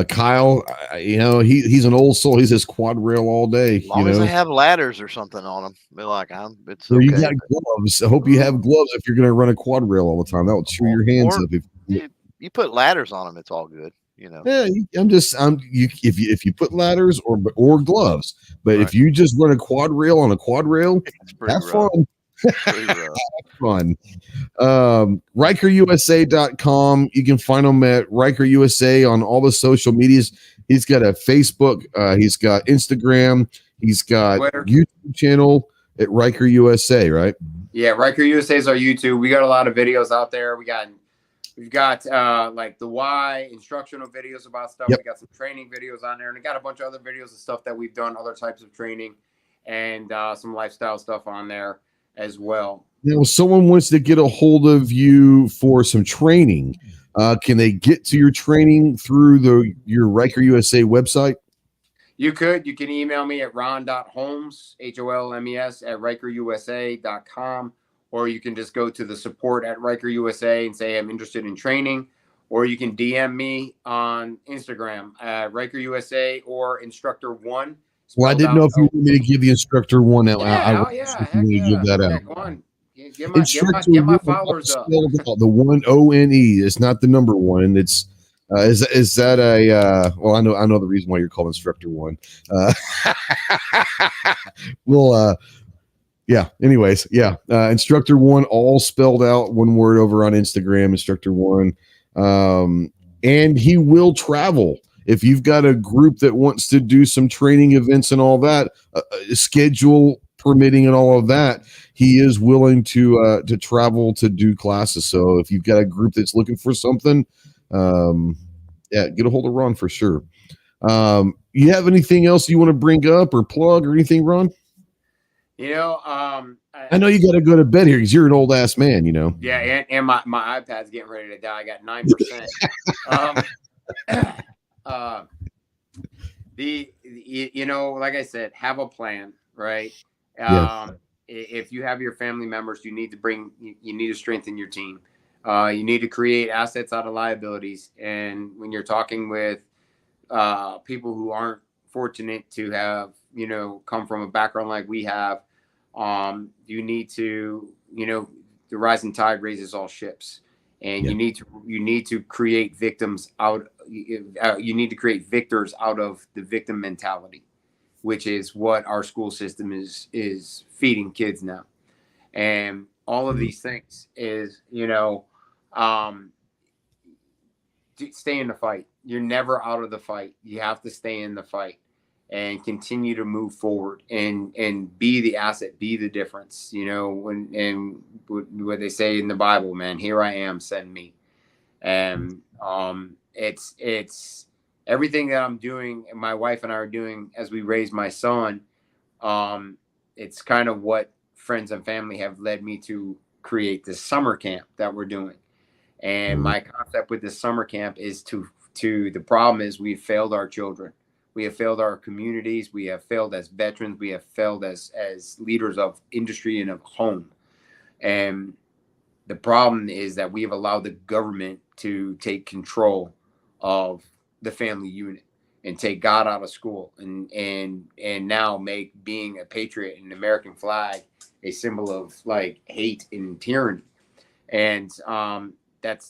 Kyle, he's an old soul. He's his quad rail all day. As long as they have ladders or something on them, they're like, it's okay. You got gloves. I hope you have gloves if you're going to run a quad rail all the time. That will chew your hands up. If you put ladders on them, it's all good. Yeah, if you put ladders or gloves, but if you just run a quad rail on a quad rail, have fun. Fun. RykerUSA.com. You can find him at Ryker USA on all the social medias. He's got a Facebook, he's got Instagram, he's got Twitter. YouTube channel at Ryker USA, right? Yeah, Ryker USA is our YouTube. We got a lot of videos out there. We've got like the why instructional videos about stuff. We got some training videos on there, and we got a bunch of other videos of stuff that we've done, other types of training, and some lifestyle stuff on there as well. Now, if someone wants to get a hold of you for some training, can they get to your training through your Ryker USA website? You can email me at ron.holmes, HOLMES, at RykerUSA.com, or you can just go to the support at Ryker USA and say, I'm interested in training, or you can DM me on Instagram at Ryker USA or Instructor1. Well, I didn't know if you wanted me to give the Instructor one out. Give that out. Go on. Get my followers up. The 1 ONE. It's not the number 1. It's is that a well, I know the reason why you're called Instructor 1. Anyways, Instructor 1, all spelled out, one word over on Instagram, Instructor 1. And he will travel. if you've got a group that wants to do some training events and all that, schedule permitting and all of that, he is willing to travel to do classes. So if you've got a group that's looking for something, get a hold of Ron for sure. You have anything else you want to bring up or plug or anything, Ron? I know you got to go to bed here because you're an old ass man, Yeah, and my iPad's getting ready to die. I got 9%. Like I said, have a plan, right? If you have your family members, you need to strengthen your team. You need to create assets out of liabilities. And when you're talking with people who aren't fortunate to have, come from a background like we have, you need to, the rising tide raises all ships, and you need to create victims out. You need to create victors out of the victim mentality, which is what our school system is feeding kids now. And all of these things is, stay in the fight. You're never out of the fight. You have to stay in the fight and continue to move forward and be the asset, be the difference, and what they say in the Bible, man, here I am, send me. And it's everything that I'm doing and my wife and I are doing as we raise my son. It's kind of what friends and family have led me to create this summer camp that we're doing. And my concept with this summer camp is the problem is we've failed our children. We have failed our communities. We have failed as veterans. We have failed as leaders of industry and of home. And the problem is that we have allowed the government to take control of the family unit and take God out of school and now make being a patriot and an American flag a symbol of like hate and tyranny. And that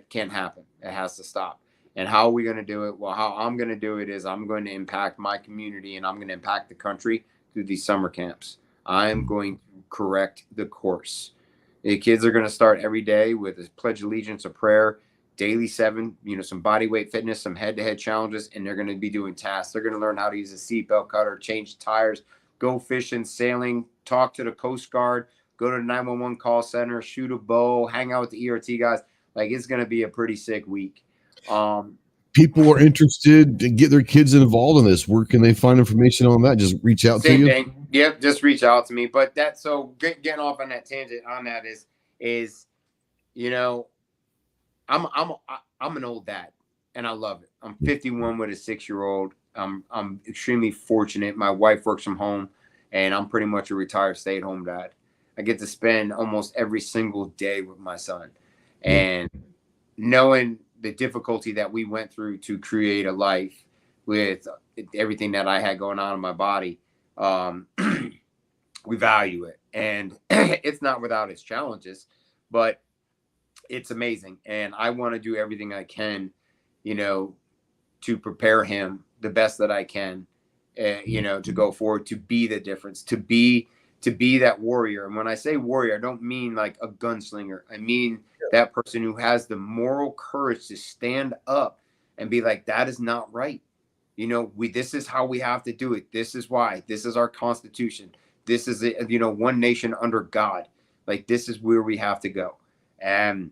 can't happen. It has to stop. And how are we going to do it? Well, how I'm going to do it is I'm going to impact my community and I'm going to impact the country through these summer camps. I'm going to correct the course. The kids are going to start every day with a pledge of allegiance, a prayer, daily 7, some body weight fitness, some head-to-head challenges, and they're going to be doing tasks. They're going to learn how to use a seatbelt cutter, change tires, go fishing, sailing, talk to the Coast Guard, go to the 911 call center, shoot a bow, hang out with the ERT guys. Like, it's going to be a pretty sick week. People are interested to get their kids involved in this. Where can they find information on that? Just reach out to you. Same thing. Yep, just reach out to me. But getting off on that tangent on that is I'm an old dad and I love it. I'm 51 with a 6-year-old. I'm extremely fortunate. My wife works from home and I'm pretty much a retired stay-at-home dad. I get to spend almost every single day with my son, and knowing the difficulty that we went through to create a life with everything that I had going on in my body, we value it. And it's not without its challenges, but it's amazing. And I want to do everything I can, to prepare him the best that I can, to go forward, to be the difference, to be that warrior. And when I say warrior, I don't mean like a gunslinger. I mean that person who has the moral courage to stand up and be like, that is not right. This is how we have to do it. This is why. This is our Constitution. This is it. One nation under God. Like, this is where we have to go. And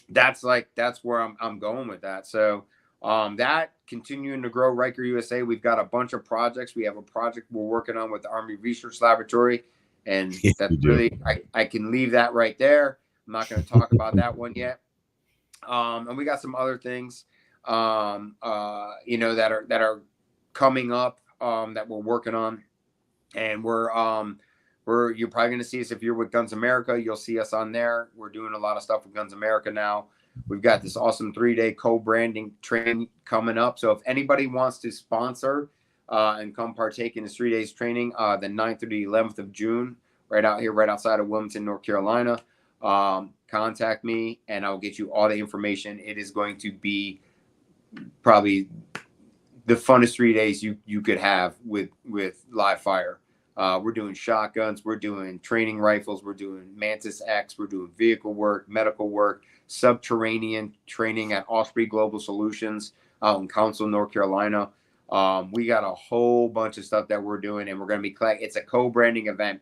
that's where I'm going with that. So that continuing to grow Ryker USA. We've got a bunch of projects. We have a project we're working on with the Army Research Laboratory. And that's really, I can leave that right there. I'm not going to talk about that one yet. And we got some other things, that are coming up, that we're working on. And you're probably going to see us if you're with Guns America. You'll see us on there. We're doing a lot of stuff with Guns America now. We've got this awesome 3-day co-branding training coming up. So if anybody wants to sponsor and come partake in this 3 days training, the 9th through the 11th of June, right out here, right outside of Wilmington, North Carolina, contact me and I'll get you all the information. It is going to be probably the funnest 3 days you could have with live fire. We're doing shotguns, we're doing training rifles, we're doing Mantis X, we're doing vehicle work, medical work, subterranean training at Osprey Global Solutions out in Council, North Carolina. We got a whole bunch of stuff that we're doing, and we're going to be it's a co-branding event.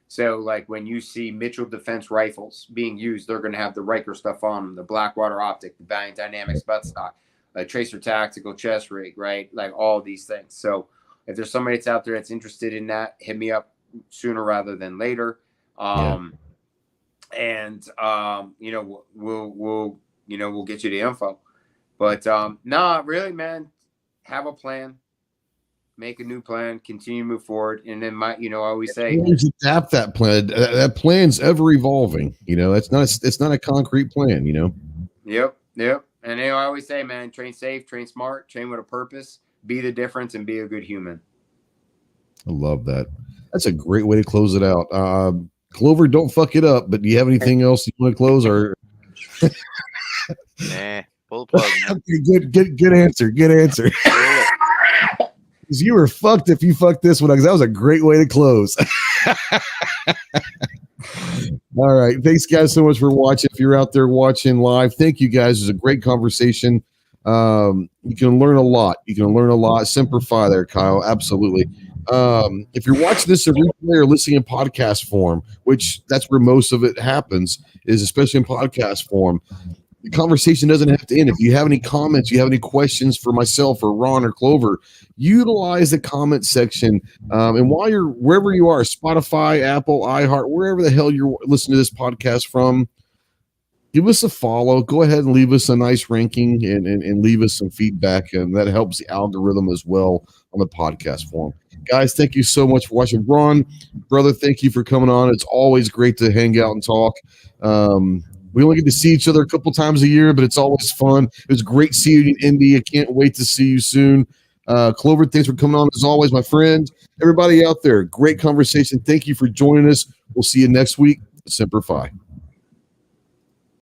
So like when you see Mitchell Defense rifles being used, they're going to have the Ryker stuff on them, the Blackwater Optic, the Valiant Dynamics buttstock, a Tracer Tactical chest rig, right? Like all these things. So if there's somebody that's out there that's interested in that, hit me up sooner rather than later. And we'll get you the info. But really, man, have a plan. Make a new plan, continue to move forward, and then I always say adapt that plan. That plan's ever evolving. It's not a concrete plan. Yep. And I always say, man, train safe, train smart, train with a purpose, be the difference, and be a good human. I love that. That's a great way to close it out. Clover, don't fuck it up. But do you have anything else you want to close or? Nah, pull the plug. Good answer. Good answer. You were fucked if you fucked this one, because that was a great way to close. All right. Thanks, guys, so much for watching. If you're out there watching live, thank you, guys. It was a great conversation. You can learn a lot. Semper Fi there, Kyle. Absolutely. If you're watching this in replay or listening in podcast form, which that's where most of it happens, is especially in podcast form, the conversation doesn't have to end. If you have any comments, you have any questions for myself or Ron or Clover, utilize the comment section. And while you're wherever you are, Spotify, Apple, iHeart, wherever the hell you're listening to this podcast from, give us a follow. Go ahead and leave us a nice ranking and leave us some feedback. And that helps the algorithm as well on the podcast form. Guys, thank you so much for watching. Ron, brother, thank you for coming on. It's always great to hang out and talk. We only get to see each other a couple times a year, but it's always fun. It was great seeing you in Indy. I can't wait to see you soon. Clover, thanks for coming on as always, my friend. Everybody out there, great conversation. Thank you for joining us. We'll see you next week. Semper Fi.